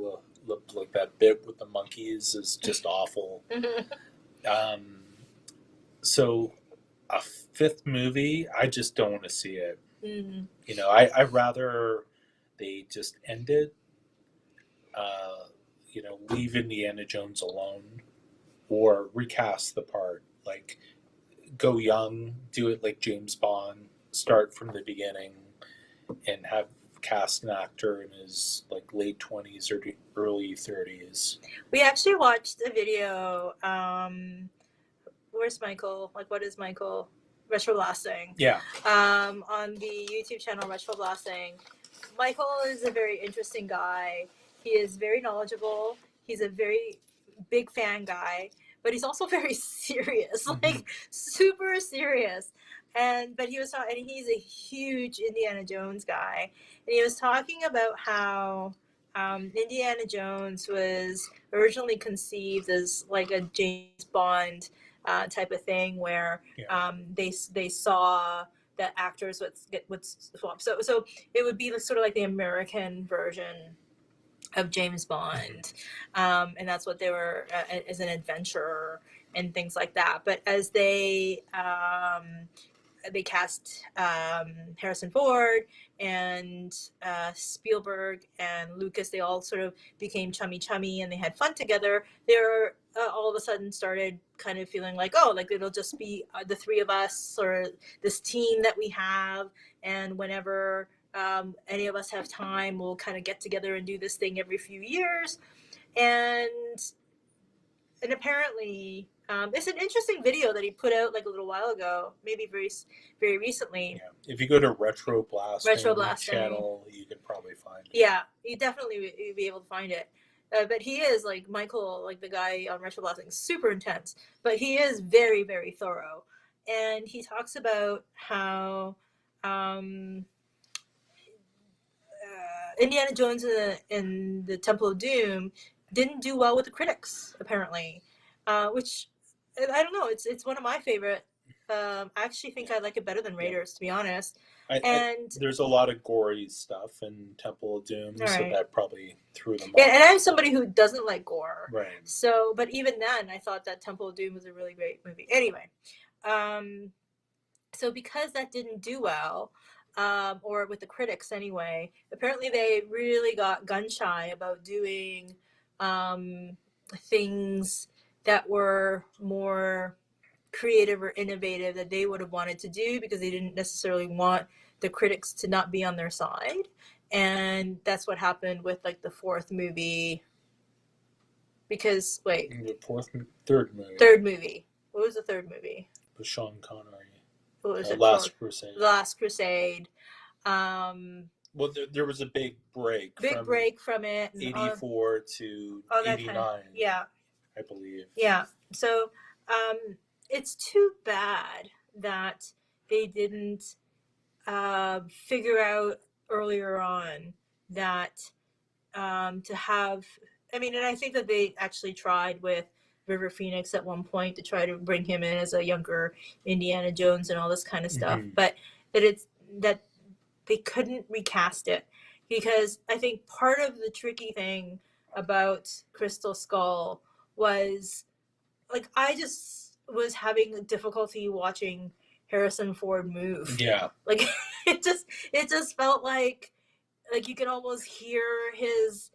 Speaker 2: LaBeouf, like that bit with the monkeys is just awful. So a 5th movie, I just don't want to see it.
Speaker 1: Mm-hmm.
Speaker 2: You know, I'd rather they just end it. You know, leave Indiana Jones alone, or recast the part. Like, go young, do it like James Bond, start from the beginning, and have cast an actor in his like late 20s or early 30s.
Speaker 1: We actually watched a video. Where's Michael? Like, what is Michael? Retro Blasting.
Speaker 2: Yeah.
Speaker 1: On the YouTube channel Retro Blasting. Michael is a very interesting guy. He is very knowledgeable. He's a very big fan guy, but he's also very serious, like super serious. But he was talking, and he's a huge Indiana Jones guy, and he was talking about how Indiana Jones was originally conceived as like a James Bond type of thing, where they saw that actors would swap. So it would be sort of like the American version of James Bond, and that's what they were as an adventurer and things like that. But as they cast Harrison Ford and Spielberg and Lucas, they all sort of became chummy and they had fun together. They're all of a sudden started kind of feeling like, oh, like it'll just be the 3 of us or this team that we have, and whenever any of us have time, we'll kind of get together and do this thing every few years. And apparently it's an interesting video that he put out like a little while ago, maybe very recently.
Speaker 2: Yeah. If you go to Retro Blasting channel, you can probably find it.
Speaker 1: Yeah, you definitely be able to find it. But he is, like, Michael, like the guy on Retro Blasting, super intense, but he is very, very thorough. And he talks about how Indiana Jones and the Temple of Doom didn't do well with the critics, apparently, which I don't know. It's one of my favorite. I actually think I like it better than Raiders, to be honest.
Speaker 2: There's a lot of gory stuff in Temple of Doom, so that probably threw them off.
Speaker 1: Yeah, and I'm somebody who doesn't like gore.
Speaker 2: Right.
Speaker 1: So, but even then, I thought that Temple of Doom was a really great movie. Anyway, so because that didn't do well, or with the critics anyway, apparently they really got gun shy about doing things that were more creative or innovative that they would have wanted to do because they didn't necessarily want the critics to not be on their side. And that's what happened with like the fourth movie. Because
Speaker 2: the third movie.
Speaker 1: What was the third movie?
Speaker 2: With Sean Connery.
Speaker 1: What was it
Speaker 2: Last
Speaker 1: called?
Speaker 2: Crusade.
Speaker 1: Last Crusade.
Speaker 2: Well, there was a big break.
Speaker 1: From it.
Speaker 2: 84 to 89.
Speaker 1: Yeah.
Speaker 2: I believe.
Speaker 1: Yeah. So, it's too bad that they didn't figure out earlier on that to have. I mean, and I think that they actually tried with River Phoenix at one point to try to bring him in as a younger Indiana Jones and all this kind of stuff, but that they couldn't recast it because I think part of the tricky thing about Crystal Skull was like I just was having difficulty watching Harrison Ford move.
Speaker 2: Yeah.
Speaker 1: Like it just felt like you can almost hear his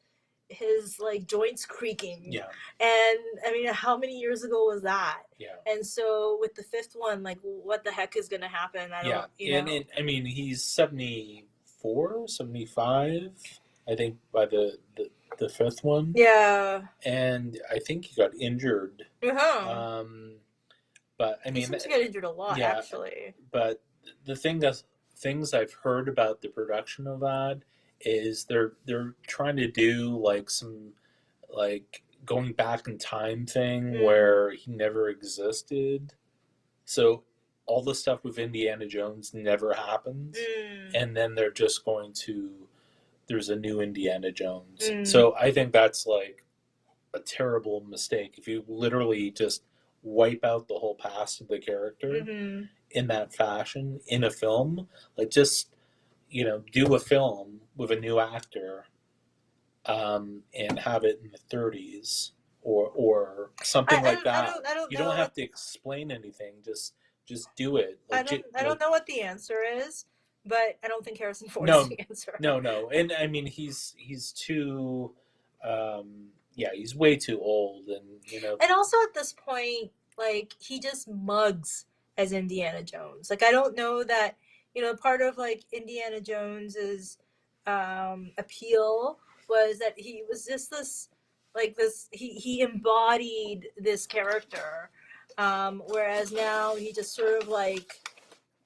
Speaker 1: like joints creaking.
Speaker 2: Yeah.
Speaker 1: And I mean, how many years ago was that?
Speaker 2: Yeah.
Speaker 1: And so with the fifth one, like what the heck is going to happen? I don't, you know.
Speaker 2: I mean, he's 74, 75, I think by the fifth one.
Speaker 1: Yeah.
Speaker 2: And I think he got injured.
Speaker 1: Uh-huh.
Speaker 2: But I mean,
Speaker 1: he seems to get injured a lot, actually.
Speaker 2: But the things I've heard about the production of that is they're trying to do like some like going back in time thing where he never existed. So all the stuff with Indiana Jones never happens, and then they're just going to there's a new Indiana Jones. So I think that's like a terrible mistake if you literally just wipe out the whole past of the character in that fashion in a film. Like just do a film with a new actor and have it in the 30s or something like that. You don't have to explain anything. Just do it. Like,
Speaker 1: I don't know what the answer is, but I don't think Harrison Ford is the answer.
Speaker 2: No. And I mean, he's too, he's way too old, and
Speaker 1: And also at this point, like he just mugs as Indiana Jones. Like I don't know that part of like Indiana Jones's appeal was that he was just this he embodied this character, whereas now he just sort of like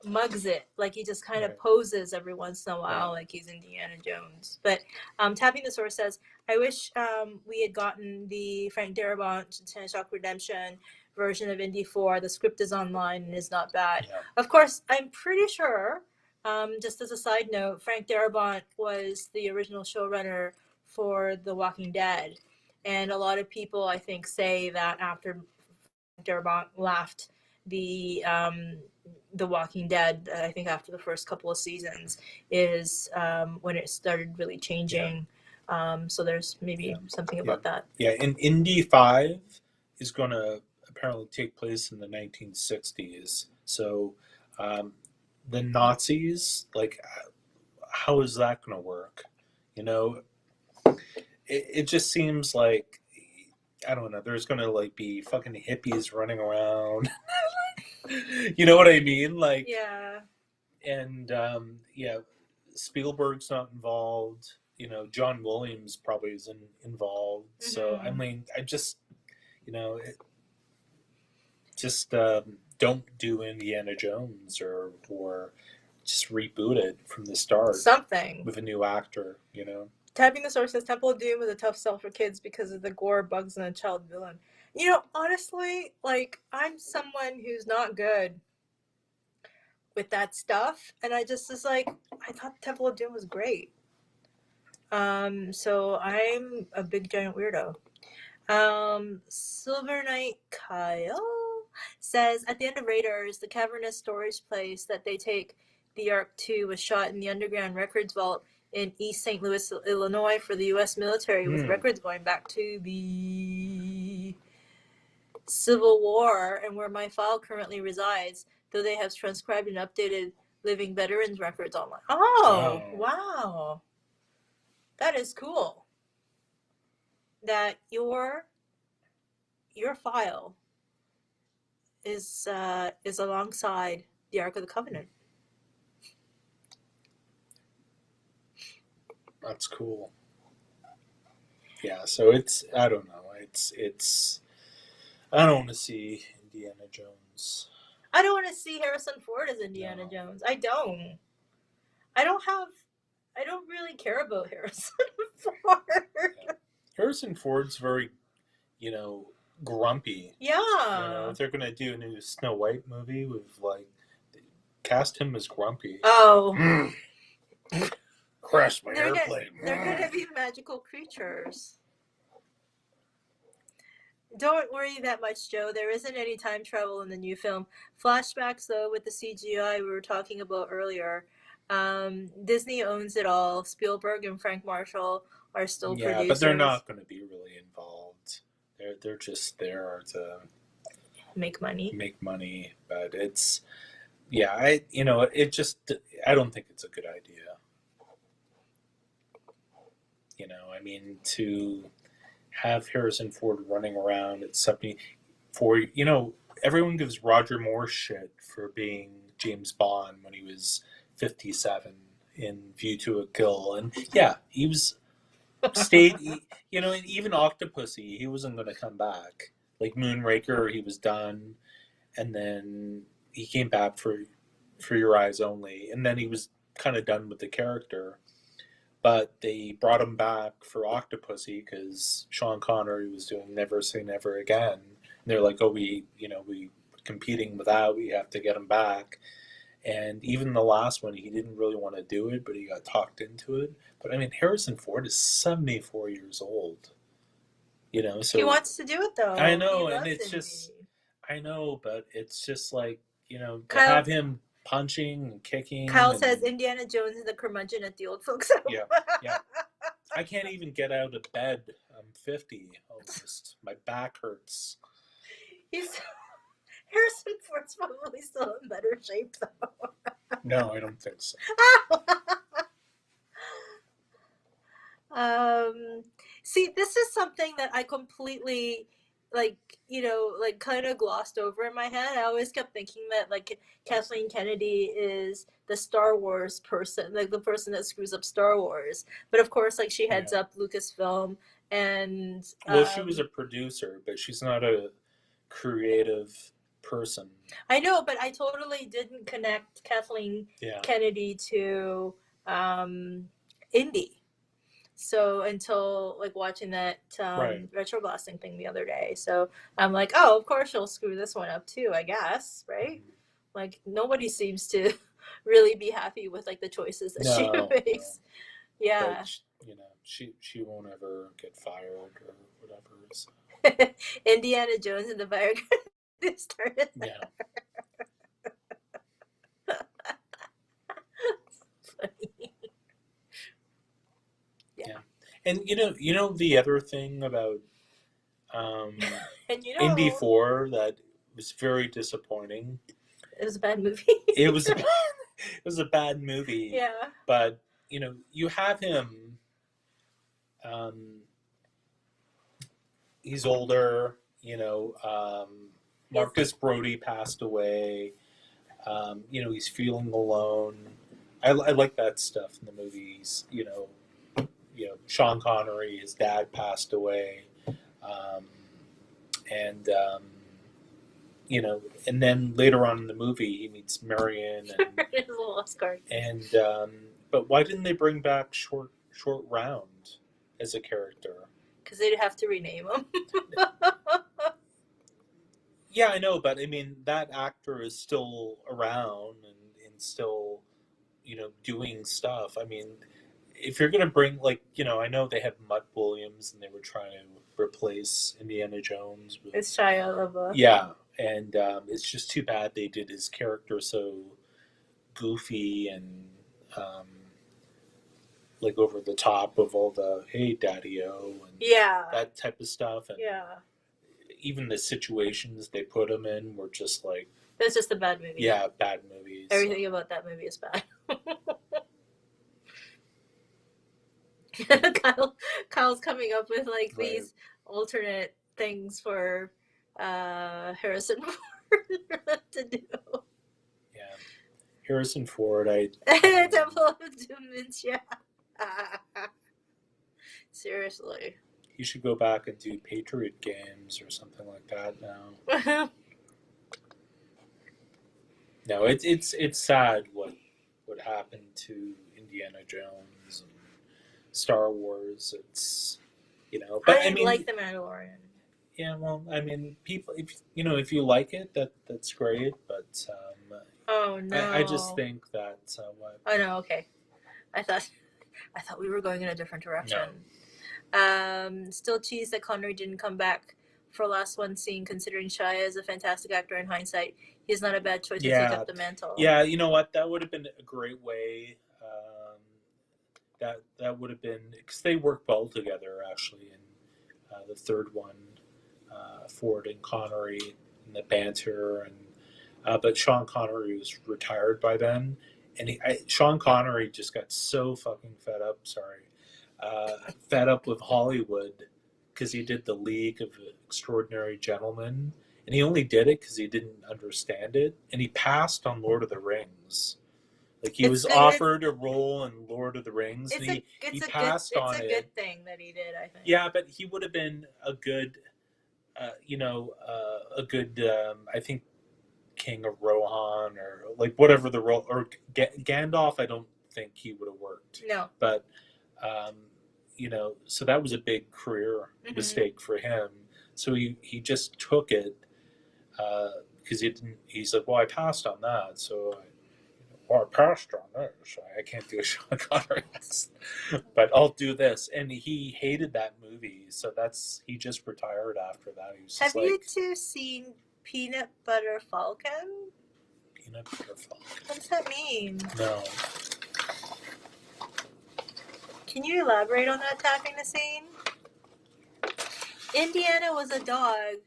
Speaker 1: mugs it, like he just kind of poses every once in a while like he's Indiana Jones. But Tapping the Source says, I wish we had gotten the Frank Darabont Shock Redemption version of Indy 4. The script is online and is not bad. Of course, I'm pretty sure, just as a side note, Frank Darabont was the original showrunner for The Walking Dead, and a lot of people I think say that after Darabont left the Walking Dead, I think after the first couple of seasons is when it started really changing. So there's maybe something about that.
Speaker 2: Yeah, and Indy 5 is going to apparently take place in the 1960s. So the Nazis, like, how is that going to work? It just seems like, I don't know, there's going to like be fucking hippies running around. You know what I mean? Like,
Speaker 1: yeah.
Speaker 2: And Spielberg's not involved. John Williams probably isn't involved. So I mean, I just, don't do Indiana Jones or just reboot it from the start.
Speaker 1: Something
Speaker 2: with a new actor.
Speaker 1: Tapping the Source says Temple of Doom was a tough sell for kids because of the gore, bugs, and a child villain. Honestly, like, I'm someone who's not good with that stuff, and I just was like, I thought Temple of Doom was great. So I'm a big giant weirdo. Silver Knight Kyle says, at the end of Raiders, the cavernous storage place that they take the Ark to was shot in the underground records vault in East St. Louis, Illinois, for the U.S. military, with records going back to the Civil War, and where my file currently resides, though they have transcribed and updated living veterans records online. Oh, wow. That is cool. that your file is alongside the Ark of the Covenant.
Speaker 2: That's cool. Yeah, so it's, I don't know, it's I don't want to see Indiana Jones.
Speaker 1: I don't want to see Harrison Ford as Indiana Jones. I don't really care about Harrison Ford.
Speaker 2: Yeah. Harrison Ford's very, grumpy.
Speaker 1: Yeah.
Speaker 2: If they're going to do a new Snow White movie with, cast him as grumpy.
Speaker 1: Oh.
Speaker 2: Crash my airplane.
Speaker 1: They're going to be magical creatures. Don't worry that much, Joe. There isn't any time travel in the new film. Flashbacks, though, with the CGI we were talking about earlier. Disney owns it all. Spielberg and Frank Marshall are still producers.
Speaker 2: Yeah, but they're not going to be really involved. They're just there to
Speaker 1: make money.
Speaker 2: But it's, I don't think it's a good idea. To have Harrison Ford running around at 74, everyone gives Roger Moore shit for being James Bond when he was 57 in View to a Kill. And yeah, he was stayed, and even Octopussy, he wasn't going to come back. Like Moonraker, he was done. And then he came back for Your Eyes Only. And then he was kind of done with the character. But they brought him back for Octopussy because Sean Connery was doing Never Say Never Again. And they're like, oh, we competing with that, we have to get him back. And even the last one, he didn't really want to do it, but he got talked into it. But Harrison Ford is 74 years old. So
Speaker 1: he wants to do it though.
Speaker 2: I know, and it's just, I know, but it's just like, to have him punching and kicking.
Speaker 1: Kyle says Indiana Jones is the curmudgeon at the old folks home.
Speaker 2: Yeah. I can't even get out of bed. I'm 50 almost. My back hurts.
Speaker 1: Harrison Ford's probably still in better shape though.
Speaker 2: No, I don't think so.
Speaker 1: See, this is something that I completely kind of glossed over in my head. I always kept thinking that Kathleen Kennedy is the Star Wars person, the person that screws up Star Wars. But of course, she heads up Lucasfilm, and
Speaker 2: she was a producer, but she's not a creative person.
Speaker 1: I know, but I totally didn't connect Kathleen Kennedy to Indy. So until watching that retro blasting thing the other day, so I'm like, oh, of course she'll screw this one up too, I guess, right? Nobody seems to really be happy with the choices that she makes. No. Yeah,
Speaker 2: but, she won't ever get fired or whatever. So.
Speaker 1: Indiana Jones and the Biography started.
Speaker 2: Yeah. Yeah. And the other thing about Indy 4 that was very disappointing.
Speaker 1: It was a bad movie.
Speaker 2: It was a bad movie.
Speaker 1: Yeah.
Speaker 2: But you have him. He's older. Marcus Brody passed away. He's feeling alone. I like that stuff in the movies. Sean Connery, his dad passed away, and then later on in the movie he meets Marion and
Speaker 1: his little Oscar.
Speaker 2: And but why didn't they bring back Short Round as a character?
Speaker 1: Because they'd have to rename him.
Speaker 2: Yeah, I know, but that actor is still around and still doing stuff. If you're gonna bring I know they had Mutt Williams and they were trying to replace Indiana Jones with
Speaker 1: it's Shia LaBeouf.
Speaker 2: Yeah, and it's just too bad they did his character so goofy and over the top of all the hey daddy-o and that type of stuff, and even the situations they put him in were just it
Speaker 1: was just a bad movie.
Speaker 2: Yeah, bad movies.
Speaker 1: Everything about that movie is bad. Kyle's coming up with like
Speaker 2: Right.
Speaker 1: these alternate things for Harrison Ford to do.
Speaker 2: Yeah, Harrison Ford.
Speaker 1: Temple of Doom, seriously.
Speaker 2: He should go back and do Patriot Games or something like that now. No, it's sad what happened to Indiana Jones and Star Wars. It's but I mean,
Speaker 1: like The Mandalorian.
Speaker 2: yeah. Well, I mean, people, if you like it, that's great. But
Speaker 1: Oh no!
Speaker 2: I just think that what.
Speaker 1: Oh no! Okay, I thought we were going in a different direction.
Speaker 2: No.
Speaker 1: Still cheese that Connery didn't come back for last one scene, considering Shia is a fantastic actor in hindsight. He's not a bad choice to take up the mantle.
Speaker 2: Yeah, you know what? That would have been a great way. That would have been, because they work well together actually in the third one, Ford and Connery and the banter, and but Sean Connery was retired by then, and Sean Connery just got so fucking fed up. Fed up with Hollywood because he did the League of Extraordinary Gentlemen, and he only did it because he didn't understand it, and he passed on Lord of the Rings. Like he was offered a role in Lord of the Rings, and he passed on it.
Speaker 1: It's a good thing that he did, I think.
Speaker 2: Yeah, but he would have been a good, I think, King of Rohan, or like whatever the role, or Gandalf. I don't think he would have worked.
Speaker 1: No,
Speaker 2: but so that was a big career mistake for him. So he just took it because he didn't. He's like, well, I passed on that, so. I passed on this. I can't do a Sean Connery, but I'll do this. And he hated that movie, so he just retired after that. He was
Speaker 1: Have you two seen Peanut Butter Falcon?
Speaker 2: Peanut Butter Falcon.
Speaker 1: What does that mean?
Speaker 2: No.
Speaker 1: Can you elaborate on that, tapping the scene? Indiana was a dog.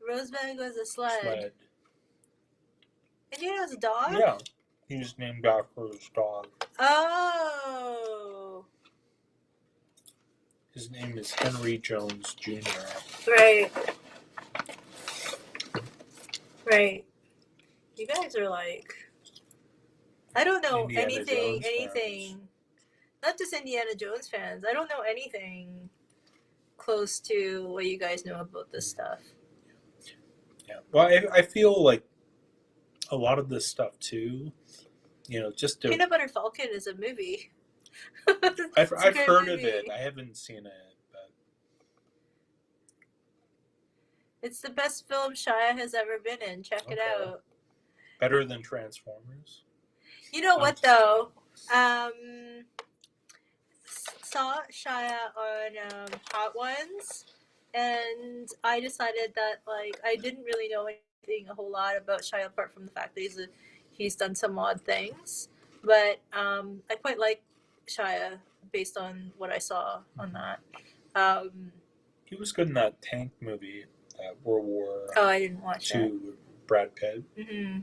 Speaker 1: Rosebud was a sled. Indiana was a dog?
Speaker 2: Yeah. He was named after his dog.
Speaker 1: Oh.
Speaker 2: His name is Henry Jones Jr.
Speaker 1: Right. Right. You guys are like, I don't know anything.
Speaker 2: Fans.
Speaker 1: Not just Indiana Jones fans. I don't know anything close to what you guys know about this stuff.
Speaker 2: Yeah. Well, I feel like a lot of this stuff too, just
Speaker 1: Peanut Butter Falcon is a movie.
Speaker 2: I've heard movie. Of it. I haven't seen it, but
Speaker 1: it's the best film Shia has ever been in. Check it out.
Speaker 2: Better than Transformers.
Speaker 1: You know what though? Saw Shia on Hot Ones, and I decided that I didn't really know anything a whole lot about Shia apart from the fact that he's done some odd things, but I quite like Shia based on what I saw on that.
Speaker 2: He was good in that tank movie, that World War
Speaker 1: I didn't watch
Speaker 2: II with Brad Pitt.
Speaker 1: Mm-hmm.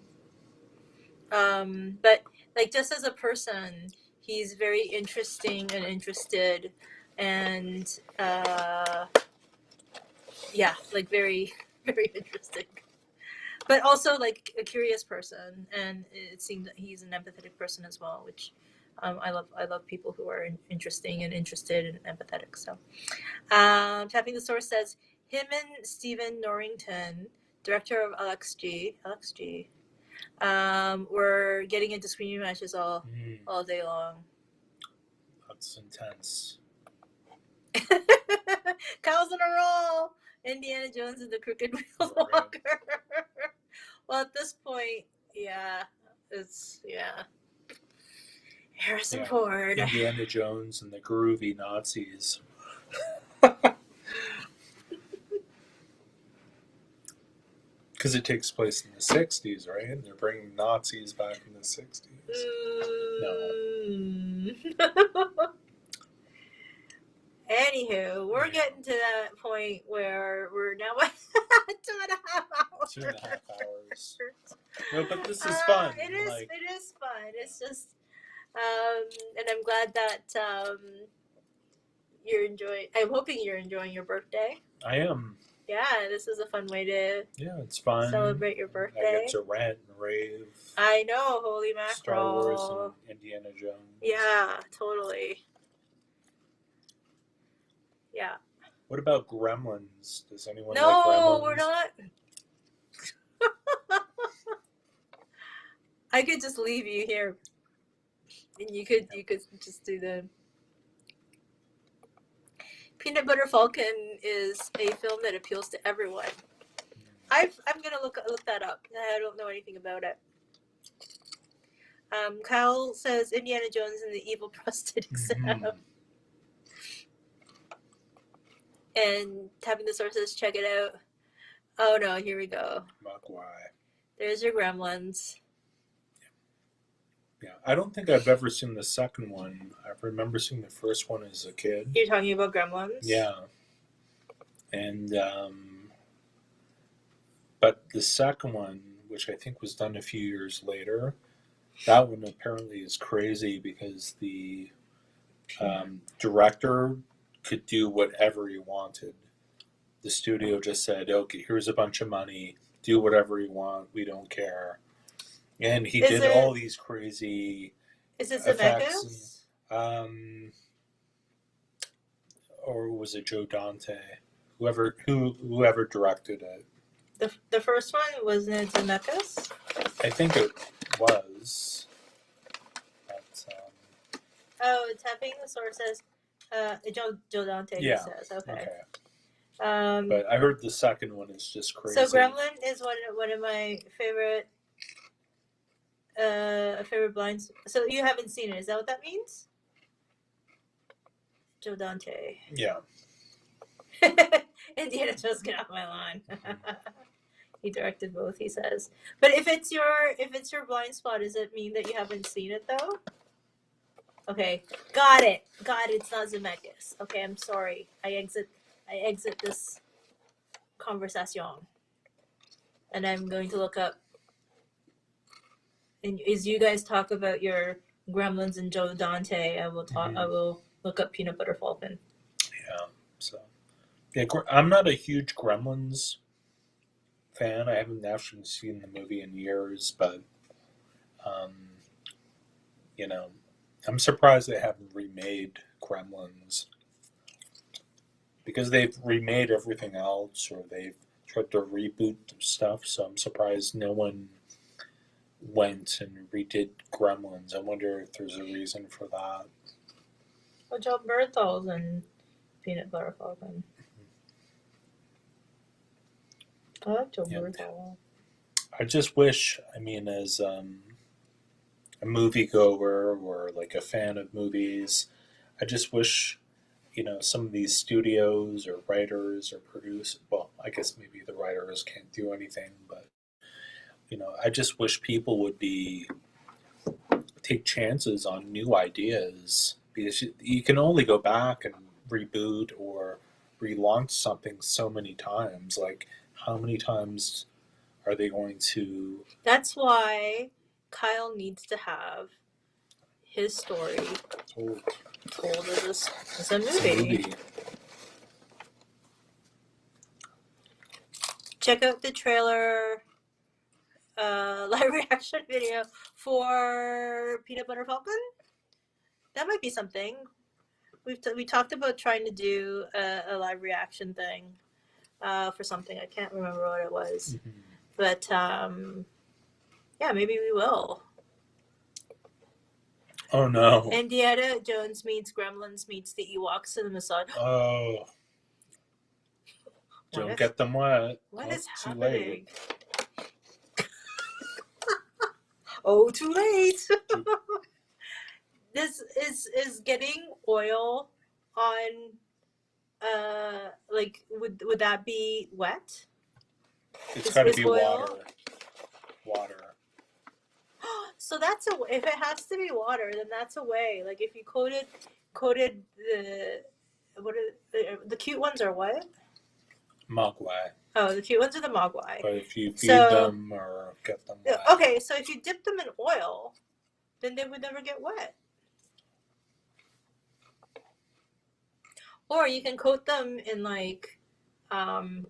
Speaker 1: But just as a person, he's very interesting and interested, and very, very interesting. But also a curious person, and it seems that he's an empathetic person as well, which I love people who are interesting and interested and empathetic. So, Tapping the Source says him and Stephen Norrington, director of LXG, were getting into screaming matches all day long.
Speaker 2: That's intense.
Speaker 1: Kyle's on a roll. Indiana Jones and the Crooked Wheel Walker. Well, at this point, it's Harrison Ford.
Speaker 2: Indiana Jones and the groovy Nazis. Because it takes place in the 60s, right? And they're bringing Nazis back in the 60s.
Speaker 1: No. Anywho, we're getting to that point where we're now at 2.5 hours.
Speaker 2: 2.5 hours. No, but this is fun.
Speaker 1: It is fun. It's just, and I'm glad that I'm hoping you're enjoying your birthday.
Speaker 2: I am.
Speaker 1: Yeah, this is a fun way to
Speaker 2: it's fun.
Speaker 1: Celebrate your birthday.
Speaker 2: I get to rant and rave.
Speaker 1: I know, holy mackerel.
Speaker 2: Star Wars and Indiana Jones.
Speaker 1: Yeah, totally. Yeah.
Speaker 2: What about Gremlins? Does anyone like
Speaker 1: No,
Speaker 2: Gremlins?
Speaker 1: we're not. I could just leave you here, and you could just do the. Peanut Butter Falcon is a film that appeals to everyone. I'm gonna look that up. I don't know anything about it. Kyle says Indiana Jones and the Evil Prosthetic Sam. And tapping the sources, check it out. Oh no, here we go.
Speaker 2: Mogwai.
Speaker 1: There's your Gremlins.
Speaker 2: Yeah, I don't think I've ever seen the second one. I remember seeing the first one as a kid.
Speaker 1: You're talking about Gremlins?
Speaker 2: Yeah. And, but the second one, which I think was done a few years later, that one apparently is crazy because the director could do whatever he wanted. The studio just said, okay, here's a bunch of money, do whatever you want, we don't care. And he did all these crazy
Speaker 1: effects.
Speaker 2: Or was it Joe Dante? Whoever directed it.
Speaker 1: The first one, wasn't it Zemeckis?
Speaker 2: I think it was. But,
Speaker 1: tapping the source says Joe Dante says. Okay.
Speaker 2: But I heard the second one is just crazy.
Speaker 1: So Gremlin is one of my favorite blinds. So you haven't seen it, is that what that means? Joe Dante.
Speaker 2: Yeah.
Speaker 1: Indiana Jones, get off my lawn. He directed both, he says. But if it's your blind spot, does it mean that you haven't seen it though? Okay, got it. It's not Zemeckis. Okay, I'm sorry. I exit this conversation, and I'm going to look up. And as you guys talk about your Gremlins and Joe Dante, I will talk. I will look up Peanut Butter Falcon.
Speaker 2: Yeah. So, yeah, I'm not a huge Gremlins fan. I haven't actually seen the movie in years, but I'm surprised they haven't remade Gremlins because they've remade everything else, or they've tried to reboot stuff. So I'm surprised no one went and redid Gremlins. I wonder if there's a reason for that.
Speaker 1: Well, Joe Berthol's and Peanut Butter Falcon. I like Joe Berthol.
Speaker 2: I just wish, as a moviegoer or like a fan of movies, I just wish, some of these studios or writers or producers, well, I guess maybe the writers can't do anything, but, I just wish people would take chances on new ideas, because you can only go back and reboot or relaunch something so many times. Like, how many times are they going to...
Speaker 1: That's why Kyle needs to have his story told as a movie. Check out the trailer, live reaction video for Peanut Butter Falcon. That might be something. We talked about trying to do a live reaction thing for something. I can't remember what it was. Mm-hmm. But, yeah, maybe we will.
Speaker 2: Oh, no.
Speaker 1: Indiana Jones meets Gremlins meets the Ewoks in the massage.
Speaker 2: Oh. Don't get them wet.
Speaker 1: What is happening? Oh, too late. This is getting oil on, would that be wet?
Speaker 2: It's got to be oil? Water.
Speaker 1: So that's if it has to be water, then that's a way. Like if you coated the cute ones are what?
Speaker 2: Mogwai.
Speaker 1: Oh, the cute ones are the Mogwai.
Speaker 2: But if you feed them or get them wet.
Speaker 1: Okay, so if you dip them in oil, then they would never get wet. Or you can coat them in like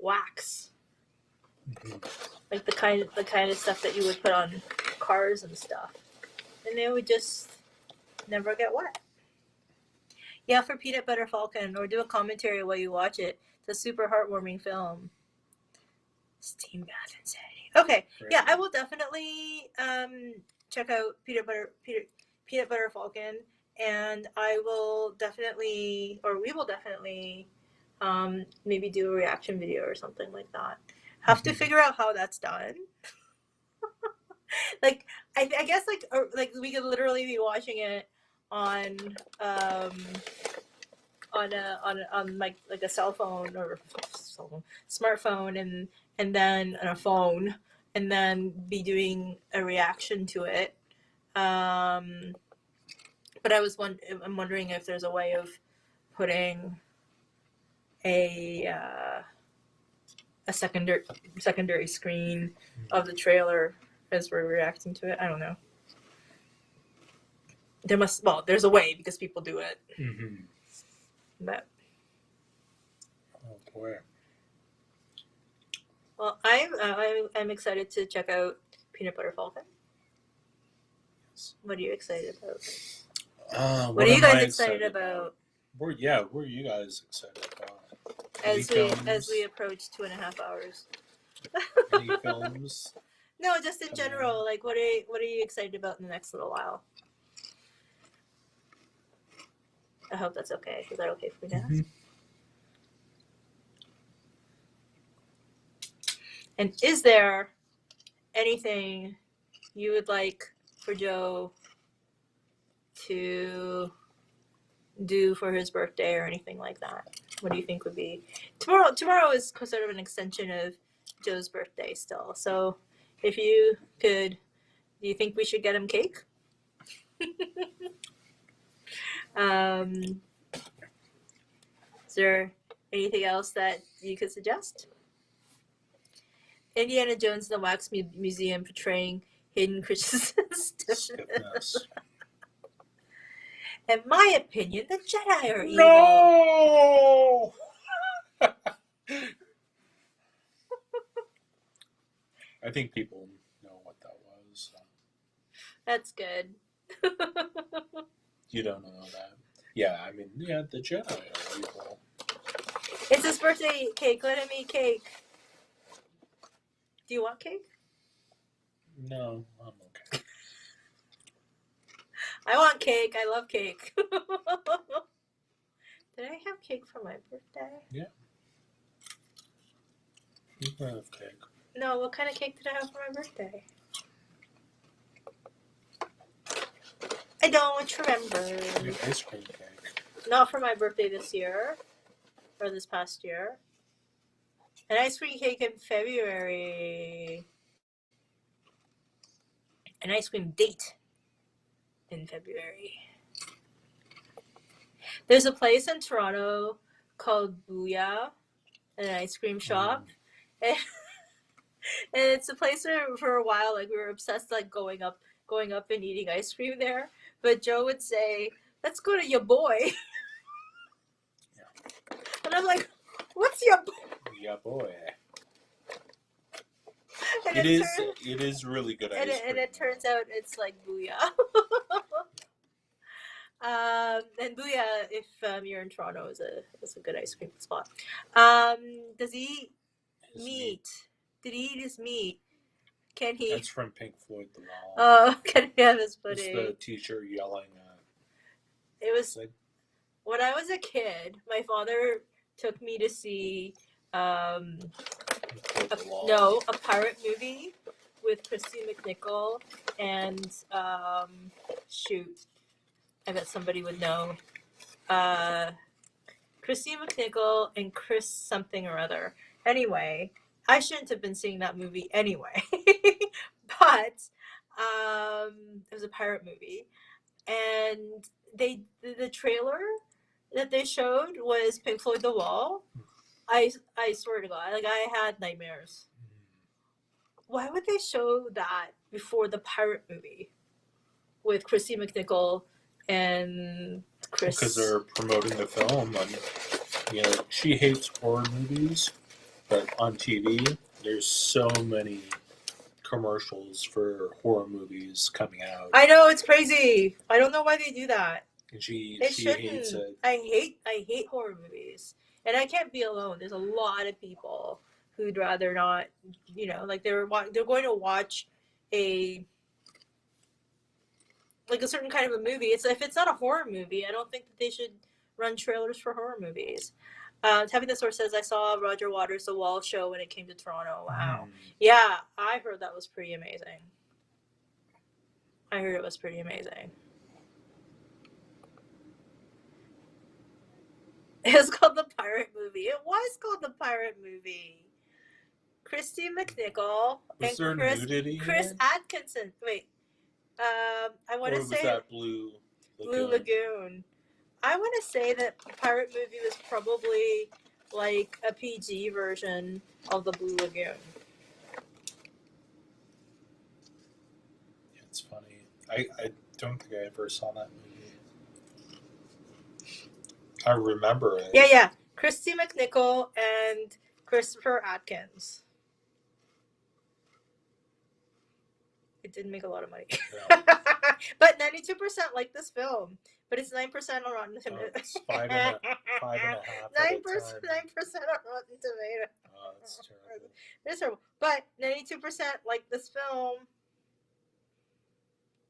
Speaker 1: wax, like the kind of stuff that you would put on cars and stuff, and they would just never get wet. Yeah, for Peanut Butter Falcon, or do a commentary while you watch it. It's a super heartwarming film. Steam bath insanity. Okay, right. Yeah, I will definitely check out Peanut Butter Falcon, and I will definitely, or we will definitely, maybe do a reaction video or something like that. Have to figure out how that's done. Like, I guess like we could literally be watching it on like a cell phone or smartphone, and then on a phone, and then be doing a reaction to it. But I'm wondering if there's a way of putting a secondary screen of the trailer as we're reacting to it. I don't know. There's a way because people do it. Mm-hmm. But
Speaker 2: oh boy.
Speaker 1: Well, I'm excited to check out Peanut Butter Falcon. What are you excited about? What are you guys excited about?
Speaker 2: What are you guys excited about?
Speaker 1: As we approach 2.5 hours.
Speaker 2: Any films?
Speaker 1: No, just in general. Like, what are you excited about in the next little while? I hope that's okay. Is that okay for me to ask? Mm-hmm. And is there anything you would like for Joe to do for his birthday or anything like that? What do you think would be tomorrow is sort of an extension of Joe's birthday still. So if you could, do you think we should get him cake? Is there anything else that you could suggest? Indiana Jones and the Wax Museum portraying Hayden Christensen. In my opinion, the Jedi are evil.
Speaker 2: No! I think people know what that was. So.
Speaker 1: That's good.
Speaker 2: You don't know that. Yeah, I mean, yeah, the Jedi are evil.
Speaker 1: It's his birthday cake. Let him eat cake. Do you want cake?
Speaker 2: No, I'm okay.
Speaker 1: I want cake. I love cake. Did I have cake for my birthday?
Speaker 2: Yeah. You can have cake.
Speaker 1: No, what kind of cake did I have for my birthday? I don't remember.
Speaker 2: You have ice cream cake.
Speaker 1: Not for my birthday this year. Or this past year. An ice cream cake in February. An ice cream date in February. There's a place in Toronto called Booyah, an ice cream shop. And it's a place where for a while, like, we were obsessed, like, going up and eating ice cream there. But Joe would say, "Let's go to your boy." Yeah. And I'm like, "What's your boy?"
Speaker 2: Yeah, boy. It is really good ice cream.
Speaker 1: And it turns out it's like Booyah. And Booyah, if you're in Toronto, is a good ice cream spot. Does he eat meat? Did he eat his meat? Can he?
Speaker 2: That's from Pink Floyd The Wall.
Speaker 1: Oh, can he have his pudding?
Speaker 2: It's the teacher yelling at.
Speaker 1: It was like, when I was a kid, my father took me to see a pirate movie with Christy McNichol and shoot, I bet somebody would know. Christy McNichol and Chris something or other. Anyway, I shouldn't have been seeing that movie anyway. But it was a pirate movie. And the trailer that they showed was Pink Floyd The Wall. I swear to God, like, I had nightmares. Why would they show that before the pirate movie with Christy McNichol and Chris?
Speaker 2: Because they're promoting the film. you know, she hates horror movies, but on TV, there's so many commercials for horror movies coming out.
Speaker 1: I know, it's crazy. I don't know why they do that.
Speaker 2: And she
Speaker 1: shouldn't.
Speaker 2: hates it.
Speaker 1: I hate horror movies, and I can't be alone. There's a lot of people who'd rather not, you know, like they're going to watch a certain kind of a movie. If it's not a horror movie, I don't think that they should run trailers for horror movies. Tapping the Source says, I saw Roger Waters' The Wall show when it came to Toronto. Wow. Yeah, I heard that was pretty amazing. I heard it was pretty amazing. It was called The Pirate Movie. It was called The Pirate Movie. Christy McNichol
Speaker 2: Was
Speaker 1: and
Speaker 2: there nudity
Speaker 1: Chris
Speaker 2: in?
Speaker 1: Atkinson. Wait. I want to say...
Speaker 2: Or was that Blue Lagoon?
Speaker 1: Blue Lagoon. I want to say that the Pirate Movie was probably like a PG version of the Blue Lagoon.
Speaker 2: Yeah, it's funny. I don't think I ever saw that movie. I remember it.
Speaker 1: Yeah. Christy McNichol and Christopher Atkins. It didn't make a lot of money.
Speaker 2: Yeah.
Speaker 1: But 92% like this film. But it's 9% on Rotten Tomatoes.
Speaker 2: Oh, it's 5.5. 9%
Speaker 1: 9% on Rotten Tomatoes.
Speaker 2: Oh, that's terrible.
Speaker 1: It's terrible. But 92% like this film.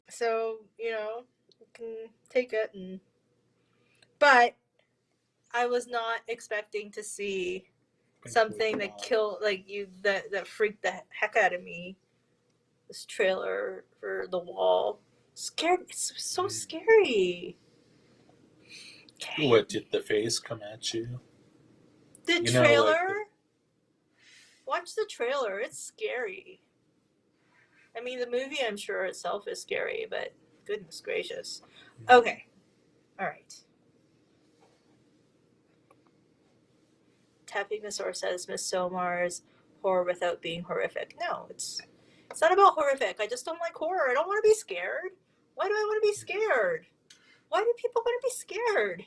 Speaker 1: So, you know, you can take it. But I was not expecting to see something that killed, that freaked the heck out of me. This trailer for The Wall. Scared. It's so scary. Okay.
Speaker 2: What, did the face come at you?
Speaker 1: The trailer? Watch the trailer. It's scary. I mean, the movie, I'm sure itself is scary, but goodness gracious. Okay. All right. Tapping the Source says Miss Somar's horror without being horrific. No, it's not about horrific. I just don't like horror. I don't want to be scared. Why do I want to be scared? Why do people want to be scared?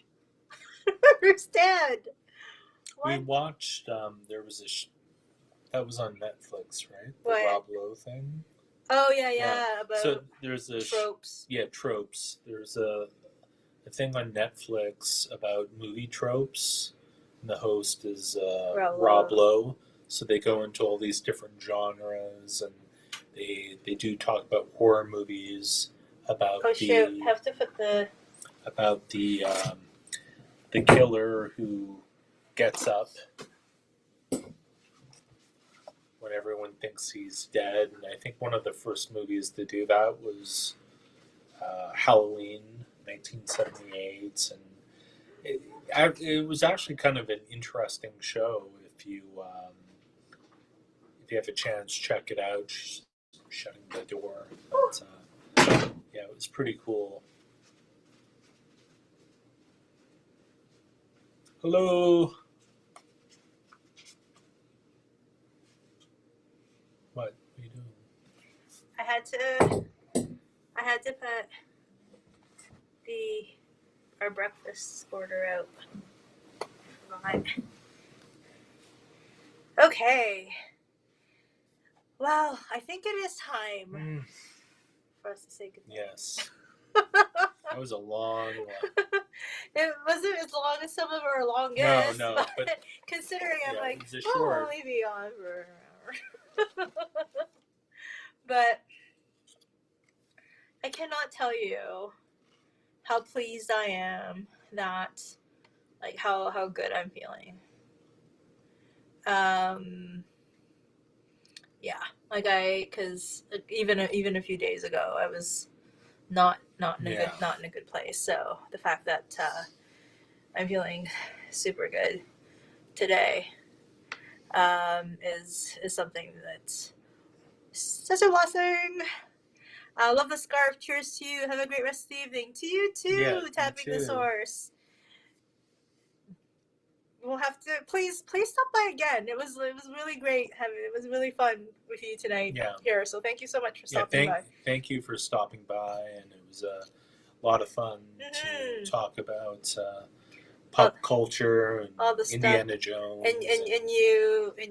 Speaker 1: I don't understand.
Speaker 2: We watched, there was that was on Netflix, right? The
Speaker 1: What?
Speaker 2: Rob Lowe thing.
Speaker 1: Oh, yeah. About
Speaker 2: so there's a
Speaker 1: tropes.
Speaker 2: Tropes. There's a thing on Netflix about movie tropes. And the host is Rob Lowe. So they go into all these different genres, and they do talk about horror movies, about
Speaker 1: Have to put
Speaker 2: the killer who gets up when everyone thinks he's dead. And I think one of the first movies to do that was Halloween, 1978, and it was actually kind of an interesting show. If you have a chance, check it out. She's shutting the door. But, yeah, it was pretty cool. Hello. What are you doing?
Speaker 1: I had to put our breakfast order out. Right. Okay. Well, I think it is time for us to say goodbye.
Speaker 2: Yes. That was a long one.
Speaker 1: It wasn't as long as some of our longest.
Speaker 2: No, but
Speaker 1: considering I'm like,
Speaker 2: short.
Speaker 1: only be on for an hour. But I cannot tell you how pleased I am that, like, how good I'm feeling. Yeah, like because even a few days ago I was not in a good place. So the fact that I'm feeling super good today is something that's such a blessing. I love the scarf. Cheers to you. Have a great rest of the evening. To you too.
Speaker 2: Yeah,
Speaker 1: Tapping
Speaker 2: you
Speaker 1: the
Speaker 2: too.
Speaker 1: Source. We'll have to please stop by again. It was really great. It was really fun with you tonight here. So thank you so much for stopping by.
Speaker 2: Thank you for stopping by, and it was a lot of fun to talk about pop culture and
Speaker 1: all the stuff.
Speaker 2: Indiana Jones.
Speaker 1: And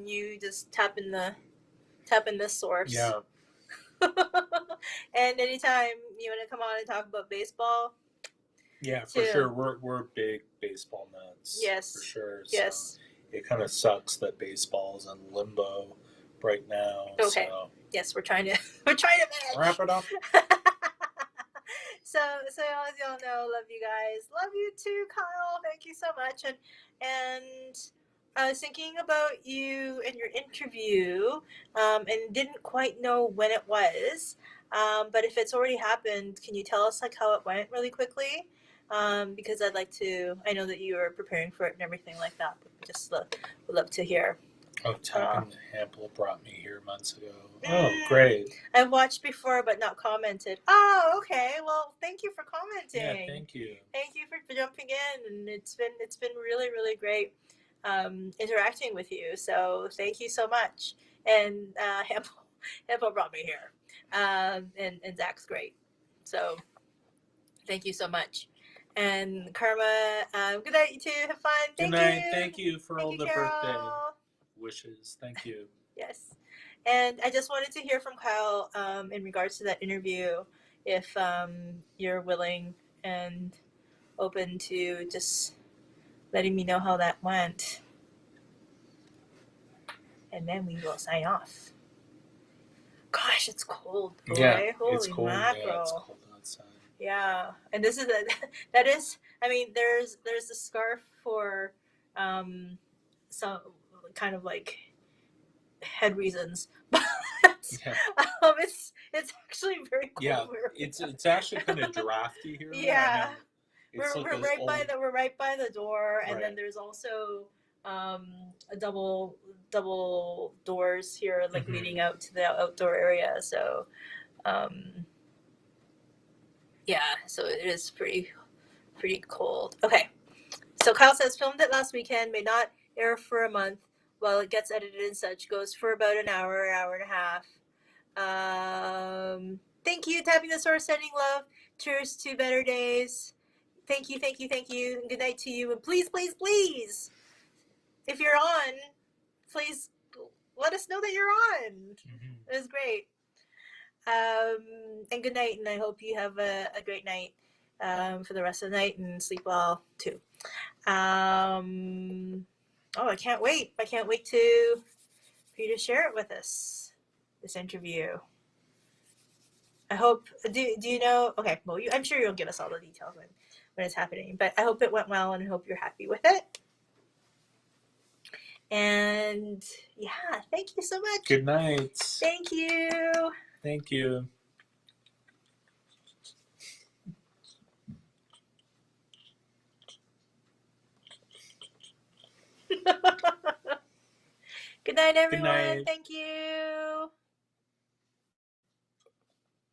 Speaker 1: you just tap in the source.
Speaker 2: Yeah.
Speaker 1: And anytime you want to come on and talk about baseball.
Speaker 2: Yeah, for sure. We're big baseball nuts.
Speaker 1: Yes.
Speaker 2: For sure.
Speaker 1: Yes.
Speaker 2: So it kind of sucks that baseball's in limbo right now.
Speaker 1: Okay.
Speaker 2: So.
Speaker 1: Yes, we're trying to manage.
Speaker 2: Wrap it up.
Speaker 1: So as y'all know, love you guys. Love you too, Kyle. Thank you so much. And I was thinking about you and your interview, and didn't quite know when it was. But if it's already happened, can you tell us like how it went really quickly? Because I'd like to. I know that you were preparing for it and everything like that. But would love to hear.
Speaker 2: Oh, Tuck and Hample brought me here months ago. Oh, great.
Speaker 1: I've watched before but not commented. Oh, okay. Well, thank you for commenting.
Speaker 2: Yeah, thank you.
Speaker 1: Thank you for jumping in, and it's been really, really great interacting with you. So thank you so much. And Hample brought me here. And Zach's great. So thank you so much. And Karma, good night, you too. Have fun.
Speaker 2: Good night. Thank you for all the
Speaker 1: Carol.
Speaker 2: birthday wishes. Thank you.
Speaker 1: Yes. And I just wanted to hear from Kyle in regards to that interview, if you're willing and open to just letting me know how that went. And then we will sign off. Gosh, it's cold. Boy.
Speaker 2: Yeah,
Speaker 1: Holy
Speaker 2: it's cold.
Speaker 1: mackerel.
Speaker 2: Yeah, it's cold outside.
Speaker 1: Yeah, and this is that is. I mean, there's a scarf for some kind of like head reasons, but
Speaker 2: yeah.
Speaker 1: It's actually very cold.
Speaker 2: Yeah, it's actually kind of drafty here.
Speaker 1: Yeah,
Speaker 2: we're
Speaker 1: right by the door, and
Speaker 2: right.
Speaker 1: then there's also a double doors here, like leading out to the outdoor area. So yeah, so it is pretty cold. Okay, so Kyle says filmed it last weekend, may not air for a month while it gets edited and such, goes for about an hour and a half. Thank you, Tapping the Source, sending love. Cheers to better days. Thank you. And good night to you. And please, if you're on, please let us know that you're on. It was great. And good night, and I hope you have a great night for the rest of the night, and sleep well too. I can't wait. For you to share it with us, this interview. I hope. Do you know? Okay, well, I'm sure you'll give us all the details when it's happening. But I hope it went well, and I hope you're happy with it. And yeah, thank you so much.
Speaker 2: Good night.
Speaker 1: Thank you.
Speaker 2: Thank you.
Speaker 1: Good night, everyone.
Speaker 2: Good night.
Speaker 1: Thank you.